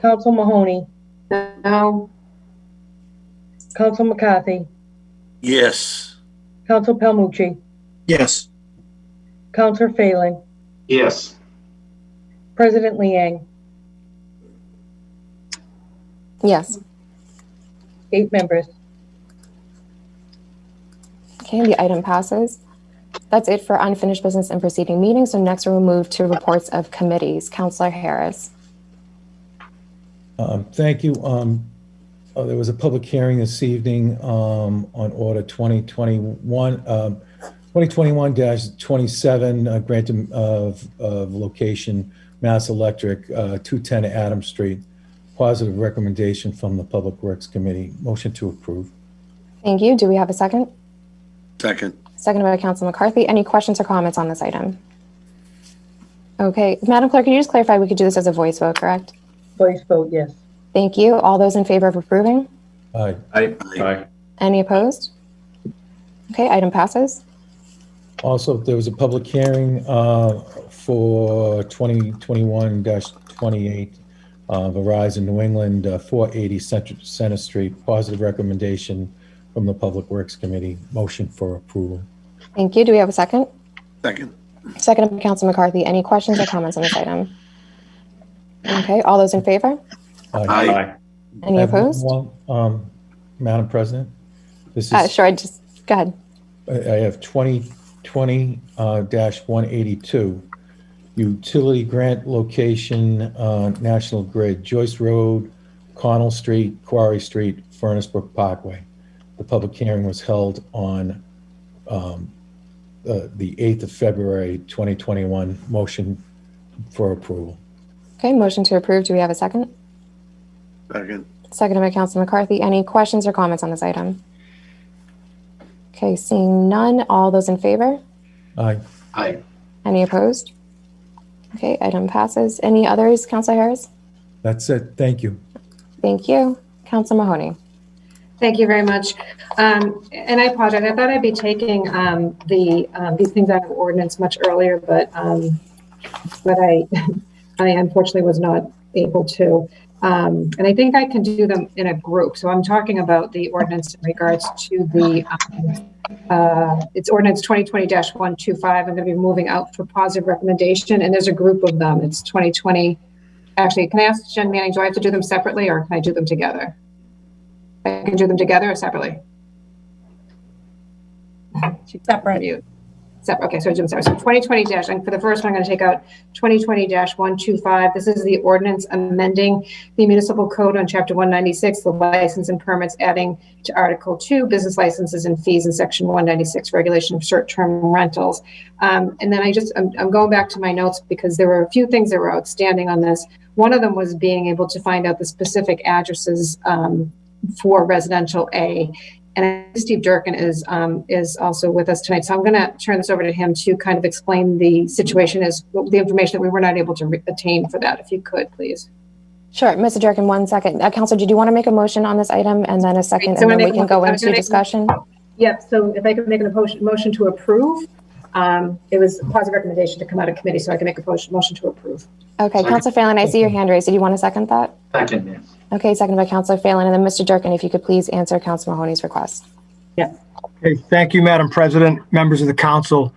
Counselor Mahoney, No. Counselor McCarthy, Yes. Counselor Palmucci, Yes. Counselor Phelan, Yes. President Liang, Yes. 8 members. Okay, the item passes. That's it for unfinished business and preceding meetings. So next we'll move to reports of committees. Councilor Harris. Thank you. There was a public hearing this evening on order 2021-27, granted of location, Mass Electric, 210 Adams Street. Positive recommendation from the Public Works Committee. Motion to approve. Thank you. Do we have a second? Second. Seconded by Councilor McCarthy. Any questions or comments on this item? Okay, Madam Clerk, could you just clarify we could do this as a voice vote, correct? Voice vote, yes. Thank you. All those in favor of approving? Aye. Aye. Any opposed? Okay, item passes. Also, there was a public hearing for 2021-28 Verizon New England, 480 Center Street. Positive recommendation from the Public Works Committee. Motion for approval. Thank you. Do we have a second? Second. Seconded by Councilor McCarthy. Any questions or comments on this item? Okay, all those in favor? Aye. Any opposed? Madam President, this is, Sure, just go ahead. I have 2020-182. Utility grant location, National Grid, Joyce Road, Connell Street, Quarry Street, Furnace Brook Parkway. The public hearing was held on the 8th of February, 2021. Motion for approval. Okay, motion to approve. Do we have a second? Second. Seconded by Councilor McCarthy. Any questions or comments on this item? Okay, seeing none. All those in favor? Aye. Aye. Any opposed? Okay, item passes. Any others, Councilor Harris? That's it. Thank you. Thank you. Councilor Mahoney. Thank you very much. And I apologize. I thought I'd be taking these things out of ordinance much earlier, but I unfortunately was not able to. And I think I can do them in a group. So I'm talking about the ordinance in regards to the, it's ordinance 2020-125. I'm going to be moving out for positive recommendation, and there's a group of them. It's 2020. Actually, can I ask Jen Manning, do I have to do them separately or can I do them together? I can do them together or separately? Separate. Okay, so Jim, sorry. So 2020 and for the first one, I'm going to take out 2020-125. This is the ordinance amending the municipal code on Chapter 196, the license and permits, adding to Article 2, business licenses and fees, in Section 196, regulation of short-term rentals. And then I'm going back to my notes because there were a few things that were outstanding on this. One of them was being able to find out the specific addresses for residential A. And Steve Durkin is also with us tonight. So I'm going to turn this over to him to kind of explain the situation as the information that we were not able to attain for that, if you could, please. Sure. Mr. Durkin, 1 second. Councilor, did you want to make a motion on this item and then a second, Right, so and then we I can go into discussion? Yep. So if I could make a motion to approve, it was a positive recommendation to come out of committee, so I can make a motion to approve. Okay, Councilor Phelan, I see your hand raised. Did you want to second that? Second, yes. Okay, seconded by Councilor Phelan. And then Mr. Durkin, if you could please answer Councilor Mahoney's request. Yeah. Okay, thank you, Madam President, members of the council.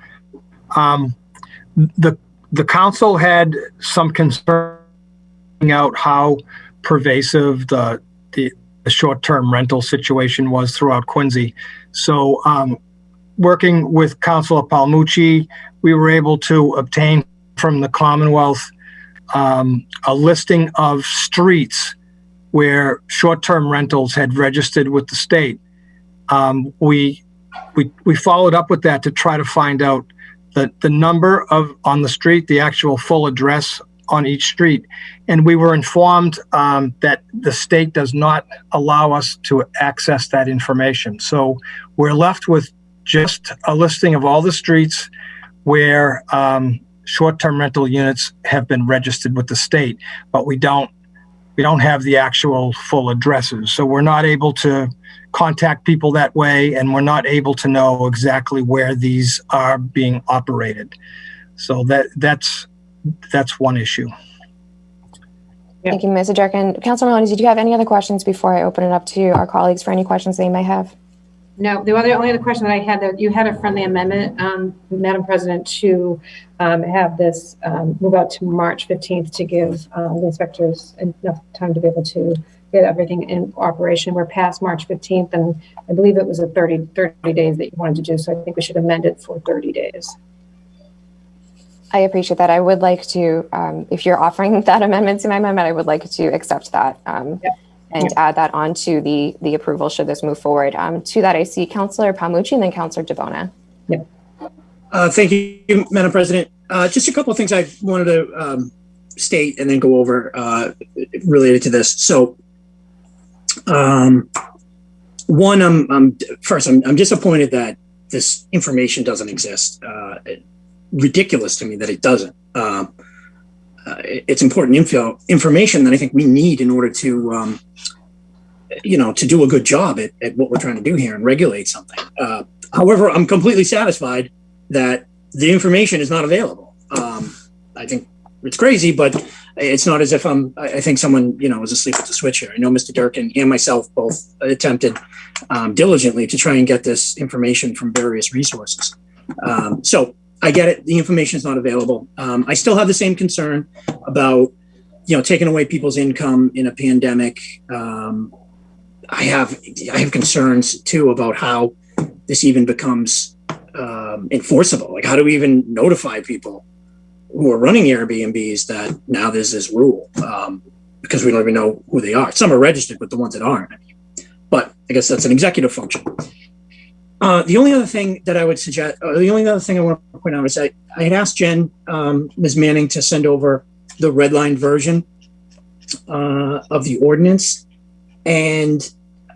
The council had some concern out how pervasive the short-term rental situation was throughout Quincy. So working with Councilor Palmucci, we were able to obtain from the Commonwealth a listing of streets where short-term rentals had registered with the state. We followed up with that to try to find out the number on the street, the actual full address on each street. And we were informed that the state does not allow us to access that information. So we're left with just a listing of all the streets where short-term rental units have been registered with the state, but we don't have the actual full addresses. So we're not able to contact people that way, and we're not able to know exactly where these are being operated. So that's one issue. Thank you, Mr. Durkin. Councilor Maloney, did you have any other questions before I open it up to our colleagues for any questions they may have? No, the only other question that I had, that you had a friendly amendment, Madam President, to have this move out to March 15th to give the inspectors enough time to be able to get everything in operation. We're past March 15th, and I believe it was a 30 days that you wanted to do, so I think we should amend it for 30 days. I appreciate that. I would like to, if you're offering that amendment to my amendment, I would like to accept that and add that on to the approval should this move forward. To that, I see Councilor Palmucci and then Councilor DeBona. Yep. Thank you, Madam President. Just a couple of things I wanted to state and then go over related to this. So, one, I'm disappointed that this information doesn't exist. Ridiculous to me that it doesn't. It's important information that I think we need in order to, to do a good job at what we're trying to do here and regulate something. However, I'm completely satisfied that the information is not available. I think it's crazy, but it's not as if I think someone, is asleep at the switch here. I know Mr. Durkin and myself both attempted diligently to try and get this information from various resources. So I get it. The information is not available. I still have the same concern about, taking away people's income in a pandemic. I have concerns too about how this even becomes enforceable. Like, how do we even notify people who are running Airbnbs that now there's this rule? Because we don't even know who they are. Some are registered, but the ones that aren't. But I guess that's an executive function. The only other thing that I would suggest, or the only other thing I want to point out is I had asked Jen, Ms. Manning, to send over the red line version of the ordinance. And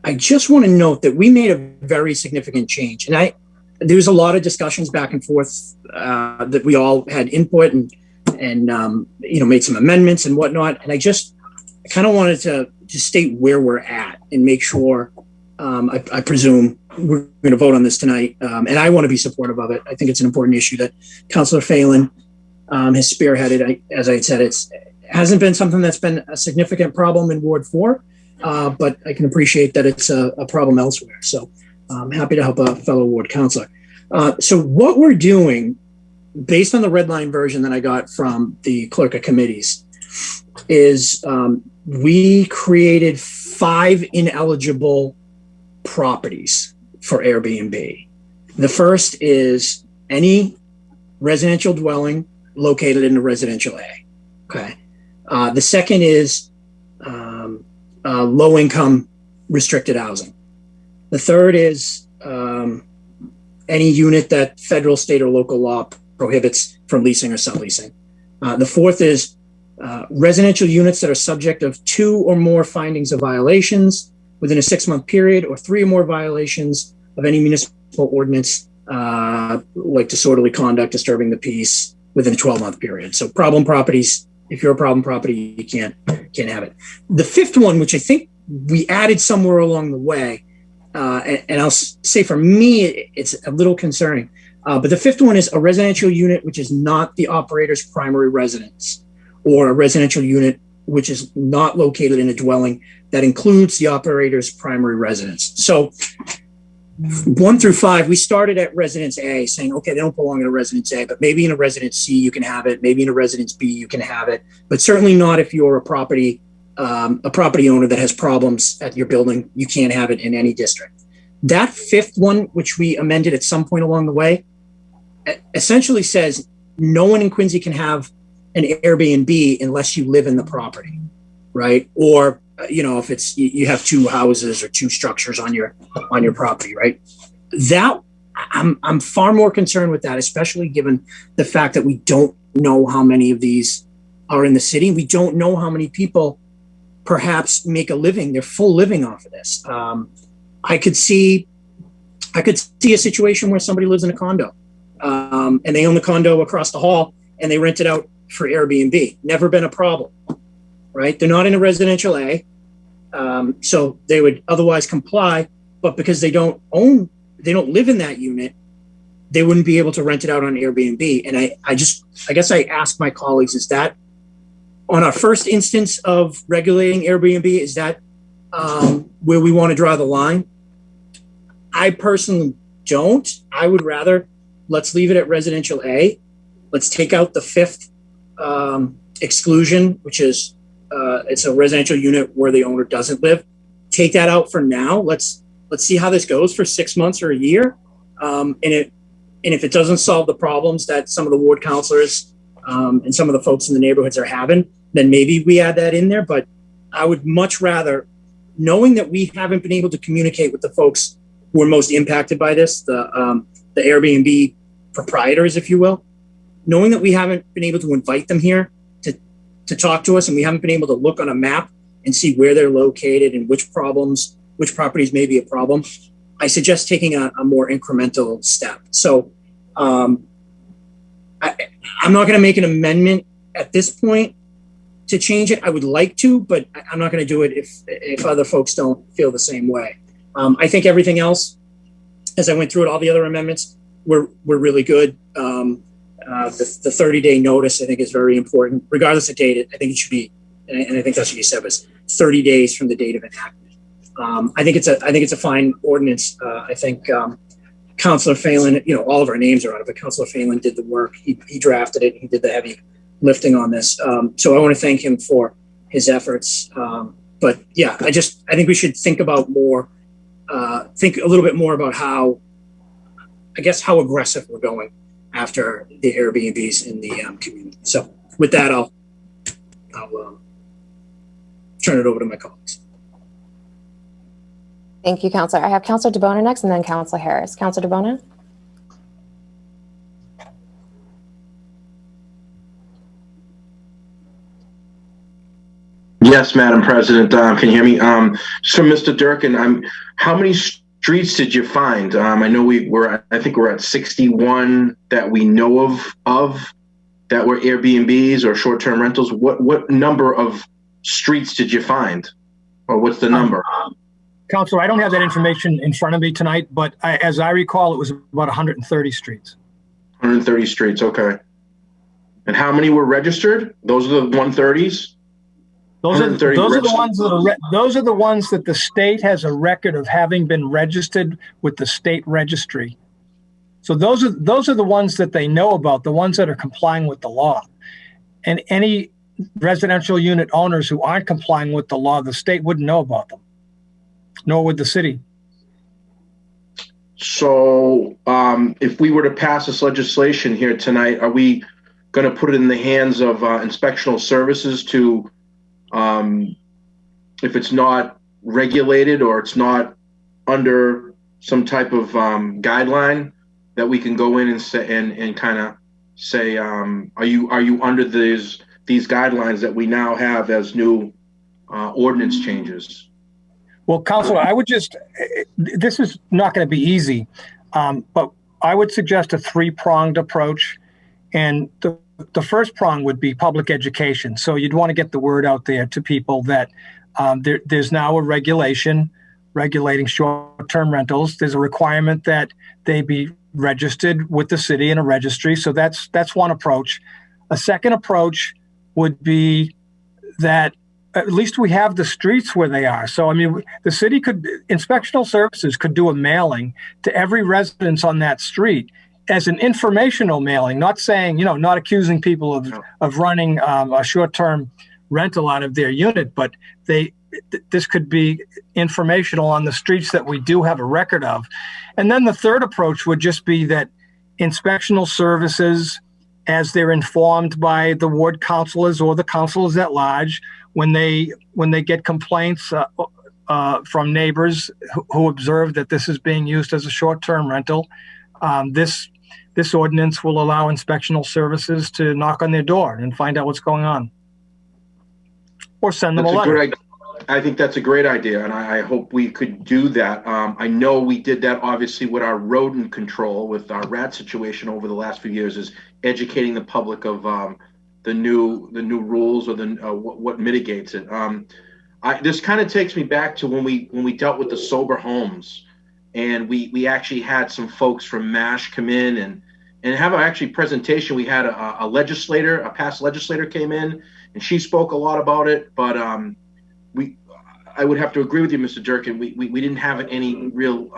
I just want to note that we made a very significant change. And there was a lot of discussions back and forth that we all had input and made some amendments and whatnot. And I kind of wanted to just state where we're at and make sure, I presume we're going to vote on this tonight. And I want to be supportive of it. I think it's an important issue that Councilor Phelan has spearheaded. As I said, it hasn't been something that's been a significant problem in Ward 4, but I can appreciate that it's a problem elsewhere. So I'm happy to help a fellow ward councilor. So what we're doing, based on the red line version that I got from the clerk of committees, is we created 5 ineligible properties for Airbnb. The first is any residential dwelling located in a residential A. Okay. The second is low income restricted housing. The third is any unit that federal, state, or local law prohibits from leasing or subleasing. The fourth is residential units that are subject of 2 or more findings of violations within a 6-month period, or 3 or more violations of any municipal ordinance, like disorderly conduct, disturbing the peace, within a 12-month period. So problem properties, if you're a problem property, you can't have it. The fifth one, which I think we added somewhere along the way, and I'll say for me, it's a little concerning, but the fifth one is a residential unit which is not the operator's primary residence, or a residential unit which is not located in a dwelling that includes the operator's primary residence. So 1 through 5, we started at residence A saying, okay, they don't belong in a residence A, but maybe in a residence C you can have it. Maybe in a residence B you can have it, but certainly not if you're a property owner that has problems at your building. You can't have it in any district. That fifth one, which we amended at some point along the way, essentially says no one in Quincy can have an Airbnb unless you live in the property, right? Or if it's you have 2 houses or 2 structures on your property, right? That I'm far more concerned with that, especially given the fact that we don't know how many of these are in the city. We don't know how many people perhaps make a living, their full living off of this. I could see a situation where somebody lives in a condo, and they own the condo across the hall and they rent it out for Airbnb. Never been a problem, right? They're not in a residential A, so they would otherwise comply, but because they don't live in that unit, they wouldn't be able to rent it out on Airbnb. And I guess I ask my colleagues, is that on our first instance of regulating Airbnb, is that where we want to draw the line? I personally don't. I would rather, let's leave it at residential A. Let's take out the fifth exclusion, which is it's a residential unit where the owner doesn't live. Take that out for now. Let's see how this goes for 6 months or a year. And if it doesn't solve the problems that some of the ward counselors and some of the folks in the neighborhoods are having, then maybe we add that in there. But I would much rather, knowing that we haven't been able to communicate with the folks who are most impacted by this, the Airbnb proprietors, if you will, knowing that we haven't been able to invite them here to talk to us, and we haven't been able to look on a map and see where they're located and which properties may be a problem, I suggest taking a more incremental step. So I'm not going to make an amendment at this point to change it. I would like to, but I'm not going to do it if other folks don't feel the same way. I think everything else, as I went through it, all the other amendments were really good. The 30-day notice, I think, is very important. Regardless of date, I think it should be, and I think that's what you said, was 30 days from the date of enactment. I think it's a fine ordinance. I think Councilor Phelan, all of our names are on it, but Councilor Phelan did the work. He drafted it. He did the heavy lifting on this. So I want to thank him for his efforts. But yeah, I think we should think about more, think a little bit more about how aggressive we're going after the Airbnbs in the community. So with that, I'll turn it over to my colleagues. Thank you, Councilor. I have Councilor DeBona next, and then Councilor Harris. Councilor DeBona? Yes, Madam President. Can you hear me? So, Mr. Durkin, how many streets did you find? I know I think we're at 61 that we know of that were Airbnbs or short-term rentals. What number of streets did you find, or what's the number? Councilor, I don't have that information in front of me tonight, but as I recall, it was about 130 streets. 130 streets, okay. And how many were registered? Those are the 130s? Those are the ones that the state has a record of having been registered with the state registry. So those are the ones that they know about, the ones that are complying with the law. And any residential unit owners who aren't complying with the law, the state wouldn't know about them, nor would the city. So if we were to pass this legislation here tonight, are we going to put it in the hands of inspectional services to, if it's not regulated or it's not under some type of guideline, that we can go in and say and kind of say, are you under these guidelines that we now have as new ordinance changes? Well, Councilor, I would this is not going to be easy, but I would suggest a three-pronged approach. And the first prong would be public education. So you'd want to get the word out there to people that there's now a regulation regulating short-term rentals. There's a requirement that they be registered with the city in a registry. So that's one approach. A second approach would be that at least we have the streets where they are. So, I mean, the city inspectional services could do a mailing to every residence on that street as an informational mailing, not saying, not accusing people of running a short-term rental out of their unit, but this could be informational on the streets that we do have a record of. And then the third approach would just be that inspectional services, as they're informed by the ward councilors or the councilors at large, when they get complaints from neighbors who observe that this is being used as a short-term rental, this ordinance will allow inspectional services to knock on their door and find out what's going on. or send them a That's a letter. good idea. I think that's a great idea, and I hope we could do that. I know we did that obviously with our rodent control, with our rat situation over the last few years, is educating the public of the new rules or what mitigates it. This kind of takes me back to when we dealt with the sober homes, and we actually had some folks from MASH come in and have actually presentation. We had a past legislator came in, and she spoke a lot about it, but I would have to agree with you, Mr. Durkin. We didn't have any real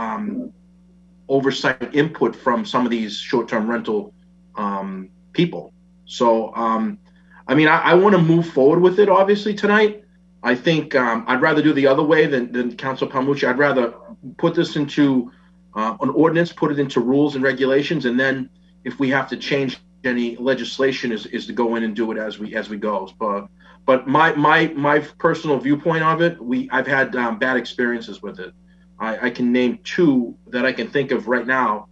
oversight input from some of these short-term rental people. So, I mean, I want to move forward with it, obviously, tonight. I think I'd rather do the other way than Council Palmucci. I'd rather put this into an ordinance, put it into rules and regulations, and then if we have to change any legislation is to go in and do it as we go. But my personal viewpoint of it, I've had bad experiences with it. I can name two that I can think of right now.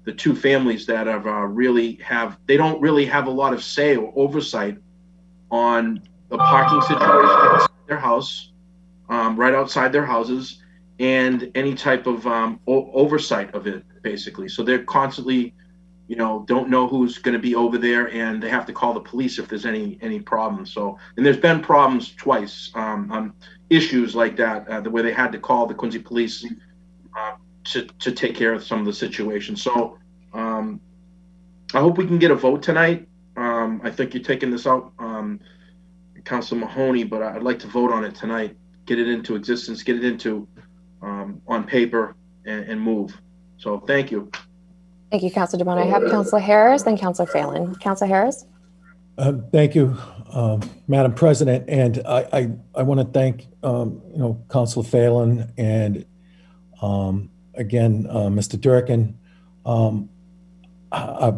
The two families that have they don't really have a lot of say or oversight on the parking situation outside their house, right outside their houses, and any type of oversight of it, basically. So they're constantly, don't know who's going to be over there, and they have to call the police if there's any problems. So, and there's been problems twice, issues like that, where they had to call the Quincy police to take care of some of the situations. So, I hope we can get a vote tonight. I think you're taking this out, Councilor Mahoney, but I'd like to vote on it tonight. Get it into existence, get it into on paper, and move. So, thank you. Thank you, Councilor DeBona. I have Councilor Harris, then Councilor Phelan. Councilor Harris? Thank you, Madam President, and I want to thank Councilor Phelan and again Mr. Durkin.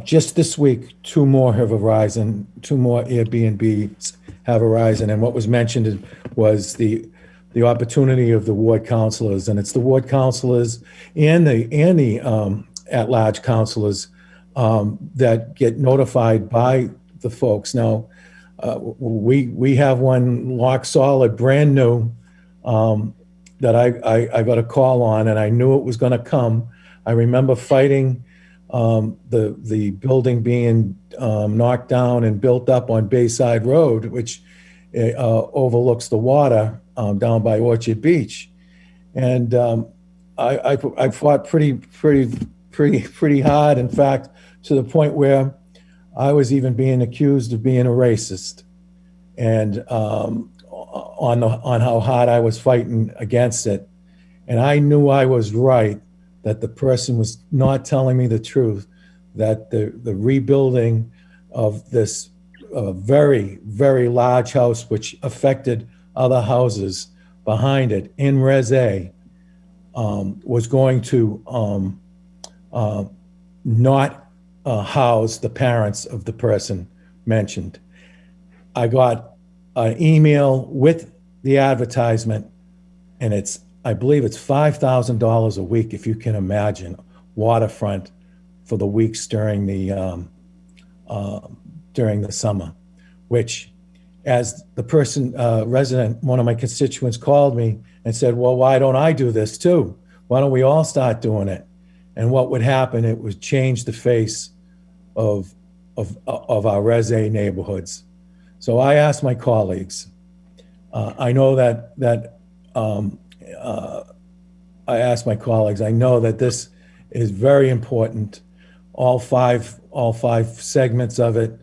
Just this week, two more Airbnbs have arisen, and what was mentioned was the opportunity of the ward councilors, and it's the ward councilors and the at-large councilors that get notified by the folks. Now, we have one lock solid, brand new, that I got a call on, and I knew it was going to come. I remember fighting the building being knocked down and built up on Bayside Road, which overlooks the water down by Orchard Beach, and I fought pretty hard. In fact, to the point where I was even being accused of being a racist, and on how hard I was fighting against it. And I knew I was right, that the person was not telling me the truth, that the rebuilding of this very, very large house, which affected other houses behind it in Res A, was going to not house the parents of the person mentioned. I got an email with the advertisement, and I believe it's $5,000 a week, if you can imagine, waterfront for the weeks during the summer, which, as the person, resident, one of my constituents called me and said, well, why don't I do this too? Why don't we all start doing it? And what would happen, it would change the face of our Res A neighborhoods. So I asked my colleagues, I know that I asked my colleagues, I know that this is very important, all five segments of it,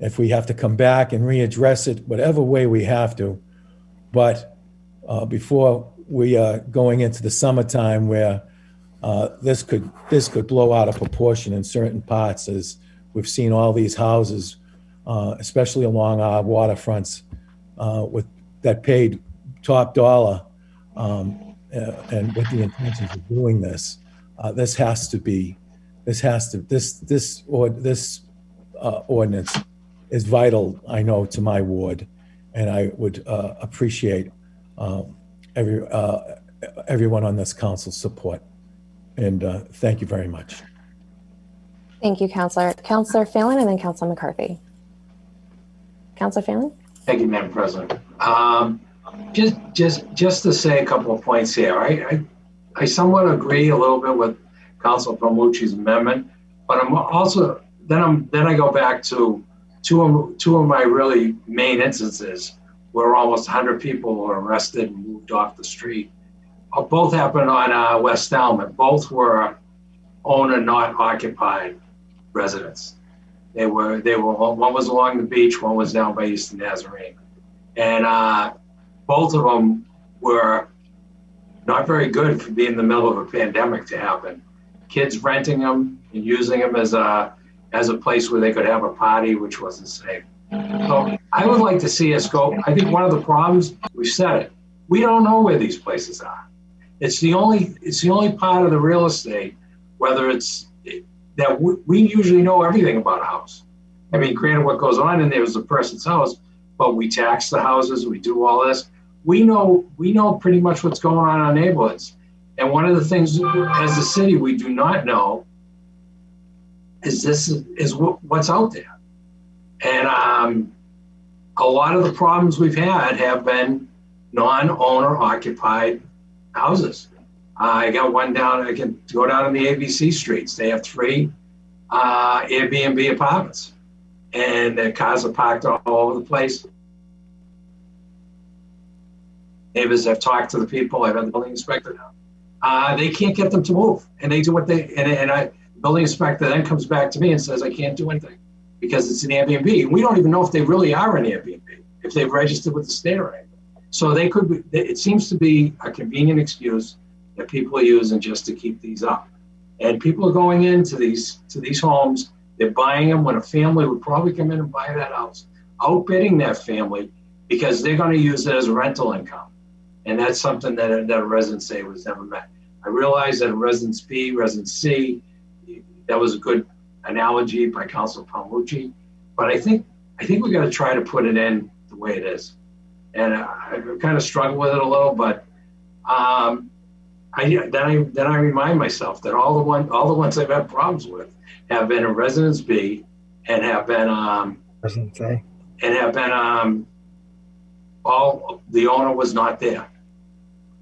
if we have to come back and readdress it, whatever way we have to. But before we are going into the summertime where this could blow out of proportion in certain parts, as we've seen all these houses, especially along our waterfronts, that paid top dollar, and with the intentions of doing this. This ordinance is vital, I know, to my ward, and I would appreciate everyone on this council's support. And thank you very much. Thank you, Councilor. Councilor Phelan, and then Councilor McCarthy. Councilor Phelan? Thank you, Madam President. Just to say a couple of points here. I somewhat agree a little bit with Council Palmucci's amendment, but I'm also then I go back to two of my really main instances where almost 100 people were arrested and moved off the street. Both happened on West Elm, and both were owner not occupied residents. They were one was along the beach, one was down by Eastern Nazarene, and both of them were not very good for being in the middle of a pandemic to happen. Kids renting them and using them as a place where they could have a party, which wasn't safe. So I would like to see us go. I think one of the problems, we've said it, we don't know where these places are. It's the only part of the real estate, whether it's that we usually know everything about a house. I mean, granted, what goes on in there is a person's house, but we tax the houses, we do all this. We know pretty much what's going on in our neighborhoods. And one of the things as a city we do not know is what's out there. And a lot of the problems we've had have been non-owner occupied houses. I got one down, I can go down in the ABC streets. They have 3 Airbnb apartments, and their cars are parked all over the place. Neighbors have talked to the people. I've had the building inspector now. They can't get them to move, and they do what they, the building inspector then comes back to me and says, I can't do anything because it's an Airbnb. And we don't even know if they really are an Airbnb, if they've registered with the state or anything. So they could be, it seems to be a convenient excuse that people are using just to keep these up. And people are going into these homes, they're buying them when a family would probably come in and buy that house, outbidding that family because they're going to use it as a rental income. And that's something that a Residence A was never met. I realize that Residence B, Residence C, that was a good analogy by Council Palmucci, but I think we got to try to put it in the way it is. And I kind of struggle with it a little, but then I remind myself that all the ones I've had problems with have been in Residence B and have been Residence A. And have been all the owner was not there.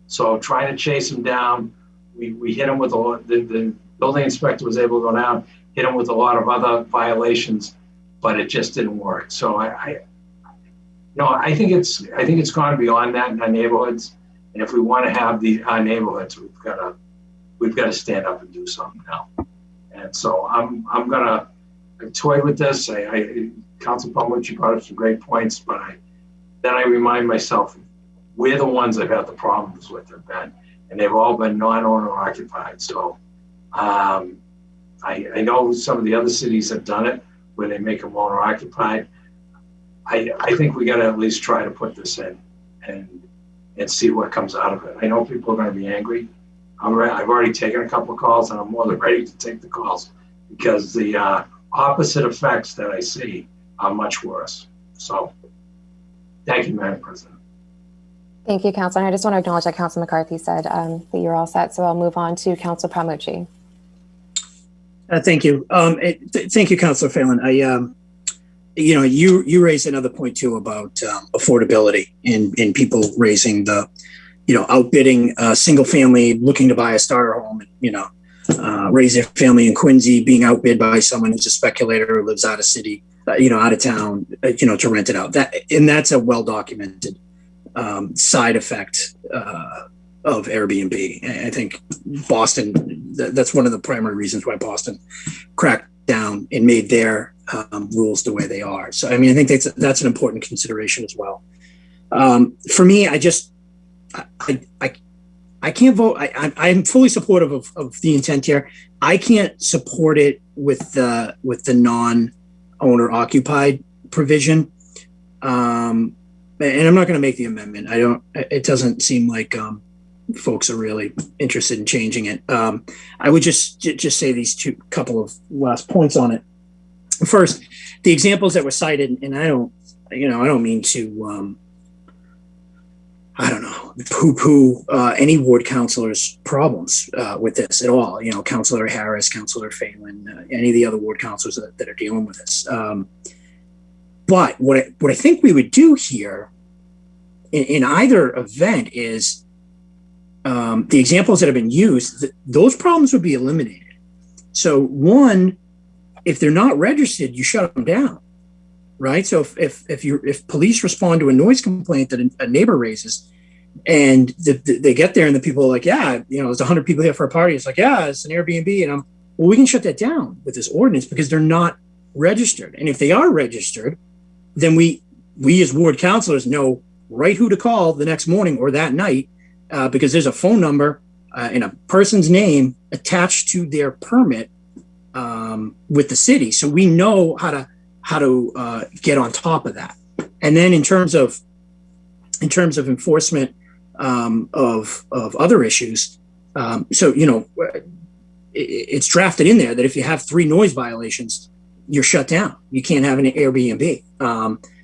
So trying to chase him down, we hit him with the building inspector was able to go down, hit him with a lot of other violations, but it just didn't work. So I think it's gone beyond that in our neighborhoods. And if we want to have our neighborhoods, we've got to stand up and do something now. And so I'm gonna toy with this. Council Palmucci brought up some great points, but then I remind myself we're the ones that have the problems with have been, and they've all been non-owner occupied. So I know some of the other cities have done it where they make them owner occupied. I think we got to at least try to put this in and see what comes out of it. I know people are going to be angry. I've already taken a couple of calls, and I'm more than ready to take the calls because the opposite effects that I see are much worse. So thank you, Madam President. Thank you, Council. And I just want to acknowledge that Council McCarthy said that you're all set. So I'll move on to Council Palmucci. Thank you. Thank you, Councilor Phelan. You raised another point too about affordability and people raising the, outbidding a single family looking to buy a starter home, raise their family in Quincy, being outbid by someone who's a speculator who lives out of city, out of town, to rent it out. That's a well-documented side effect of Airbnb. I think Boston, that's one of the primary reasons why Boston cracked down and made their rules the way they are. So, I think that's an important consideration as well. For me, I can't vote. I'm fully supportive of the intent here. I can't support it with the non-owner occupied provision. And I'm not going to make the amendment. It doesn't seem like folks are really interested in changing it. I would just say these couple of last points on it. First, the examples that were cited, and I don't mean to, poo-poo any ward councilor's problems with this at all. Councilor Harris, Councilor Phelan, any of the other ward councilors that are dealing with this. But what I think we would do here in either event is the examples that have been used, those problems would be eliminated. So one, if they're not registered, you shut them down, right? So if police respond to a noise complaint that a neighbor raises, and they get there and the people are like, yeah, there's 100 people here for a party. It's like, yeah, it's an Airbnb. And well, we can shut that down with this ordinance because they're not registered. And if they are registered, then we as ward counselors know right who to call the next morning or that night, because there's a phone number and a person's name attached to their permit with the city. So we know how to get on top of that. And then in terms of enforcement of other issues, it's drafted in there that if you have 3 noise violations, you're shut down. You can't have an Airbnb.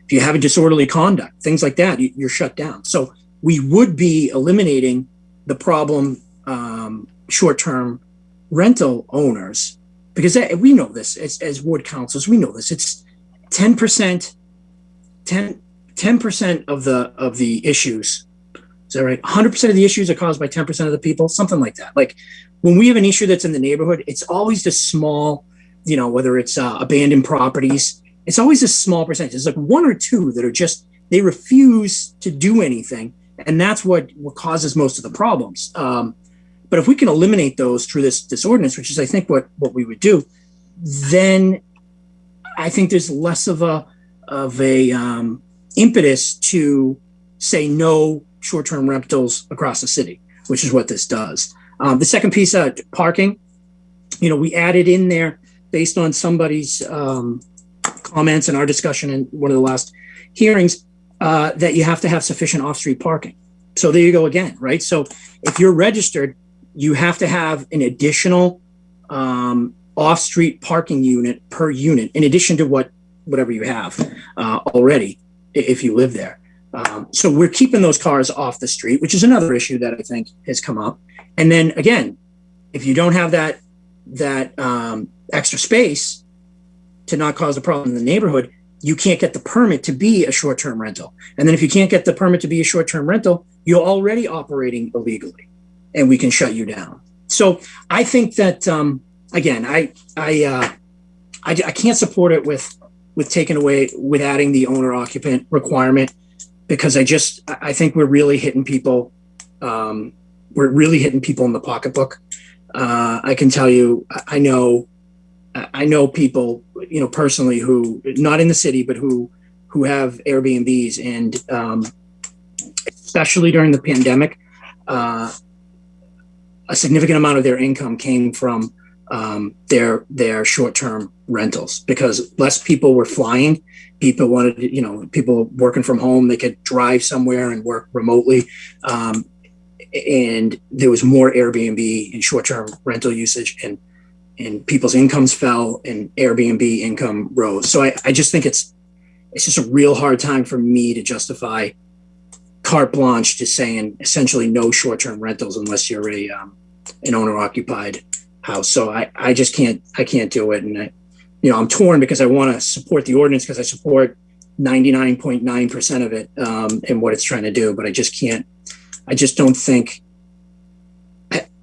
If you have a disorderly conduct, things like that, you're shut down. So we would be eliminating the problem short-term rental owners, because we know this as ward councils, we know this. It's 10% of the issues. Is that right? 100% of the issues are caused by 10% of the people, something like that. Like when we have an issue that's in the neighborhood, it's always the small, whether it's abandoned properties, it's always a small percentage. It's like 1 or 2 that are just, they refuse to do anything. And that's what causes most of the problems. But if we can eliminate those through this ordinance, which is, I think, what we would do, then I think there's less of a impetus to say no short-term rentals across the city, which is what this does. The second piece, parking, we added in there based on somebody's comments in our discussion in one of the last hearings, that you have to have sufficient off-street parking. So there you go again, right? So if you're registered, you have to have an additional off-street parking unit per unit, in addition to whatever you have already, if you live there. So we're keeping those cars off the street, which is another issue that I think has come up. And then again, if you don't have that extra space to not cause a problem in the neighborhood, you can't get the permit to be a short-term rental. And then if you can't get the permit to be a short-term rental, you're already operating illegally, and we can shut you down. So I think that again, I can't support it with taking away, with adding the owner occupant requirement, because I think we're really hitting people. We're really hitting people in the pocketbook. I can tell you, I know people, personally, who not in the city, but who have Airbnbs, and especially during the pandemic, a significant amount of their income came from their short-term rentals, because less people were flying. People wanted, people working from home, they could drive somewhere and work remotely. And there was more Airbnb and short-term rental usage, and people's incomes fell and Airbnb income rose. So I just think it's just a real hard time for me to justify carte blanche to saying essentially no short-term rentals unless you're an owner-occupied house. So I just can't do it. And I'm torn, because I want to support the ordinance, because I support 99.9% of it and what it's trying to do, but I just don't think,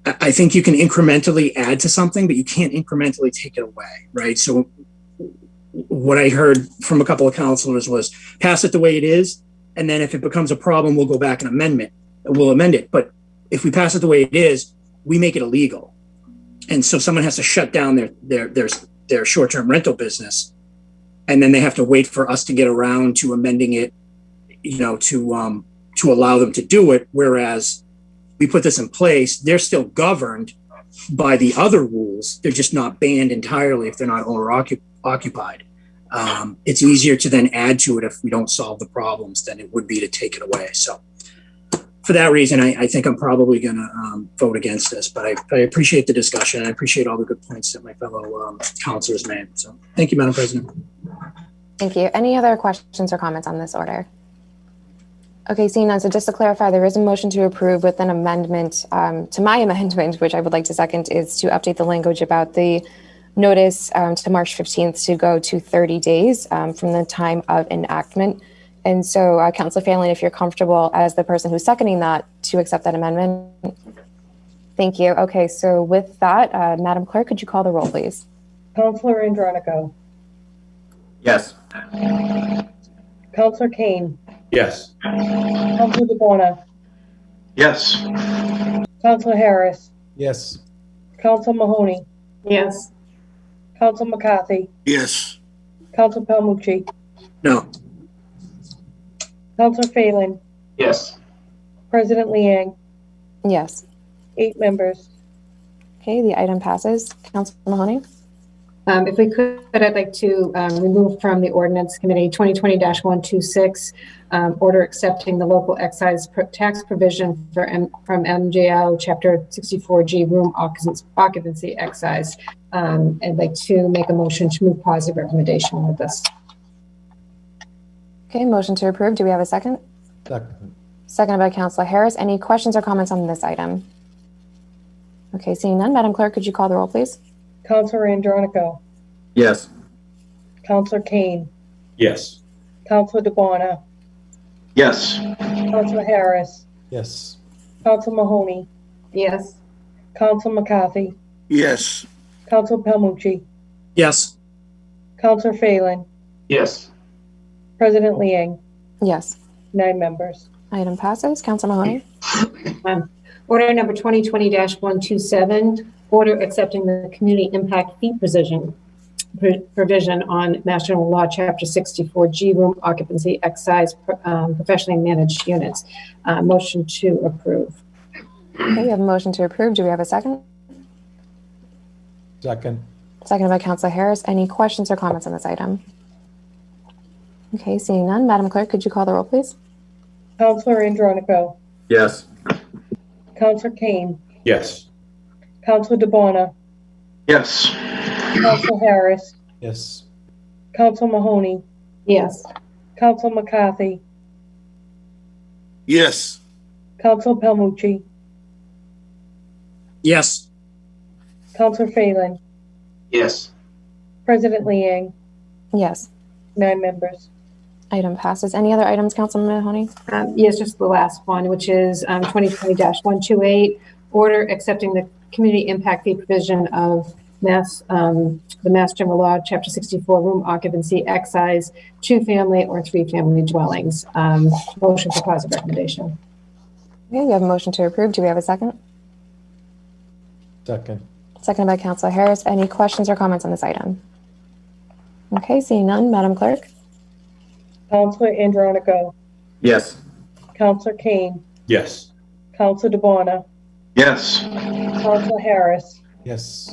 I think you can incrementally add to something, but you can't incrementally take it away, right? So what I heard from a couple of counselors was pass it the way it is, and then if it becomes a problem, we'll go back and we'll amend it. But if we pass it the way it is, we make it illegal. And so someone has to shut down their short-term rental business, and then they have to wait for us to get around to amending it, to allow them to do it. Whereas we put this in place, they're still governed by the other rules. They're just not banned entirely if they're not owner occupied. It's easier to then add to it if we don't solve the problems than it would be to take it away. So for that reason, I think I'm probably going to vote against this, but I appreciate the discussion. I appreciate all the good points that my fellow counselors made. So thank you, Madam President. Thank you. Any other questions or comments on this order? Okay, seeing none. So just to clarify, there is a motion to approve with an amendment to my amendment, which I would like to second, is to update the language about the notice to March 15th to go to 30 days from the time of enactment. And so, Councilor Phelan, if you're comfortable as the person who's seconding that to accept that amendment. Thank you. Okay, so with that, Madam Clerk, could you call the roll, please? Counselor Andronico, Yes. Counselor Kane, Yes. Counselor DeBona, Yes. Counselor Harris, Yes. Counselor Mahoney, Yes. Counselor McCarthy, Yes. Counselor Palmucci, No. Counselor Phelan, Yes. President Liang, Yes. 8 members. Okay, the item passes. Councilor Mahoney? If we could, I'd like to remove from the Ordinance Committee 2020-126, order accepting the local excise tax provision from MJO Chapter 64G room occupancy excise. I'd like to make a motion to move positive recommendation with this. Okay, motion to approve. Do we have a second? Second. Seconded by Councilor Harris. Any questions or comments on this item? Okay, seeing none, Madam Clerk, could you call the roll, please? Counselor Andronico, Yes. Counselor Kane, Yes. Counselor DeBona, Yes. Counselor Harris, Yes. Counselor Mahoney, Yes. Counselor McCarthy, Yes. Counselor Palmucci, Yes. Counselor Phelan, Yes. President Liang, Yes. 9 members. Item passes. Councilor Mahoney? Order number 2020-127, order accepting the community impact fee provision on Mass General Law, Chapter 64G, room occupancy excise, professionally managed units. Motion to approve. Okay, we have a motion to approve. Do we have a second? Second. Seconded by Councilor Harris. Any questions or comments on this item? Okay, seeing none, Madam Clerk, could you call the roll, please? Counselor Andronico, Yes. Counselor Kane, Yes. Counselor DeBona, Yes. Counselor Harris, Yes. Counselor Mahoney, Yes. Counselor McCarthy, Yes. Counselor Palmucci, Yes. Counselor Phelan, Yes. President Liang, Yes. 9 members. Item passes. Any other items, Councilor Mahoney? Yes, just the last one, which is 2020-128, order accepting the community impact fee provision of the Mass General Law, Chapter 64, room occupancy excise, 2-family or 3-family dwellings. Motion for positive recommendation. Okay, we have a motion to approve. Do we have a second? Second. Seconded by Councilor Harris. Any questions or comments on this item? Okay, seeing none, Madam Clerk? Counselor Andronico, Yes. Counselor Kane, Yes. Counselor DeBona, Yes. Counselor Harris, Yes.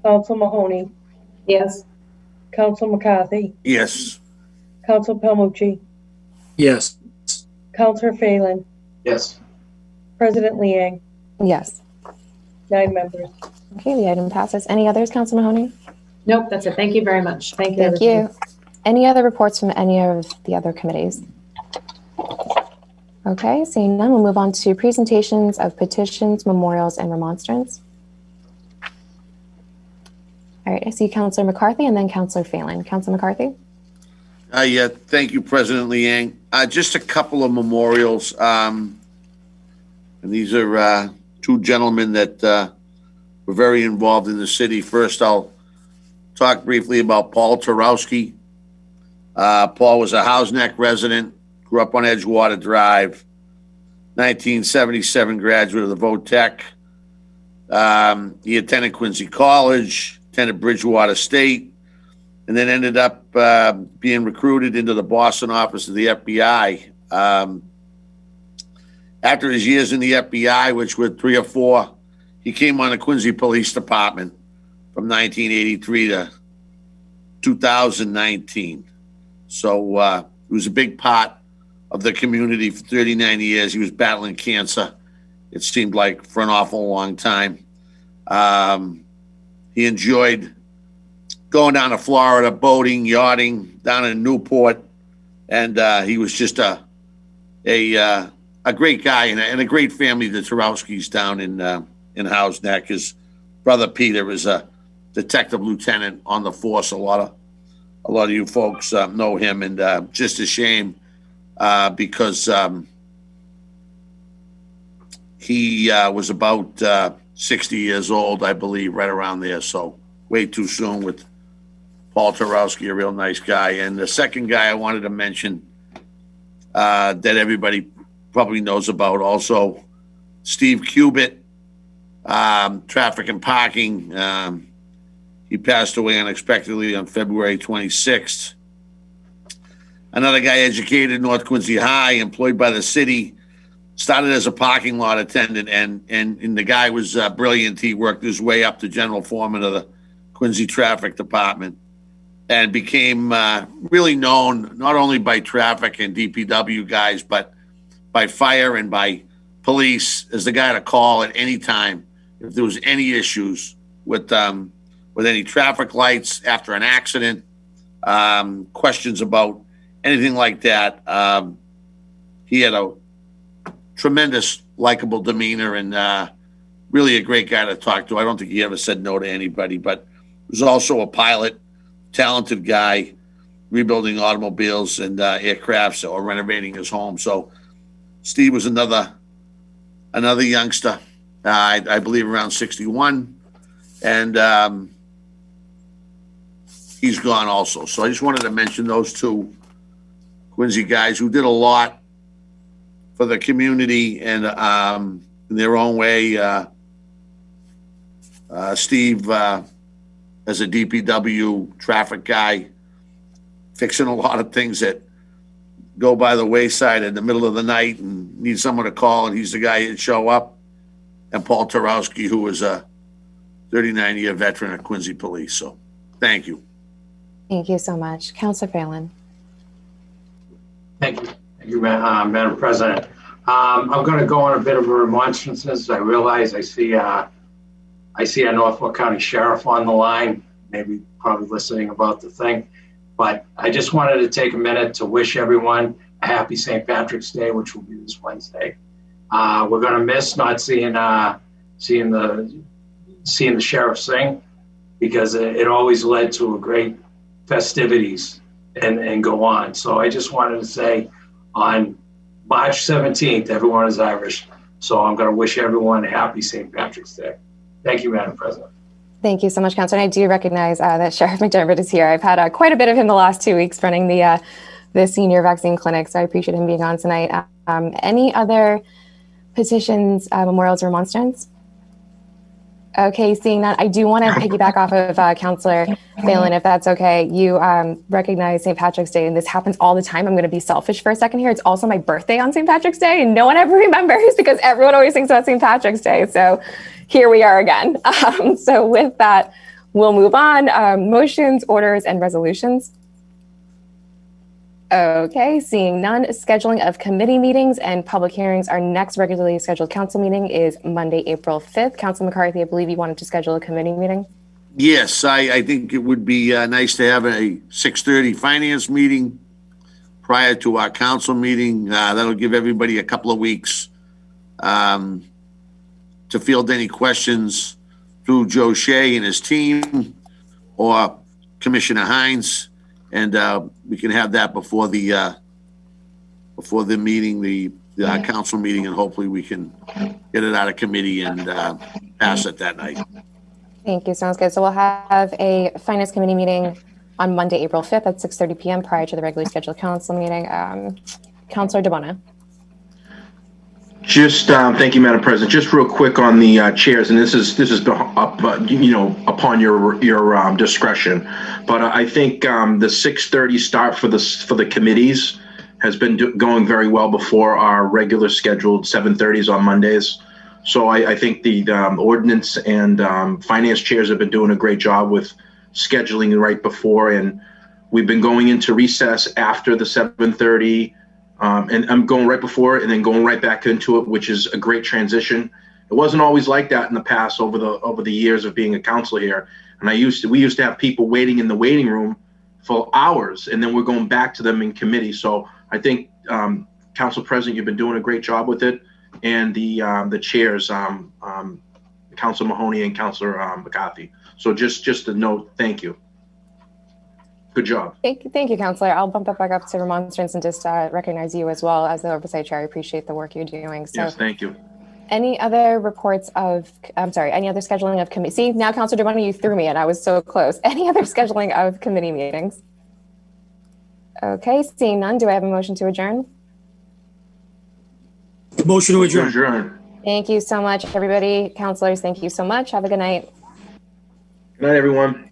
Counselor Mahoney, Yes. Counselor McCarthy, Yes. Counselor Palmucci, Yes. Counselor Phelan, Yes. President Liang, Yes. 9 members. Okay, the item passes. Any others, Councilor Mahoney? Nope, that's it. Thank you very much. Thank you. Thank everybody. you. Any other reports from any of the other committees? Okay, seeing none, we'll move on to presentations of petitions, memorials, and remonstrance. All right, I see Councilor McCarthy and then Councilor Phelan. Councilor McCarthy? Yeah, thank you, President Liang. Just a couple of memorials. And these are 2 gentlemen that were very involved in the city. First, I'll talk briefly about Paul Tarowski. Paul was a House Neck resident, grew up on Edgewater Drive, 1977 graduate of the Votech. He attended Quincy College, attended Bridgewater State, and then ended up being recruited into the Boston office of the FBI. After his years in the FBI, which were 3 or 4, he came on the Quincy Police Department from 1983 to 2019. So he was a big part of the community for 39 years. He was battling cancer, it seemed like, for an awful long time. He enjoyed going down to Florida, boating, yachting, down in Newport. And he was just a great guy and a great family, the Tarowskis down in House Neck. His brother Peter was a detective lieutenant on the force. A lot of you folks know him, and just a shame because he was about 60 years old, I believe, right around there. So way too soon with Paul Tarowski, a real nice guy. And the second guy I wanted to mention that everybody probably knows about also, Steve Cubitt, traffic and parking. He passed away unexpectedly on February 26th. Another guy educated North Quincy High, employed by the city, started as a parking lot attendant, and the guy was brilliant. He worked his way up to general foreman of the Quincy Traffic Department and became really known not only by traffic and DPW guys, but by fire and by police as the guy to call at any time if there was any issues with any traffic lights after an accident, questions about anything like that. He had a tremendous likable demeanor and really a great guy to talk to. I don't think he ever said no to anybody, but was also a pilot, talented guy, rebuilding automobiles and aircrafts or renovating his home. So Steve was another youngster, I believe around 61, and he's gone also. So I just wanted to mention those two Quincy guys who did a lot for the community and in their own way. Steve, as a DPW traffic guy, fixing a lot of things that go by the wayside in the middle of the night and need someone to call, and he's the guy who'd show up. And Paul Tarowski, who was a 39-year veteran of Quincy Police. So thank you. Thank you so much. Councilor Phelan. Thank you, Madam President. I'm going to go on a bit of a remonstrance. I realize I see a Norfolk County Sheriff on the line, maybe probably listening about the thing. But I just wanted to take a minute to wish everyone a happy St. Patrick's Day, which will be this Wednesday. We're going to miss not seeing the sheriff sing, because it always led to a great festivities and go on. So I just wanted to say on March 17th, everyone is Irish. So I'm going to wish everyone a happy St. Patrick's Day. Thank you, Madam President. Thank you so much, Councilor. And I do recognize that Sheriff McDermott is here. I've had quite a bit of him the last 2 weeks running the senior vaccine clinic, so I appreciate him being on tonight. Any other petitions, memorials, or remonstrance? Okay, seeing that, I do want to piggyback off of Councilor Phelan, if that's okay. You recognize St. Patrick's Day, and this happens all the time. I'm going to be selfish for a second here. It's also my birthday on St. Patrick's Day, and no one ever remembers because everyone always thinks about St. Patrick's Day. So here we are again. So with that, we'll move on. Motions, orders, and resolutions. Okay, seeing none. Scheduling of committee meetings and public hearings. Our next regularly scheduled council meeting is Monday, April 5th. Councilor McCarthy, I believe you wanted to schedule a committee meeting. Yes, I think it would be nice to have a 6:30 finance meeting prior to our council meeting. That'll give everybody a couple of weeks to field any questions through Joe Shea and his team or Commissioner Hines. And we can have that before the meeting, the council meeting, and hopefully we can get it out of committee and pass it that night. Thank you. Sounds good. So we'll have a finance committee meeting on Monday, April 5th at 6:30 p.m. prior to the regularly scheduled council meeting. Councilor DeBona. Just thank you, Madam President. Just real quick on the chairs, and this is up, upon your discretion. But I think the 6:30 start for the committees has been going very well before our regular scheduled 7:30s on Mondays. So I think the ordinance and finance chairs have been doing a great job with scheduling right before, and we've been going into recess after the 7:30. And I'm going right before it and then going right back into it, which is a great transition. It wasn't always like that in the past over the years of being a councilor here. And we used to have people waiting in the waiting room for hours, and then we're going back to them in committee. So I think, Council President, you've been doing a great job with it, and the chairs, Councilor Mahoney and Councilor McCarthy. So just a note, thank you. Good job. Thank you, Counselor. I'll bump that back up to remonstrance and just recognize you as well as the oversight chair. I appreciate the work you're doing. So Yes, thank you. any other reports of, any other scheduling of committee? See, now Counselor DeBona, you threw me and I was so close. Any other scheduling of committee meetings? Okay, seeing none, do I have a motion to adjourn? Motion to adjourn. Adjourn. Thank you so much, everybody. Counselors, thank you so much. Have a good night. Good night, everyone.